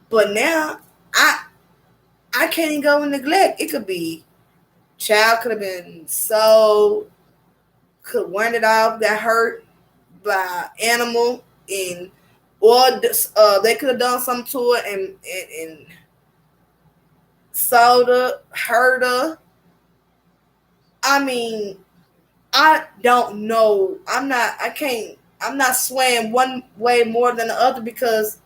But now, I can't even go with neglect. It could be child could have been so could wandered off, got hurt by animal, and or they could have done something to it and sold her, hurt her. I mean, I don't know. I'm not swaying one way more than the other because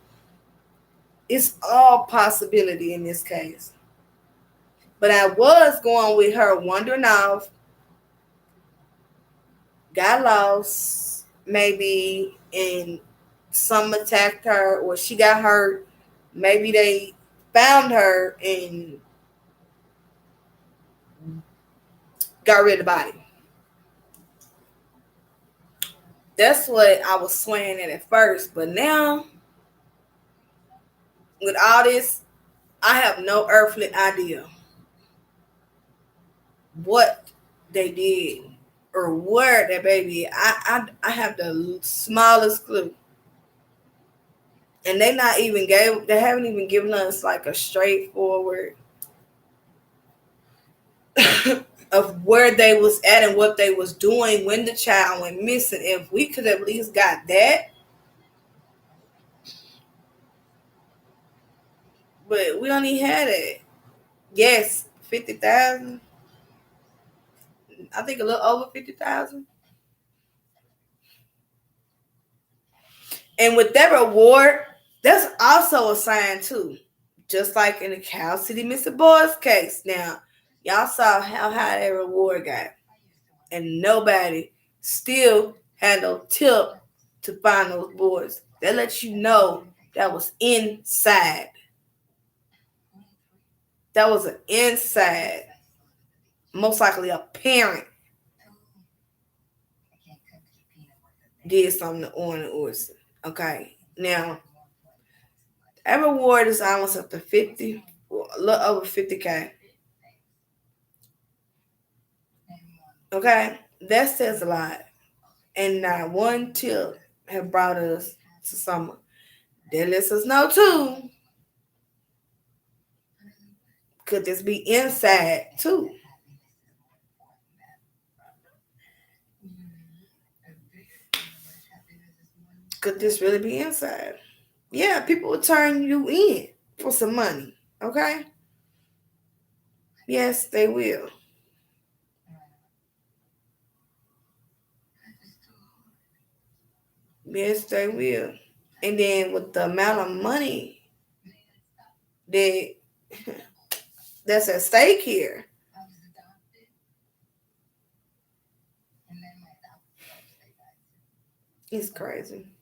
it's all possibility in this case. But I was going with her wandering off, got lost, maybe, and some attacked her or she got hurt. Maybe they found her and got rid of the body. That's what I was swaying at first. But now, with all this, I have no earthly idea what they did or where that baby is. I have the smallest clue. And they haven't even given us like a straightforward of where they was at and what they was doing when the child went missing. If we could at least got that, but we don't even have it. Yes, 50,000. I think a little over 50,000. And with that reward, that's also a sign too. Just like in the Cal City Mr. Boys case. Now, y'all saw how high that reward got. And nobody still had no tip to find those boys. That lets you know that was inside. That was an inside. Most likely a parent did something to Owen and Orson. Okay. Now, that reward is almost up to 50, a little over 50K. Okay. That says a lot. And not one tip have brought us to someone. That lets us know too. Could this be inside too? Could this really be inside? Yeah, people will turn you in for some money. Okay? Yes, they will. Yes, they will. And then with the amount of money that that's at stake here, it's crazy.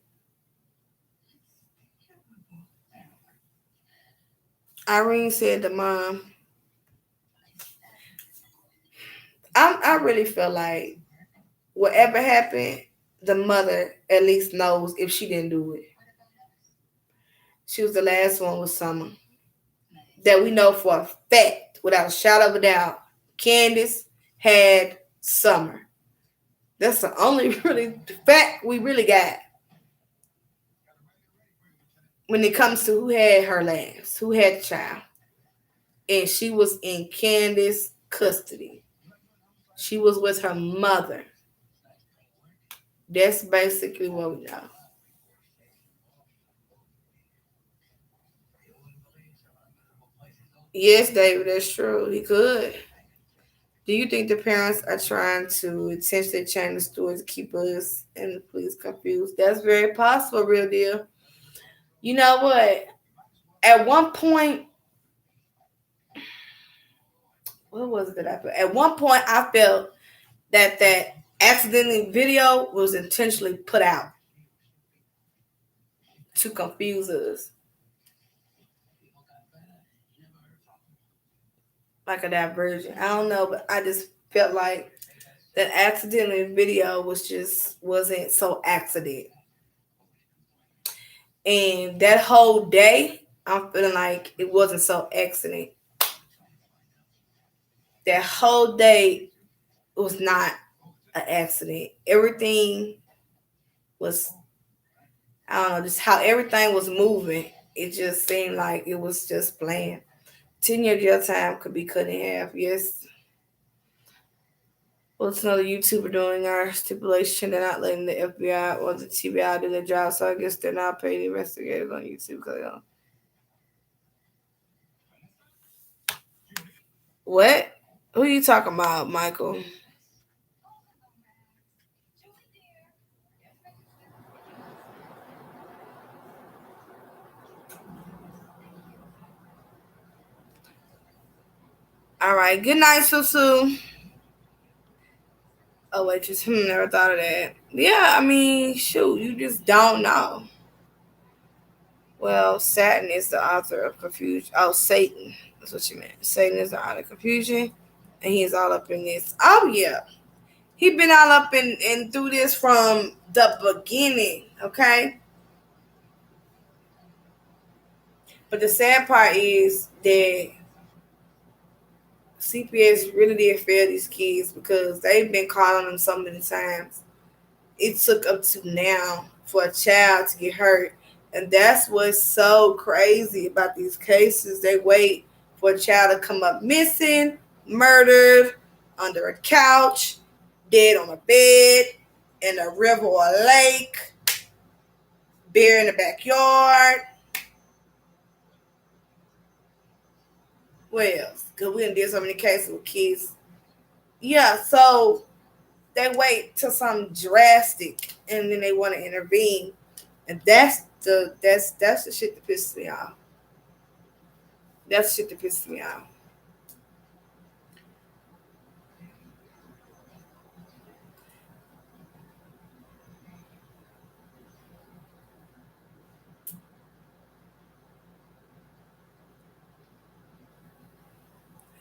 Irene said to mom, I really feel like whatever happened, the mother at least knows if she didn't do it. She was the last one with Summer. That we know for a fact, without a shadow of a doubt, Candace had Summer. That's the only really fact we really got when it comes to who had her last, who had the child. And she was in Candace's custody. She was with her mother. That's basically what we know. Yes, David, that's true. He could. Do you think the parents are trying to intentionally change the story to keep us and the police confused? That's very possible, real deal. You know what? At one point, what was it that I felt? At one point, I felt that accidentally video was intentionally put out to confuse us. Like a diversion. I don't know, but I just felt like that accidentally video wasn't so accident. And that whole day, I'm feeling like it wasn't so accident. That whole day was not an accident. Everything was, I don't know, just how everything was moving. It just seemed like it was just planned. 10-year jail time could be cut in half. Yes. What's another YouTuber doing? Our stipulation they're not letting the FBI or the TBI do their job, so I guess they're not paying investigators on YouTube because they don't. What? Who are you talking about, Michael? All right. Good night, Susu. Oh, wait, just never thought of that. Yeah, I mean, shoot, you just don't know. Well, Saturn is the author of confusion. Oh, Satan. That's what you meant. Satan is the author of confusion, and he's all up in this. Oh, yeah. He been all up in through this from the beginning, okay? But the sad part is that CPS really did fail these kids because they've been calling them so many times. It took up to now for a child to get hurt. And that's what's so crazy about these cases. They wait for a child to come up missing, murdered, under a couch, dead on a bed, in a river or a lake, buried in the backyard. What else? Because we done did so many cases with kids. Yeah, so they wait till something drastic and then they want to intervene. And that's the shit that pisses me off. That's the shit that pisses me off.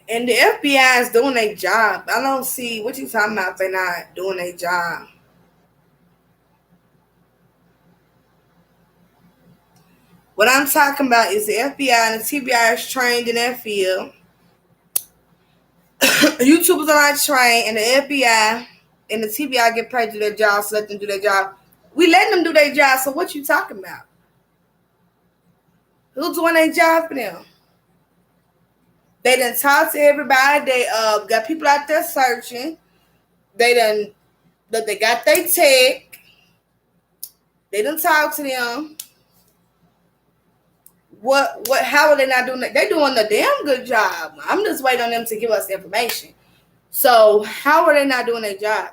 And the FBI is doing their job. I don't see what you talking about. They're not doing their job. What I'm talking about is the FBI and the TBI is trained in that field. YouTubers are not trained, and the FBI and the TBI get paid to do their job, so let them do their job. We letting them do their job. So what you talking about? Who's doing their job for them? They done talk to everybody. They got people out there searching. They done they got their tech. They done talk to them. What how are they not doing that? They doing a damn good job. I'm just waiting on them to give us information. So how are they not doing their job?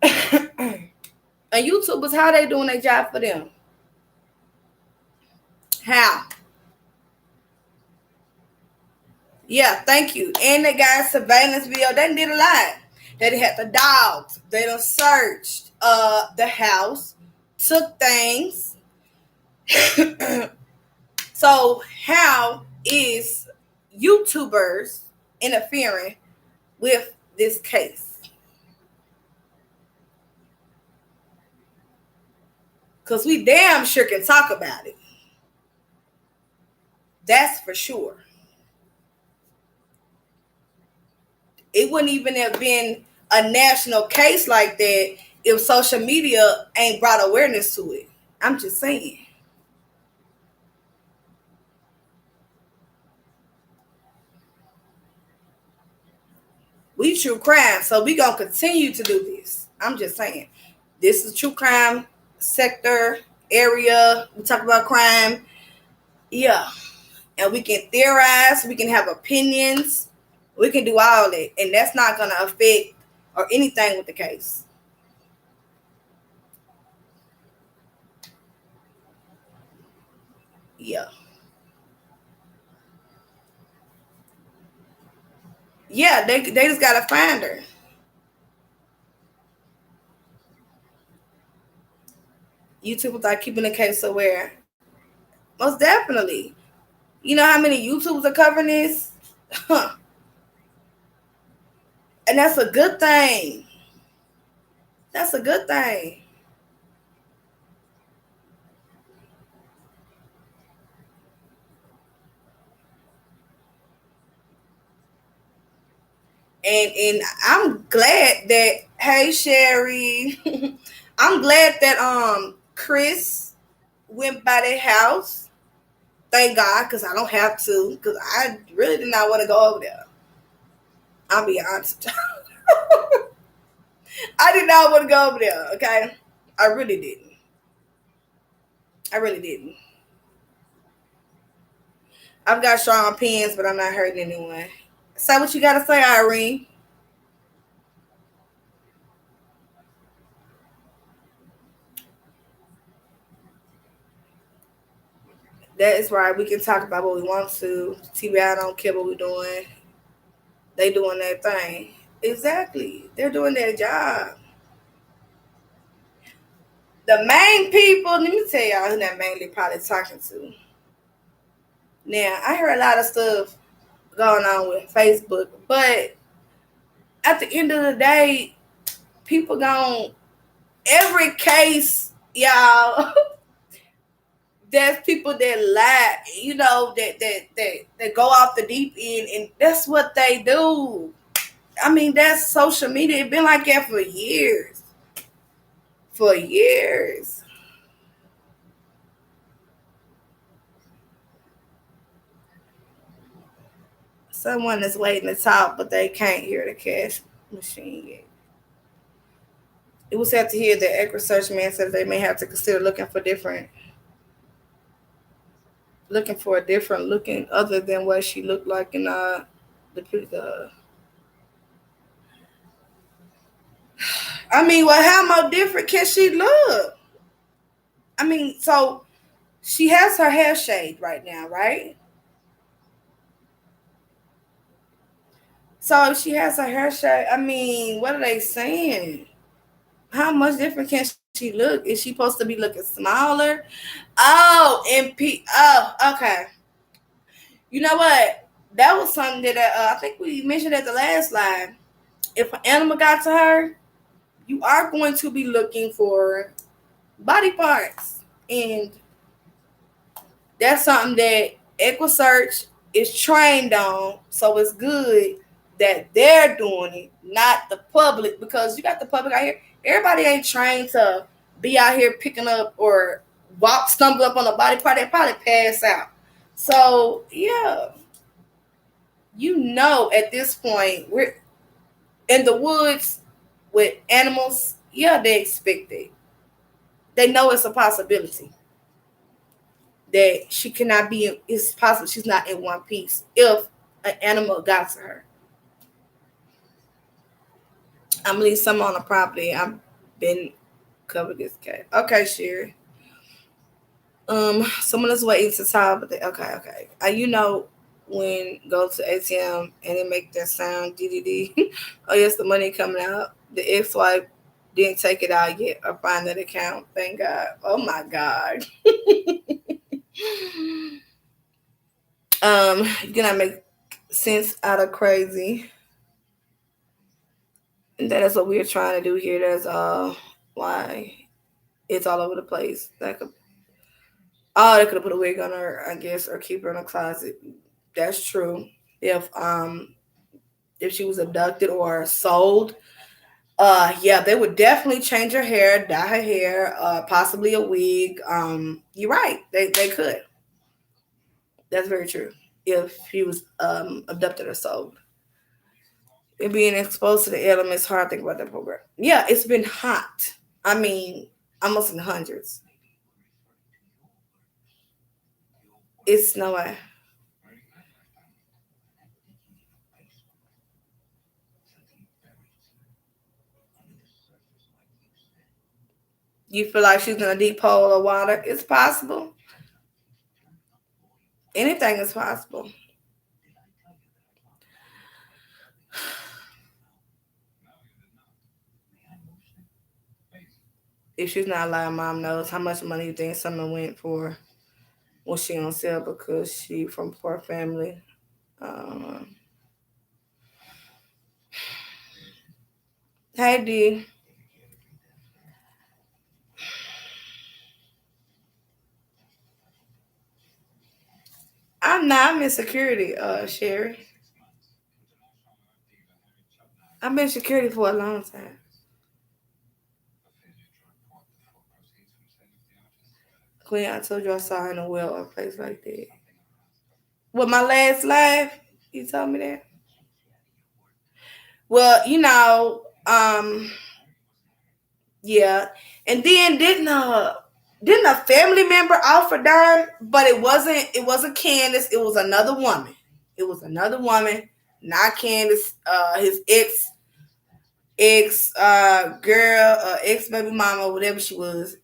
And YouTubers, how are they doing their job for them? How? Yeah, thank you. And they got surveillance video. They did a lot. They had the dogs. They done searched the house, took things. So how is YouTubers interfering with this case? Because we damn sure can talk about it. That's for sure. It wouldn't even have been a national case like that if social media ain't brought awareness to it. I'm just saying. We true crime, so we gonna continue to do this. I'm just saying. This is true crime sector area. We talk about crime. Yeah. And we can theorize, we can have opinions, we can do all that. And that's not gonna affect or anything with the case. Yeah. Yeah, they just gotta find her. YouTube without keeping the case aware. Most definitely. You know how many YouTubers are covering this? Huh. And that's a good thing. That's a good thing. And I'm glad that, hey Sherry. I'm glad that Chris went by their house. Thank God, because I don't have to, because I really did not want to go over there. I'll be honest. I did not want to go over there, okay? I really didn't. I really didn't. I've got strong opinions, but I'm not hurting anyone. Say what you gotta say, Irene. That is right. We can talk about what we want to. TBI don't care what we're doing. They doing their thing. Exactly. They're doing their job. The main people, let me tell y'all who that mainly probably talking to. Now, I heard a lot of stuff going on with Facebook, but at the end of the day, people gon' every case, y'all, there's people that lie, that go off the deep end, and that's what they do. I mean, that's social media. It's been like that for years. For years. Someone is waiting to talk, but they can't hear the cash machine yet. It was sad to hear that research man said they may have to consider looking for a different looking other than what she looked like in the. I mean, well, how much different can she look? I mean, so she has her hair shaved right now, right? So if she has her hair shaved, I mean, what are they saying? How much different can she look? Is she supposed to be looking smaller? Oh, Oh, okay. You know what? That was something that I think we mentioned at the last line. If an animal got to her, you are going to be looking for body parts, and that's something that EquiSearch is trained on. So it's good that they're doing it, not the public, because you got the public out here. Everybody ain't trained to be out here picking up or stumble up on a body part. They probably pass out. So yeah, at this point we're in the woods with animals. Yeah, they expect it. They know it's a possibility that she cannot be. It's possible she's not in one piece if an animal got to her. I'm gonna leave some on the property. I've been covered this case. Okay, Sherry. Someone is waiting to talk, but okay. When go to ATM and it make that sound DDD. Oh yes, the money coming out. The ex-wife didn't take it out yet or find that account. Thank God. Oh my God. You cannot make sense out of crazy. And that is what we're trying to do here. That's why it's all over the place. They could have put a wig on her, I guess, or keep her in a closet. That's true. If she was abducted or sold, yeah, they would definitely change her hair, dye her hair, possibly a wig. You're right. They could. That's very true. If she was abducted or sold. And being exposed to the elements, hard to think about that program. Yeah, it's been hot. I mean, almost in the hundreds. It's no way. You feel like she's in a deep hole of water? It's possible. Anything is possible. If she's not lying, mom knows how much money you think someone went for. Was she on sale because she from poor family? Um, hey D, I'm in security, Sherry. I've been in security for a long time. Queen, I told you I saw her in a well or a place like that. With my last life, you told me that. Well, yeah, and then didn't a family member offer Don, but it wasn't Candace. It was another woman. It was another woman, not Candace. His ex girl, ex baby mama, whatever she was.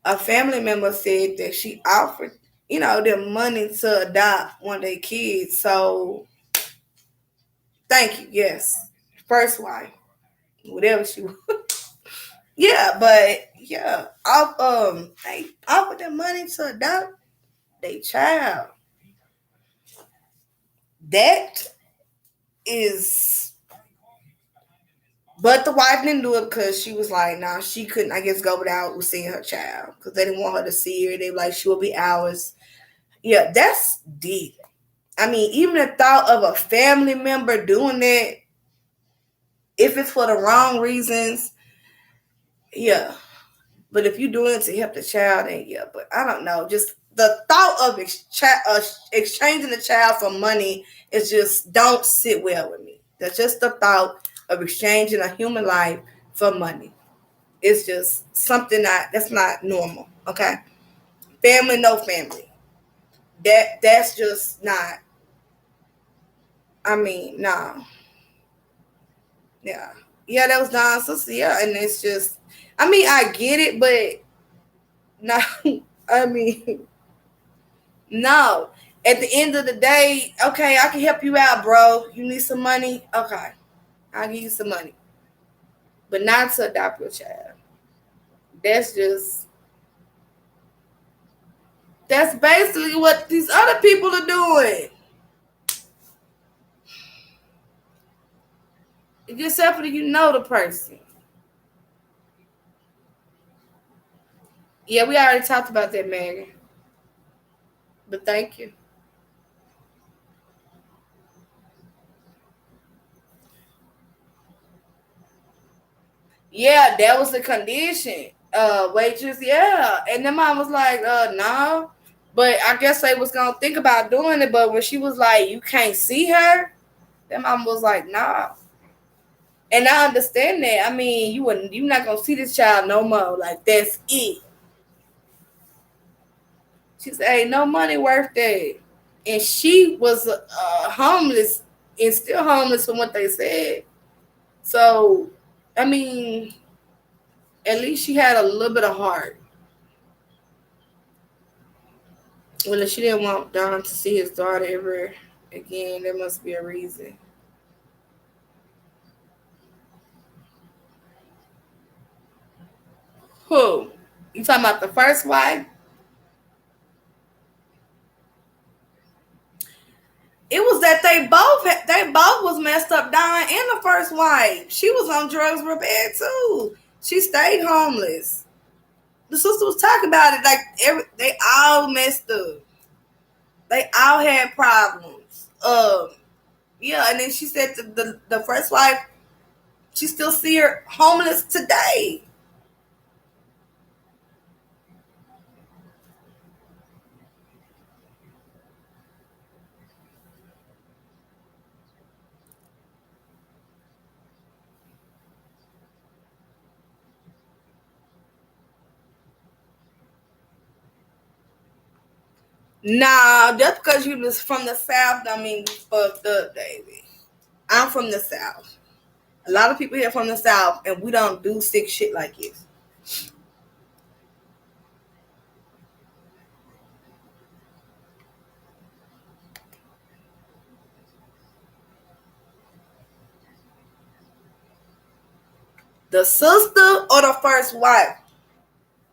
A family member said that she offered, them money to adopt one of their kids. So thank you. Yes, first wife, whatever she was. Yeah, but yeah, they offered them money to adopt their child. That is, but the wife didn't do it because she was like, nah, she couldn't, I guess, go without seeing her child because they didn't want her to see her. They were like, she will be ours. Yeah, that's deep. I mean, even the thought of a family member doing that, if it's for the wrong reasons, yeah. But if you're doing it to help the child, then yeah. But I don't know. Just the thought of exchanging the child for money is just don't sit well with me. That's just the thought of exchanging a human life for money. It's just something that's not normal. Okay, family, no family. That's just not. I mean, no. Yeah. Yeah, that was Don's sister. Yeah, and it's just, I mean, I get it, but no, I mean, no. At the end of the day, okay, I can help you out, bro. You need some money? Okay, I'll give you some money, but not to adopt your child. That's just, that's basically what these other people are doing. Except for you know the person. Yeah, we already talked about that, Megan. But thank you. Yeah, that was the condition. Waitress, yeah. And then mom was like, no. But I guess they was gonna think about doing it, but when she was like, you can't see her, then mom was like, nah. And I understand that. I mean, you're not gonna see this child no more. Like that's it. She said, hey, no money worth that. And she was homeless and still homeless from what they said. So, I mean, at least she had a little bit of heart. Well, if she didn't want Don to see his daughter ever again, there must be a reason. Who? You talking about the first wife? It was that they both was messed up, Don and the first wife. She was on drugs real bad too. She stayed homeless. The sister was talking about it like they all messed up. They all had problems. Yeah, and then she said the first wife, she still see her homeless today. Nah, just because you was from the South, don't mean you fucked up, baby. I'm from the South. A lot of people here from the South, and we don't do sick shit like this. The sister or the first wife?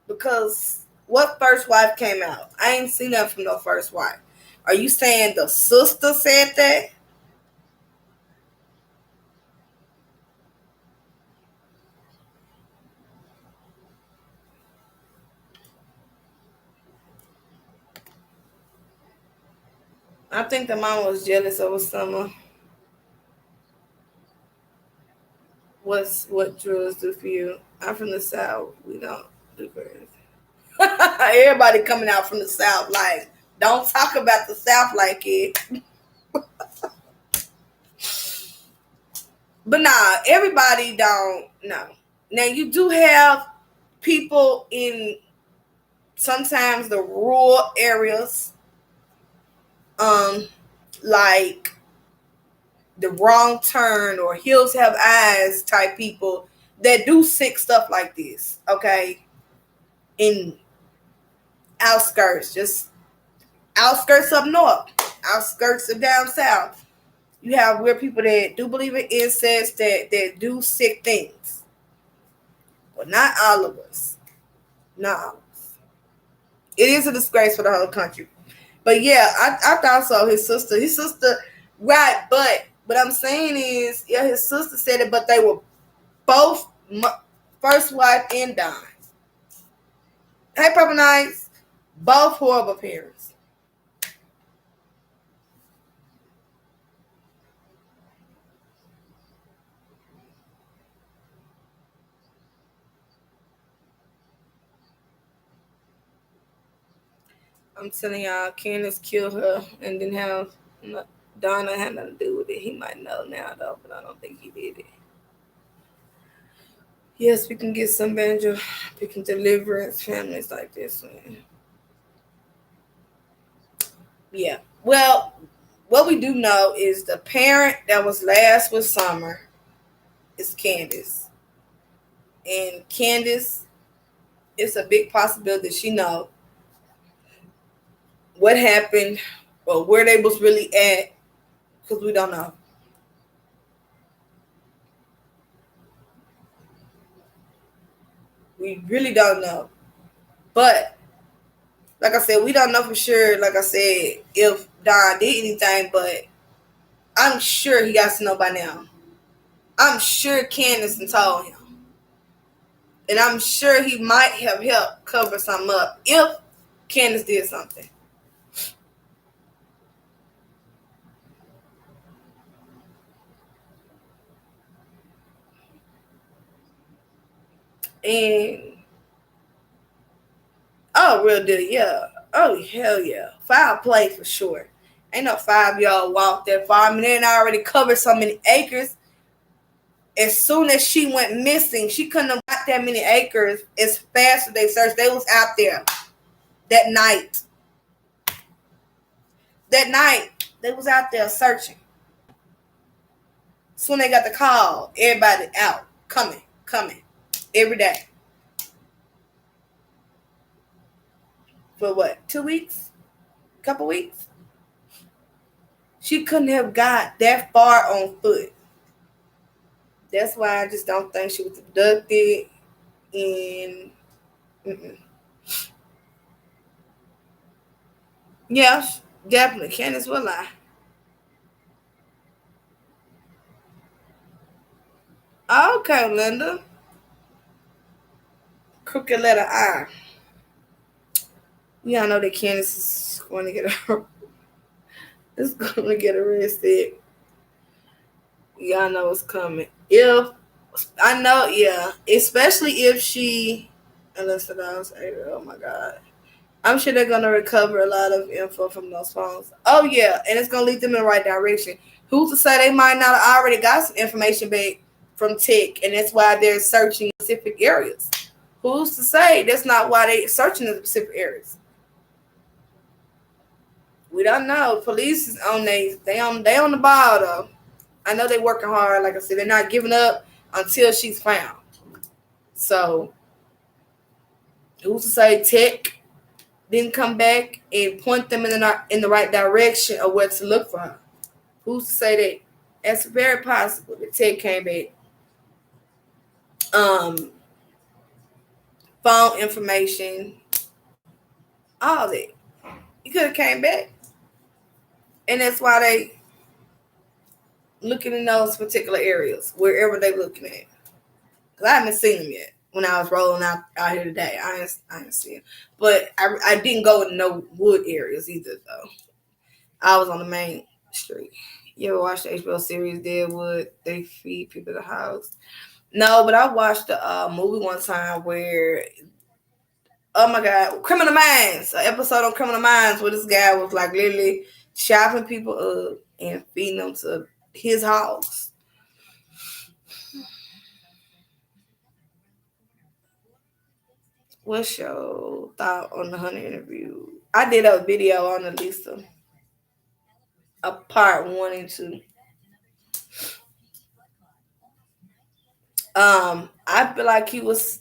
Because what first wife came out? I ain't seen that from no first wife. Are you saying the sister said that? I think the mom was jealous over Summer. What drugs do for you? I'm from the South. We don't do drugs. Everybody coming out from the South, like, don't talk about the South like it. But nah, everybody don't know. Now you do have people in sometimes the rural areas, like the Wrong Turn or Hills Have Eyes type people that do sick stuff like this. Okay, in outskirts, just outskirts up north, outskirts of down south. You have weird people that do believe in incest, that do sick things. But not all of us. Not all of us. It is a disgrace for the whole country. But yeah, I thought so. His sister, right? But what I'm saying is, yeah, his sister said it, but they were both first wife and Don. Hey, Papa Nice, both horrible parents. I'm telling y'all, Candace killed her and didn't have Donna had nothing to do with it. He might know now though, but I don't think he did it. Yes, we can get some banjo, we can deliverance families like this one. Yeah. Well, what we do know is the parent that was last with Summer is Candace. And Candace, it's a big possibility that she know what happened or where they was really at, because we don't know. We really don't know. But like I said, we don't know for sure, like I said, if Don did anything, but I'm sure he got to know by now. I'm sure Candace told him. And I'm sure he might have helped cover something up if Candace did something. And oh, real deal, yeah. Oh, hell yeah. Foul play for sure. Ain't no 5 y'all walk that far. I mean, they already covered so many acres. As soon as she went missing, she couldn't have got that many acres as fast as they searched. They was out there that night. That night, they was out there searching. Soon they got the call, everybody out, coming, every day. For what, 2 weeks? Couple weeks? She couldn't have got that far on foot. That's why I just don't think she was abducted. And yeah, definitely. Candace will lie. Okay, Linda. Crooked letter I. Y'all know that Candace is going to get is going to get arrested. Y'all know it's coming. If I know, yeah, especially if she, unless it was, oh my God, I'm sure they're gonna recover a lot of info from those phones. Oh yeah, and it's gonna lead them in the right direction. Who's to say they might not have already got some information back from tech, and that's why they're searching specific areas. Who's to say that's not why they're searching the specific areas? We don't know. Police is on they on the ball though. I know they're working hard. Like I said, they're not giving up until she's found. So who's to say tech didn't come back and point them in the right direction of where to look for her? Who's to say that? That's very possible that tech came back. um, phone information, all that. You could have came back, and that's why they looking in those particular areas, wherever they looking at. Cause I haven't seen them yet. When I was rolling out here today, I didn't see them, but I didn't go in no wood areas either though. I was on the main street. You ever watch the HBO series Deadwood? They feed people the house. No, but I watched a movie one time where, oh my God, Criminal Minds, an episode on Criminal Minds where this guy was like literally chopping people up and feeding them to his house. What's your thought on the Hunter interview? I did a video on the Lisa, a part 1 and 2. I feel like he was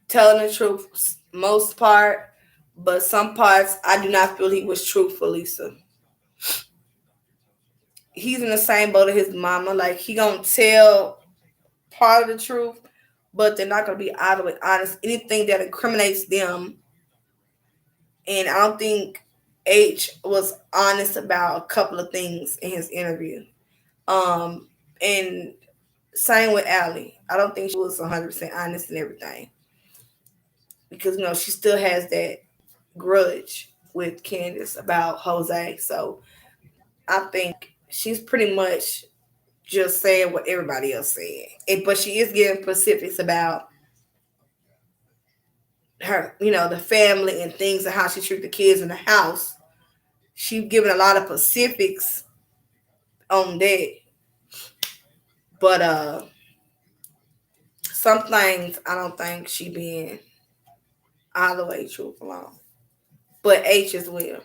telling the truth most part, but some parts I do not feel he was truthful, Lisa. He's in the same boat as his mama. Like he gonna tell part of the truth, but they're not gonna be all the way honest. Anything that incriminates them, and I don't think H was honest about a couple of things in his interview. And same with Allie. I don't think she was 100% honest in everything because she still has that grudge with Candace about Jose. So I think she's pretty much just saying what everybody else said. But she is giving specifics about her, the family and things and how she treats the kids in the house. She's giving a lot of specifics on that. But some things I don't think she being all the way truthful on. But H as well.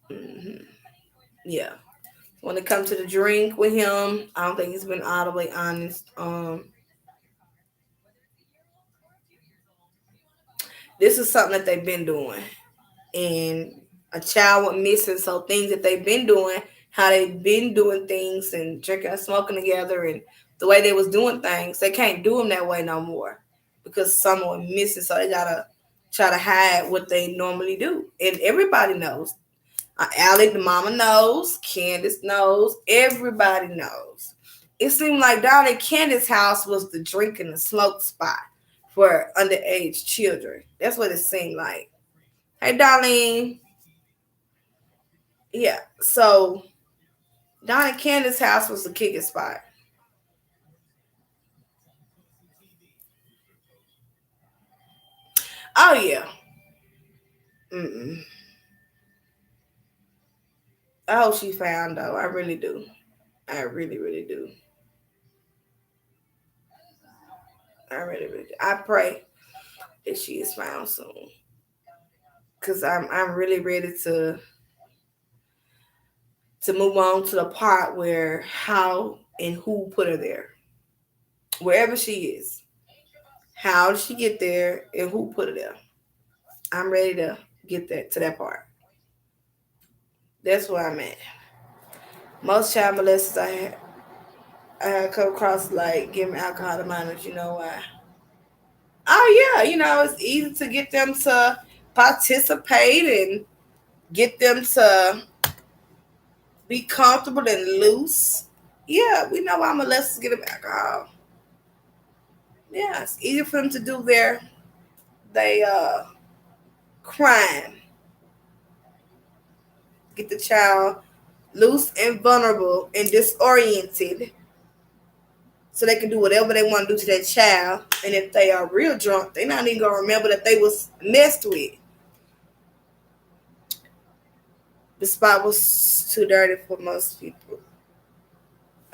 Hmm. Yeah. When it comes to the drink with him, I don't think he's been all the way honest. This is something that they've been doing, and a child went missing. So things that they've been doing, how they've been doing things and drinking and smoking together, and the way they was doing things, they can't do them that way no more because someone missing. So they gotta try to hide what they normally do, and everybody knows. Allie, the mama knows. Candace knows. Everybody knows. It seemed like down at Candace's house was the drink and the smoke spot for underage children. That's what it seemed like. Hey, Darlene. Yeah. So down at Candace's house was the kicking spot. Oh yeah. Mm-mm. I hope she found though. I really do. I really, really do. I really, really do. I pray that she is found soon. Cause I'm really ready to move on to the part where how and who put her there. Wherever she is. How did she get there and who put her there? I'm ready to get that to that part. That's where I'm at. Most child molesters I have come across like giving alcohol to minors, you know why? Oh yeah, it's easy to get them to participate and get them to be comfortable and loose. Yeah, we know why molesters get them alcohol. Yeah, it's easier for them to do they crime. Get the child loose and vulnerable and disoriented so they can do whatever they want to do to that child. And if they are real drunk, they're not even gonna remember that they was messed with. The spot was too dirty for most people.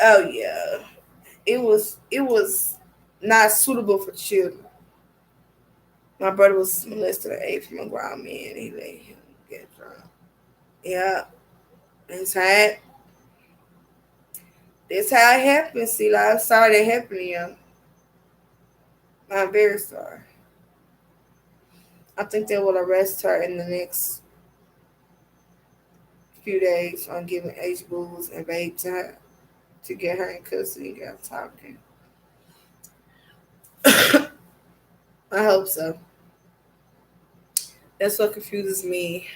Oh yeah. It was not suitable for children. My brother was molested at 8 from a grown man. He let him get drunk. Yeah. That's how that's how it happened. See, like, I'm sorry that happened to you. I'm very sorry. I think they will arrest her in the next few days on giving H bulls and vape to her to get her in custody and got talking. I hope so. That's what confuses me.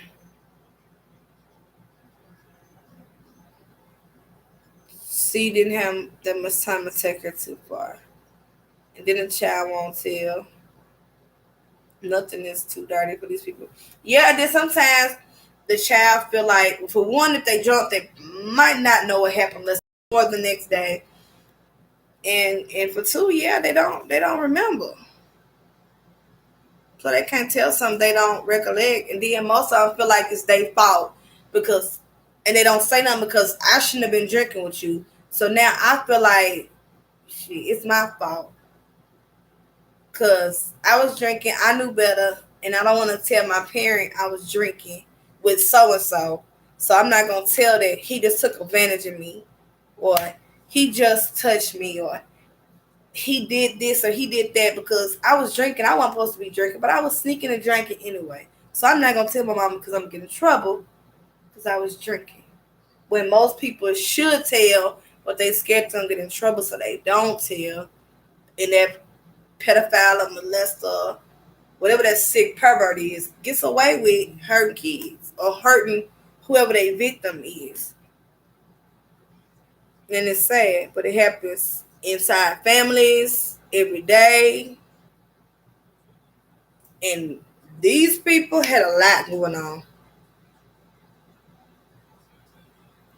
C didn't have that much time to take her too far. And then the child won't tell. Nothing is too dirty for these people. Yeah, then sometimes the child feel like, for one, if they drunk, they might not know what happened. Let's or the next day. And for two, yeah, they don't remember. So they can't tell something they don't recollect. And then most of them feel like it's their fault because, and they don't say nothing because I shouldn't have been drinking with you. So now I feel like, shit, it's my fault. Because I was drinking, I knew better, and I don't want to tell my parent I was drinking with so and so. So I'm not going to tell that he just took advantage of me, or he just touched me, or he did this or he did that because I was drinking. I wasn't supposed to be drinking, but I was sneaking and drinking anyway. So I'm not going to tell my mama because I'm getting in trouble because I was drinking. When most people should tell, but they scared to get in trouble, so they don't tell. And that pedophile or molester, whatever that sick pervert is, gets away with hurting kids or hurting whoever their victim is. And it's sad, but it happens inside families every day. And these people had a lot going on.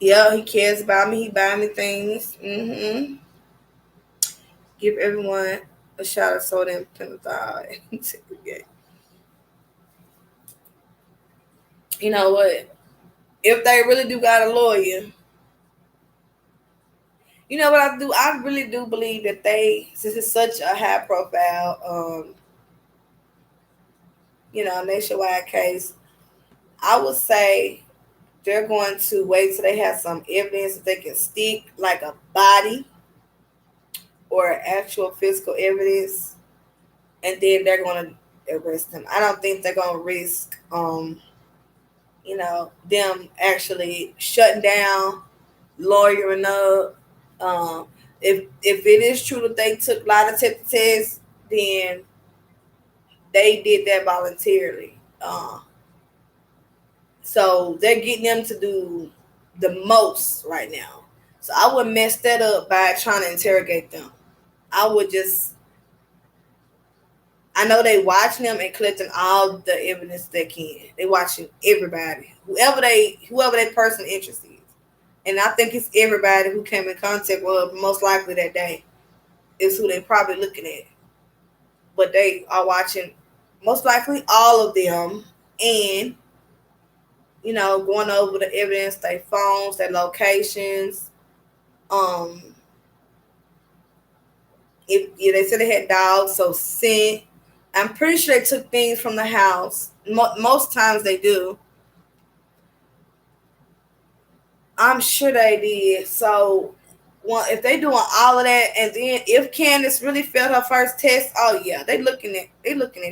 Yeah, he cares about me. He buy me things. Give everyone a shot of soda and pentothal. You know what? If they really do got a lawyer, you know what I do? I really do believe that since it's such a high profile, nationwide case, I would say they're going to wait till they have some evidence that they can stick, like a body or actual physical evidence, and then they're going to arrest them. I don't think they're going to risk, them actually shutting down, lawyering up. If it is true that they took lie detector tests, then they did that voluntarily. So they're getting them to do the most right now. So I would mess that up by trying to interrogate them. I would just, I know they watching them and collecting all the evidence they can. They watching everybody, whoever that person interest is. And I think it's everybody who came in contact with most likely that day is who they probably looking at. But they are watching most likely all of them and going over the evidence, their phones, their locations. If they said they had dogs, so scent. I'm pretty sure they took things from the house. Most times they do. I'm sure they did. So, if they doing all of that, and then if Candace really failed her first test, oh yeah, they looking at everything.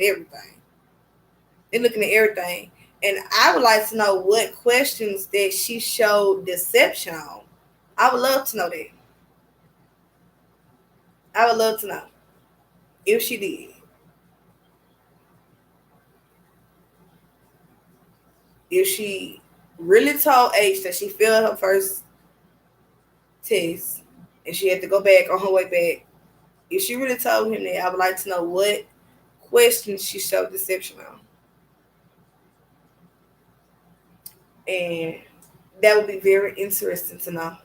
They're looking at everything, and I would like to know what questions that she showed deception on. I would love to know that. I would love to know if she did. If she really told H that she failed her first test and she had to go back on her way back, if she really told him that, I would like to know what questions she showed deception on. And that would be very interesting to know.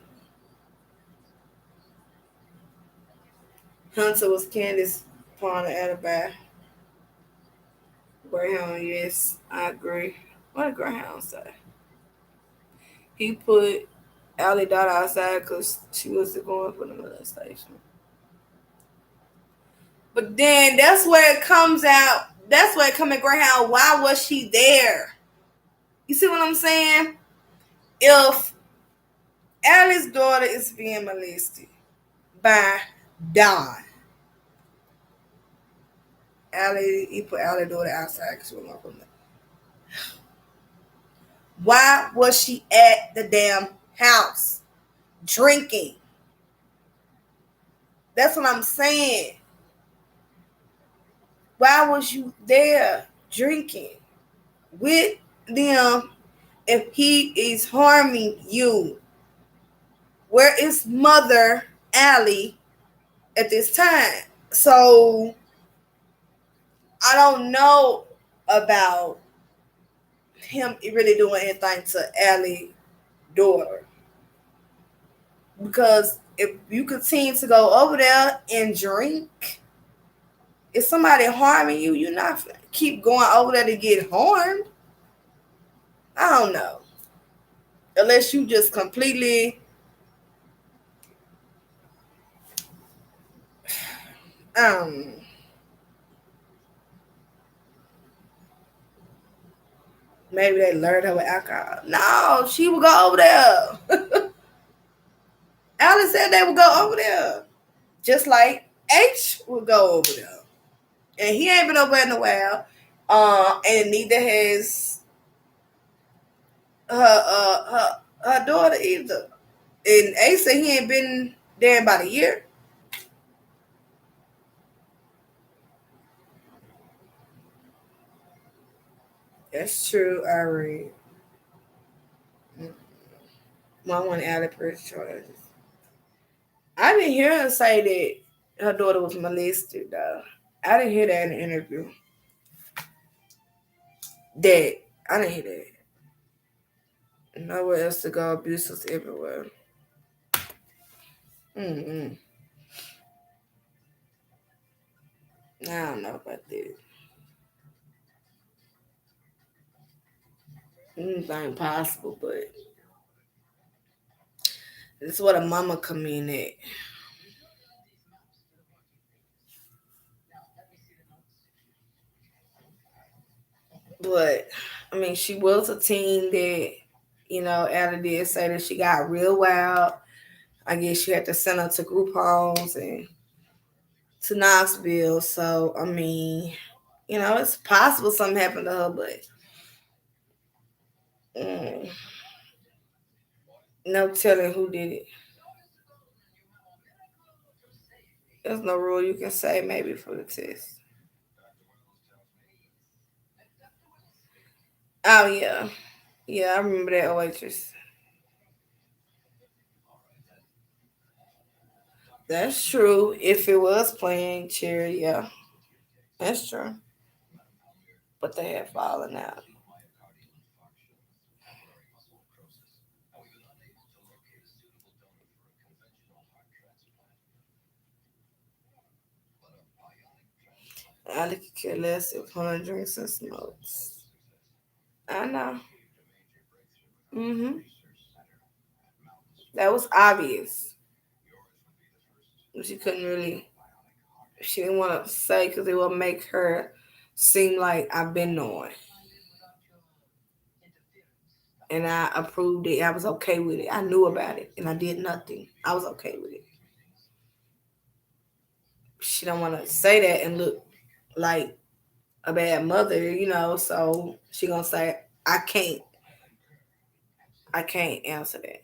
Hunter was Candace upon the alibi. Greyhound, yes, I agree. What did Greyhound say? He put Allie Dot outside because she was going for the molestation. But then that's where it comes out. That's where it comes at Greyhound. Why was she there? You see what I'm saying? If Allie's daughter is being molested by Don, he put Allie's daughter outside because she was going for Why was she at the damn house drinking? That's what I'm saying. Why was you there drinking with them if he is harming you? Where is Mother Allie at this time? So I don't know about him really doing anything to Allie's daughter. Because if you continue to go over there and drink, if somebody harming you, you're not keep going over there to get harmed. I don't know. Unless you just completely um maybe they lured her with alcohol. No, she would go over there. Alice said they would go over there. Just like H would go over there. And he ain't been over there in a while. And neither has her daughter either. And H said he ain't been there in about a year. That's true, I read. Mom want to add a press charges. I didn't hear her say that her daughter was molested, though. I didn't hear that in the interview. That. I didn't hear that. Nowhere else to go. Abuse was everywhere. Mm-mm. I don't know about that. Anything possible, but it's what a mama come in at. But I mean, she was a teen that, Allie did say that she got real wild. I guess she had to send her to group homes and to Knoxville. So I mean, it's possible something happened to her, but mm, no telling who did it. There's no rule you can say maybe for the test. Oh yeah, yeah, I remember that waitress. That's true. If it was playing chair, yeah, that's true. But they had fallen out. I could care less if Hunter drinks and smokes. I know. That was obvious. She couldn't really. She didn't want to say because it would make her seem like I've been knowing, and I approved it. I was okay with it. I knew about it, and I did nothing. I was okay with it. She don't want to say that and look like a bad mother. So she gonna say, I can't answer that.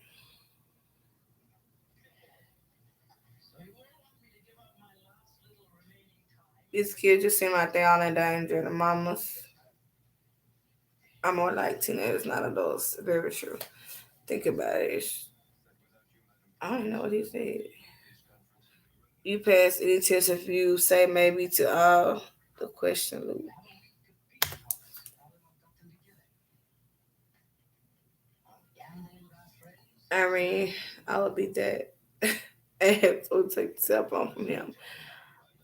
These kids just seem like they all in danger. The mamas are more like teenagers, not adults. Very true. Think about it. I don't know what he said. You pass any test if you say maybe to the question loop. I mean, I would be that. I have to take the cell phone from him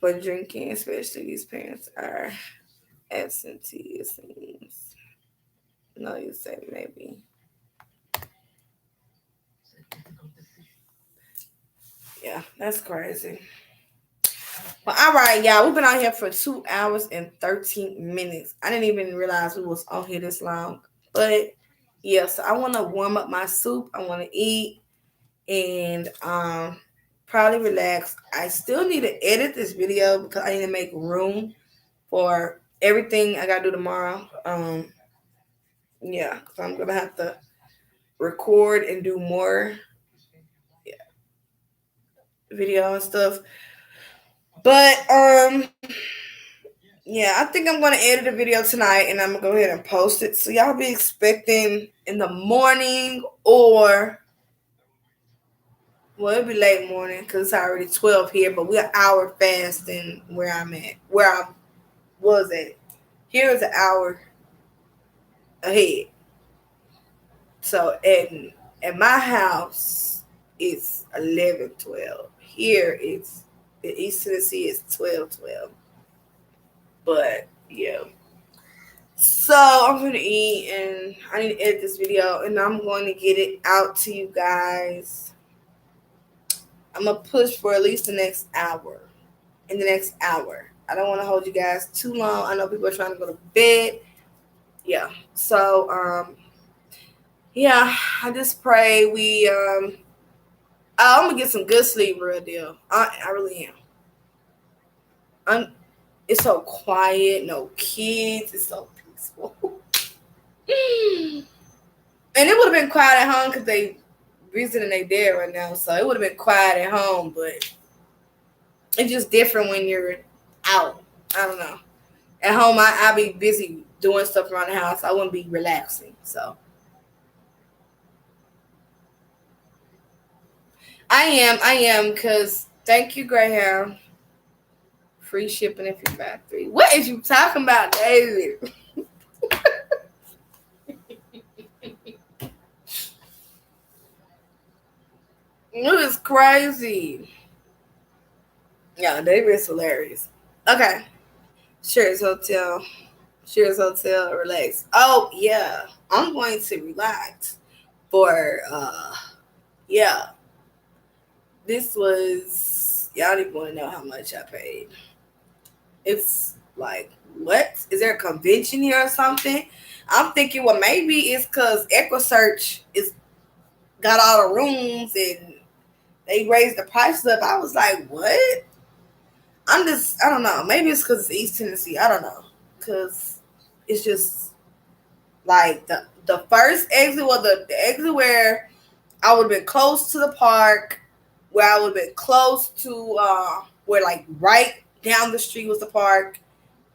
for drinking, especially these parents are absentee, it seems. No, you say maybe. Yeah, that's crazy. Well, all right, y'all. We've been out here for 2 hours and 13 minutes. I didn't even realize we was on here this long. But yeah, so I want to warm up my soup. I want to eat and probably relax. I still need to edit this video because I need to make room for everything I gotta do tomorrow. Yeah, so I'm gonna have to record and do more video and stuff. But yeah, I think I'm gonna edit a video tonight and I'm gonna go ahead and post it. So y'all be expecting in the morning or well, it'll be late morning because it's already 12 here, but we're an hour fasting where I'm at, where I was at. Here is an hour ahead. So at my house, it's 11:12. Here it's in East Tennessee, it's 12:12. But yeah. So I'm gonna eat and I need to edit this video and I'm going to get it out to you guys. I'm gonna push for at least the next hour. In the next hour. I don't want to hold you guys too long. I know people are trying to go to bed. Yeah. So yeah, I just pray we I'm gonna get some good sleep, real deal. I really am. It's so quiet, no kids, it's so peaceful. And it would have been quiet at home because they visiting their dad right now, so it would have been quiet at home, but it's just different when you're out. I don't know. At home, I'll be busy doing stuff around the house. I wouldn't be relaxing. So I am, because thank you, Graham. Free shipping if you buy 3. What is you talking about, David? It was crazy. Yeah, David is hilarious. Okay. Sherry's Hotel. Sherry's Hotel, relax. Oh, yeah. I'm going to relax for, yeah. This was, y'all don't even want to know how much I paid. It's like, what? Is there a convention here or something? I'm thinking, well, maybe it's because EquiSearch is got all the rooms and they raised the prices up. I was like, what? I don't know. Maybe it's because it's East Tennessee. I don't know. Because it's just like the first exit was the exit where I would have been close to the park, where I would have been close to where like right down the street was the park,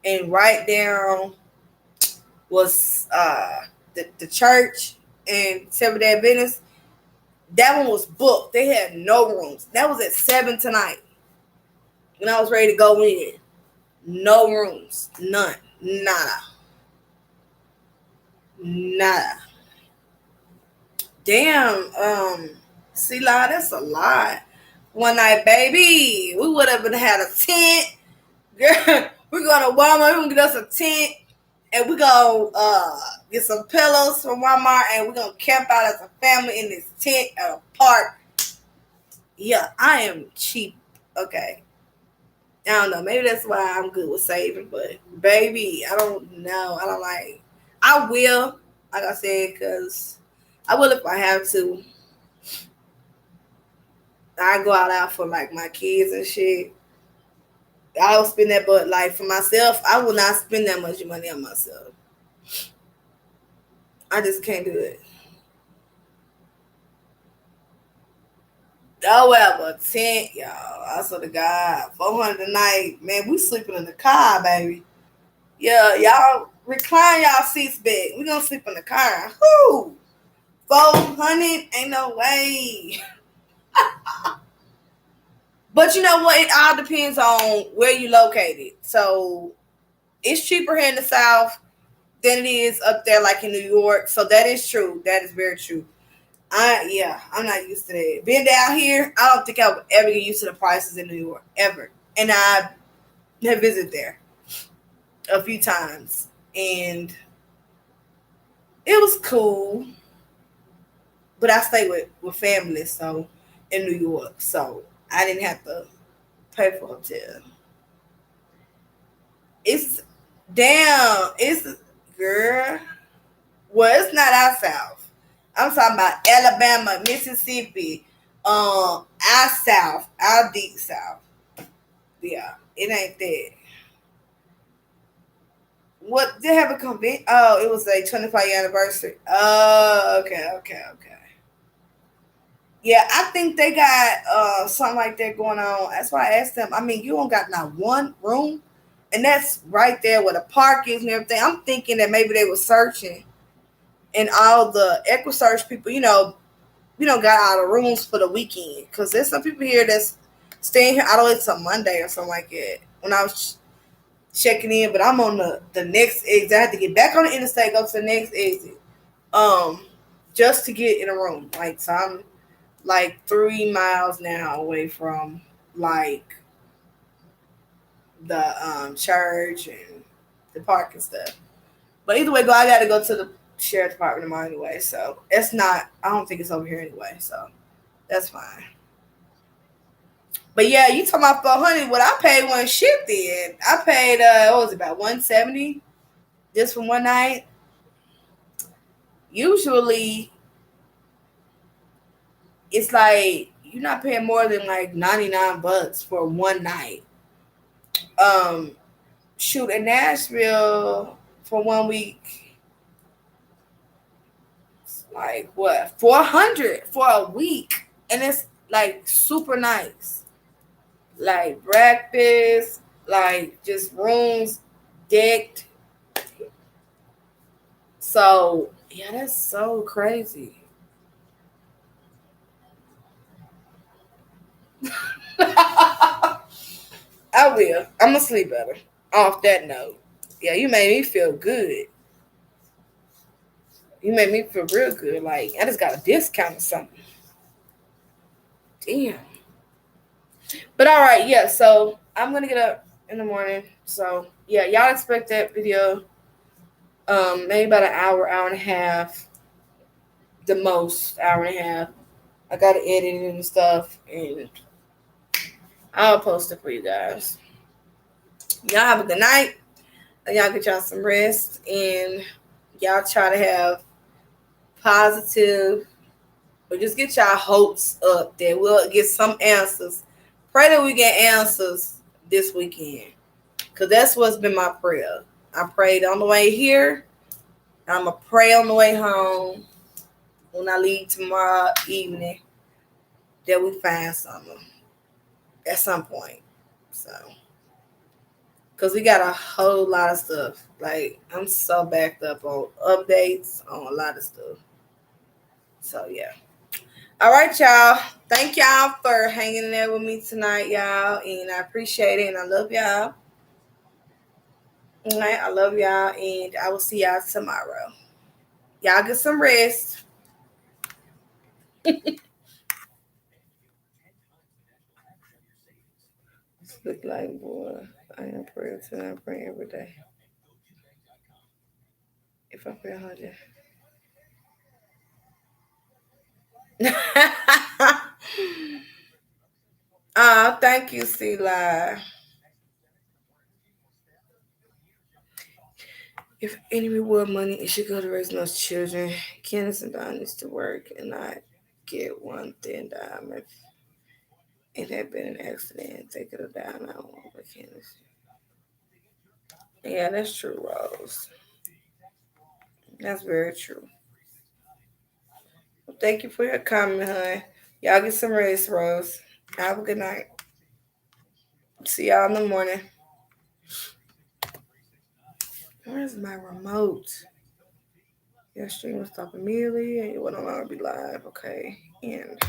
and right down was the church and Seventh Day Adventist. That one was booked. They had no rooms. That was at 7 tonight. When I was ready to go in. No rooms. None. Nada. Nada. Damn. See, La, that's a lot. One night, baby, we would have had a tent. Girl, we're going to Walmart. We're going to get us a tent. And we're going to get some pillows from Walmart. And we're going to camp out as a family in this tent at a park. Yeah, I am cheap. Okay. I don't know. Maybe that's why I'm good with saving. But, baby, I don't know. I don't like. I will, like I said, because I will if I have to. I go out for like my kids and shit. I'll spend that, but like for myself, I will not spend that much money on myself. I just can't do it. However, tent, y'all. I swear to God, 400 a night, man. We sleeping in the car, baby. Yeah, y'all recline y'all seats back. We gonna sleep in the car. Whoo, 400 ain't no way. But you know what? It all depends on where you located. So it's cheaper here in the South than it is up there, like in New York. So that is true. That is very true. I'm not used to that. Being down here, I don't think I would ever get used to the prices in New York ever. And I have visited there a few times, and it was cool. But I stay with family, so in New York, so I didn't have to pay for hotel. It's damn. It's girl. Well, it's not our South. I'm talking about Alabama, Mississippi, our South, our deep South. Yeah, it ain't that. What did have a convention? Oh, it was a 25th anniversary. Oh, okay. Yeah, I think they got something like that going on. That's why I asked them. I mean, you don't got not one room, and that's right there where the park is and everything. I'm thinking that maybe they were searching, and all the EquiSearch people, got all the rooms for the weekend. Because there's some people here that's staying here all the way to Monday or something like that. When I was checking in, but I'm on the next exit. I had to get back on the interstate, go to the next exit, um, just to get in a room. Like, so I'm like 3 miles now away from like the church and the park and stuff. But either way, I got to go to the sheriff department tomorrow anyway. So it's not. I don't think it's over here anyway. So that's fine. But yeah, you talking about 400? What I paid one shit then. I paid what was it, about 170 just for one night. Usually, it's like you're not paying more than like $99 for one night. Um, Shoot, in Nashville for 1 week, like what, 400 for a week, and it's like super nice, like breakfast, like just rooms decked. So yeah, that's so crazy. I will. I'm gonna sleep better. Off that note, yeah, you made me feel good. You made me feel real good. Like I just got a discount or something. Damn. But all right, yeah. So I'm gonna get up in the morning. So yeah, y'all expect that video. Maybe about an hour, hour and a half, the most hour and a half. I gotta edit it and stuff, and I'll post it for you guys. Y'all have a good night. Y'all get y'all some rest, and y'all try to have positive, or just get y'all hopes up that we'll get some answers. Pray that we get answers this weekend. Because that's what's been my prayer. I prayed on the way here. I'm going to pray on the way home when I leave tomorrow evening that we find something at some point. So, because we got a whole lot of stuff. Like, I'm so backed up on updates on a lot of stuff. So, yeah. All right, y'all. Thank y'all for hanging there with me tonight, y'all. And I appreciate it. And I love y'all. All right. I love y'all. And I will see y'all tomorrow. Y'all get some rest. Look like, boy, I am praying tonight. I pray every day. If I pray 100. Thank you, Celia. If any reward money, it should go to raising those children. Candace and Don needs to work and not get one thin dime. If it had been an accident, they could have died. I don't want but Candace. Yeah, that's true, Rose. That's very true. Well, thank you for your comment, hon. Y'all get some rest, Rose. Have a good night. See y'all in the morning. Where's my remote? Your stream will stop immediately and you will no longer be live. Okay. And